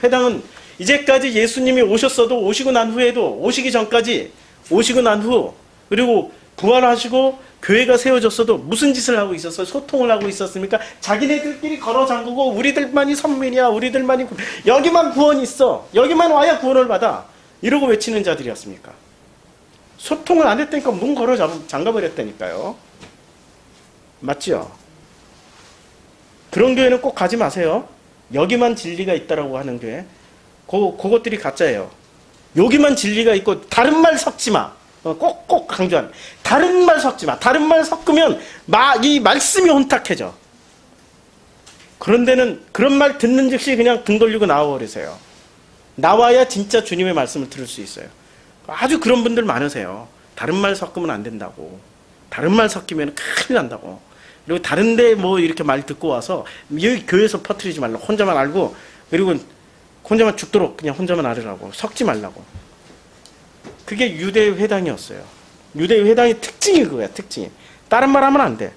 회당은 이제까지 예수님이 오셨어도 오시고 난 후에도 오시기 전까지 오시고 난 후 그리고 부활하시고 교회가 세워졌어도 무슨 짓을 하고 있었어요? 소통을 하고 있었습니까? 자기네들끼리 걸어 잠그고 우리들만이 선민이야, 우리들만이 여기만 구원이 있어, 여기만 와야 구원을 받아 이러고 외치는 자들이었습니까? 소통을 안 했다니까 문 걸어 잠가버렸다니까요. 맞죠? 그런 교회는 꼭 가지 마세요. 여기만 진리가 있다라고 하는 교회, 그것들이 가짜예요. 여기만 진리가 있고 다른 말 섞지 마. 꼭 강조하는. 다른 말 섞지 마. 다른 말 섞으면 이 말씀이 혼탁해져. 그런 데는 그런 말 듣는 즉시 그냥 등 돌리고 나와버리세요. 나와야 진짜 주님의 말씀을 들을 수 있어요. 아주 그런 분들 많으세요. 다른 말 섞으면 안 된다고. 다른 말 섞이면 큰일 난다고. 그리고 다른데 뭐 이렇게 말 듣고 와서 여기 교회에서 퍼뜨리지 말라고. 혼자만 알고 그리고 혼자만 죽도록 그냥 혼자만 알으라고. 섞지 말라고. 그게 유대 회당이었어요. 유대 회당의 특징이 그거야. 특징이. 다른 말 하면 안 돼.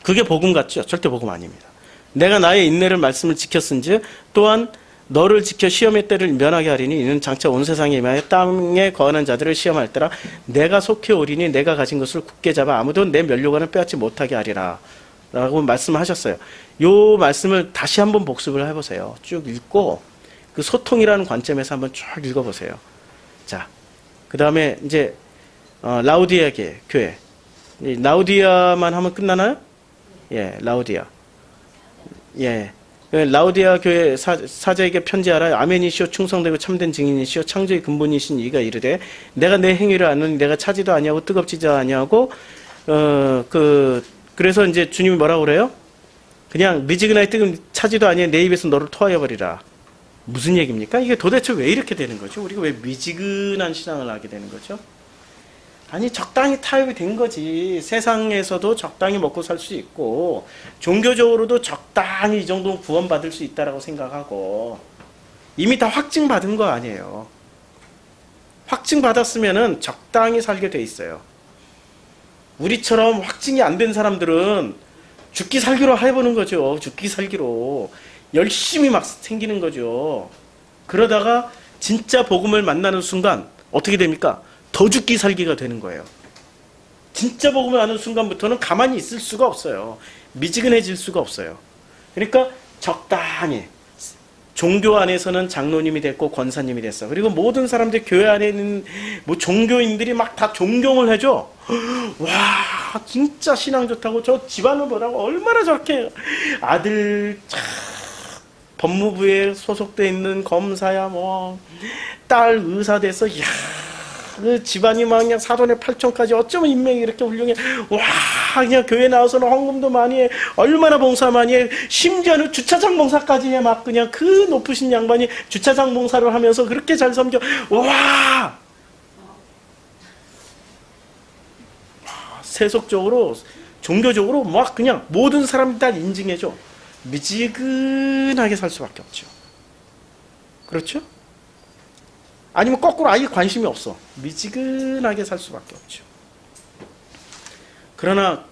그게 복음 같죠? 절대 복음 아닙니다. 내가 나의 인내를 말씀을 지켰은지 또한 너를 지켜 시험의 때를 면하게 하리니 이는 장차 온 세상에 임하여 땅에 거하는 자들을 시험할 때라. 내가 속히 오리니 내가 가진 것을 굳게 잡아 아무도 내 면류관을 빼앗지 못하게 하리라 라고 말씀하셨어요. 요 말씀을 다시 한번 복습을 해보세요. 쭉 읽고 그 소통이라는 관점에서 한번 쭉 읽어보세요. 자, 그 다음에 이제 라우디아 교회. 라우디아만 하면 끝나나요? 예, 라우디아. 예. 라우디아 교회 사자에게 편지하라. 아멘이시오 충성되고 참된 증인이시오 창조의 근본이신 이가 이르되 내가 내 행위를 아느니 내가 차지도 아니하고 뜨겁지도 아니하고 그래서 이제 주님이 뭐라고 그래요? 그냥 미지근하게 뜨거운 차지도 아니해 내 입에서 너를 토하여 버리라. 무슨 얘기입니까? 이게 도대체 왜 이렇게 되는 거죠? 우리가 왜 미지근한 신앙을 하게 되는 거죠? 아니 적당히 타협이 된 거지. 세상에서도 적당히 먹고 살 수 있고 종교적으로도 적당히 이 정도는 구원받을 수 있다라고 생각하고 이미 다 확증받은 거 아니에요. 확증받았으면은 적당히 살게 돼 있어요. 우리처럼 확증이 안 된 사람들은 죽기 살기로 해보는 거죠. 죽기 살기로 열심히 막 생기는 거죠. 그러다가 진짜 복음을 만나는 순간 어떻게 됩니까? 더 죽기 살기가 되는 거예요. 진짜 복음을 아는 순간부터는 가만히 있을 수가 없어요. 미지근해질 수가 없어요. 그러니까 적당히 종교 안에서는 장로님이 됐고 권사님이 됐어. 그리고 모든 사람들 교회 안에 있는 뭐 종교인들이 막 다 존경을 해줘. 와 진짜 신앙 좋다고 저 집안을 보라고 얼마나 저렇게 아들 참 법무부에 소속돼 있는 검사야 뭐 딸 의사 돼서 야 그 집안이 막 그냥 사돈의 8촌까지 어쩌면 인맥이 이렇게 훌륭해. 와 그냥 교회 나와서는 헌금도 많이 해. 얼마나 봉사 많이 해. 심지어는 주차장 봉사까지 해. 막 그냥 그 높으신 양반이 주차장 봉사를 하면서 그렇게 잘 섬겨. 와 세속적으로 종교적으로 막 그냥 모든 사람들 다 인증해줘. 미지근하게 살 수밖에 없죠. 그렇죠? 아니면 거꾸로 아예 관심이 없어. 미지근하게 살 수밖에 없죠. 그러나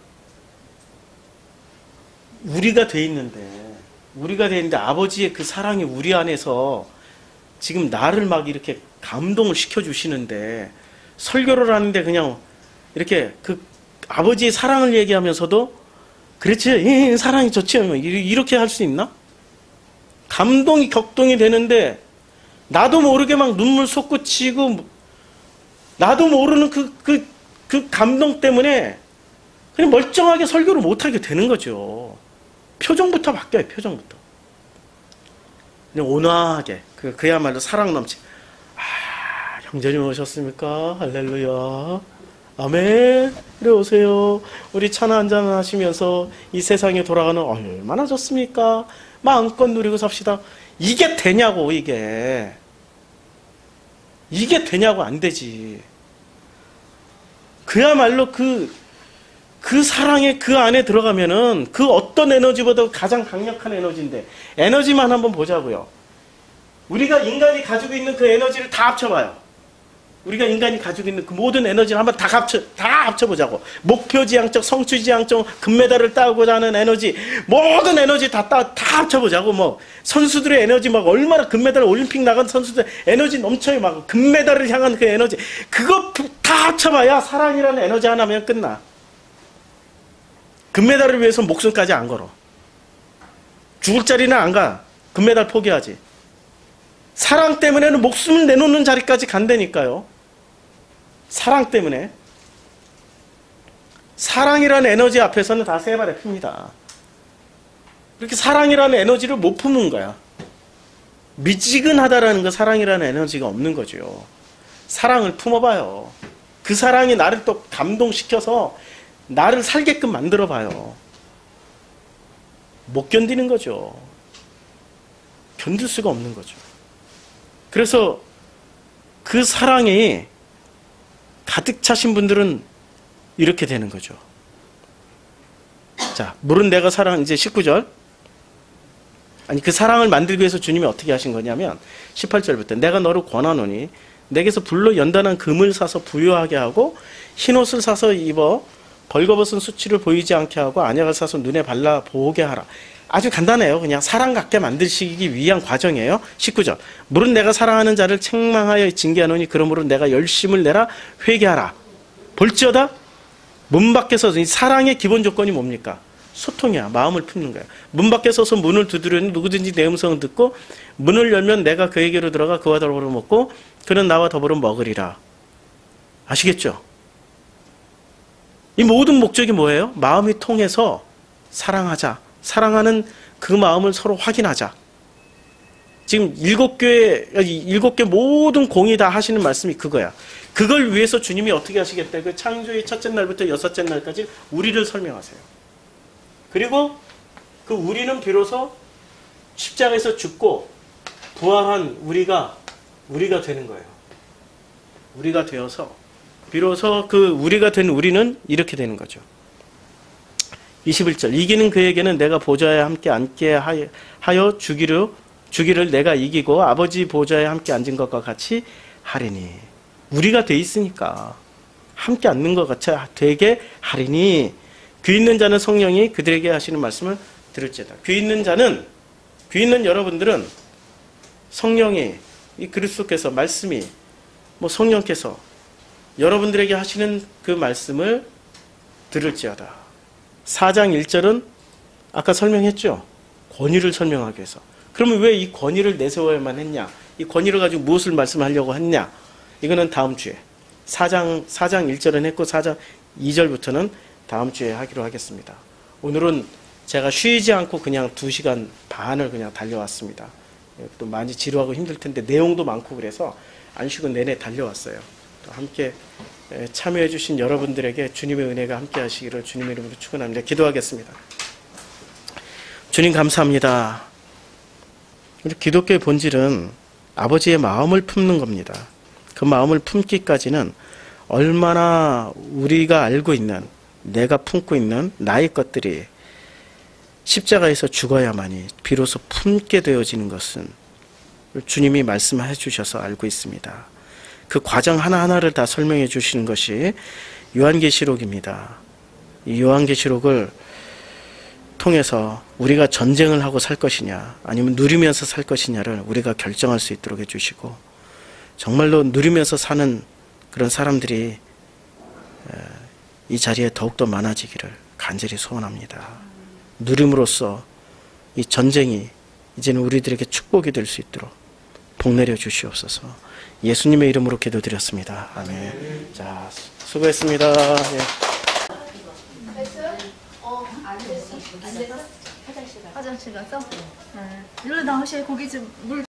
우리가 돼 있는데 아버지의 그 사랑이 우리 안에서 지금 나를 막 이렇게 감동을 시켜주시는데 설교를 하는데 그냥 이렇게 그 아버지의 사랑을 얘기하면서도 그렇지 사랑이 좋지 이렇게 할 수 있나? 감동이 격동이 되는데 나도 모르게 막 눈물 솟구치고 나도 모르는 그 감동 때문에 그냥 멀쩡하게 설교를 못하게 되는 거죠. 표정부터 바뀌어요. 표정부터. 그냥 온화하게 그야말로 사랑 넘치. 형제님 오셨습니까? 할렐루야. 아멘. 이리 오세요. 우리 차나 한잔 하시면서 이 세상에 돌아가는 얼마나 좋습니까? 마음껏 누리고 삽시다. 이게 되냐고. 이게 되냐고. 안 되지. 그야말로 그 사랑의 그 안에 들어가면은 그 어떤 에너지보다 가장 강력한 에너지인데, 에너지만 한번 보자고요. 우리가 인간이 가지고 있는 그 에너지를 다 합쳐봐요. 우리가 인간이 가지고 있는 그 모든 에너지를 한번 다 합쳐보자고. 목표지향적, 성취지향적, 금메달을 따고자 하는 에너지, 모든 에너지 다 합쳐보자고. 뭐 선수들의 에너지 막 얼마나 금메달 올림픽 나간 선수들 에너지 넘쳐요. 막 금메달을 향한 그 에너지, 그거 다 합쳐봐야 사랑이라는 에너지 하나면 끝나. 금메달을 위해서 목숨까지 안 걸어. 죽을 자리는 안 가. 금메달 포기하지. 사랑 때문에는 목숨을 내놓는 자리까지 간다니까요. 사랑 때문에. 사랑이라는 에너지 앞에서는 다 세 발에 핍니다. 그렇게 사랑이라는 에너지를 못 품은 거야. 미지근하다라는 거, 사랑이라는 에너지가 없는 거죠. 사랑을 품어봐요. 그 사랑이 나를 또 감동시켜서 나를 살게끔 만들어봐요. 못 견디는 거죠. 견딜 수가 없는 거죠. 그래서 그 사랑이 가득 차신 분들은 이렇게 되는 거죠. 자, 물은 내가 사랑, 이제 19절. 아니, 그 사랑을 만들기 위해서 주님이 어떻게 하신 거냐면 18절부터 내가 너를 권하노니 내게서 불로 연단한 금을 사서 부유하게 하고 흰옷을 사서 입어 벌거벗은 수치를 보이지 않게 하고 안약을 사서 눈에 발라 보게 하라. 아주 간단해요. 그냥 사랑 갖게 만드시기 위한 과정이에요. 19절. 물은 내가 사랑하는 자를 책망하여 징계하노니 그러므로 내가 열심을 내라 회개하라. 볼지어다 문 밖에 서서, 이 사랑의 기본 조건이 뭡니까? 소통이야. 마음을 품는 거야. 문 밖에 서서 문을 두드려니 누구든지 내 음성을 듣고 문을 열면 내가 그에게로 들어가 그와 더불어 먹고 그는 나와 더불어 먹으리라. 아시겠죠? 이 모든 목적이 뭐예요? 마음이 통해서 사랑하자. 사랑하는 그 마음을 서로 확인하자. 지금 7개 모든 공이 다 하시는 말씀이 그거야. 그걸 위해서 주님이 어떻게 하시겠다? 그 창조의 첫째 날부터 여섯째 날까지 우리를 설명하세요. 그리고 그 우리는 비로소 십자가에서 죽고 부활한 우리가 되는 거예요. 우리가 되어서 비로소 그 우리가 된 우리는 이렇게 되는 거죠. 21절. 이기는 그에게는 내가 보좌에 함께 앉게 하여 주기를 내가 이기고 아버지 보좌에 함께 앉은 것과 같이 하리니. 우리가 돼 있으니까 함께 앉는 것 같이 되게 하리니. 귀 있는 자는 성령이 그들에게 하시는 말씀을 들을지어다. 귀 있는 여러분들은 성령이, 이 그리스도께서, 말씀이, 성령께서 여러분들에게 하시는 그 말씀을 들을지어다. 4장 1절은 아까 설명했죠. 권위를 설명하기 위해서. 그러면 왜 이 권위를 내세워야만 했냐? 이 권위를 가지고 무엇을 말씀하려고 했냐? 이거는 다음 주에. 4장 1절은 했고 4장 2절부터는 다음 주에 하기로 하겠습니다. 오늘은 제가 쉬지 않고 그냥 2시간 반을 그냥 달려왔습니다. 또 많이 지루하고 힘들 텐데 내용도 많고 그래서 안 쉬고 내내 달려왔어요. 또 함께 참여해 주신 여러분들에게 주님의 은혜가 함께 하시기를 주님의 이름으로 축원합니다. 기도하겠습니다. 주님 감사합니다. 우리 기독교의 본질은 아버지의 마음을 품는 겁니다. 그 마음을 품기까지는 얼마나 우리가 알고 있는, 내가 품고 있는 나의 것들이 십자가에서 죽어야만이 비로소 품게 되어지는 것은 주님이 말씀해 주셔서 알고 있습니다. 그 과정 하나하나를 다 설명해 주시는 것이 요한계시록입니다. 이 요한계시록을 통해서 우리가 전쟁을 하고 살 것이냐 아니면 누리면서 살 것이냐를 우리가 결정할 수 있도록 해주시고 정말로 누리면서 사는 그런 사람들이 이 자리에 더욱더 많아지기를 간절히 소원합니다. 누림으로써 이 전쟁이 이제는 우리들에게 축복이 될 수 있도록 복 내려 주시옵소서. 예수님의 이름으로 기도드렸습니다. 아멘. 자, 수고했습니다. 예. 화장실 가서? 일로 나오셔야 고기 좀 물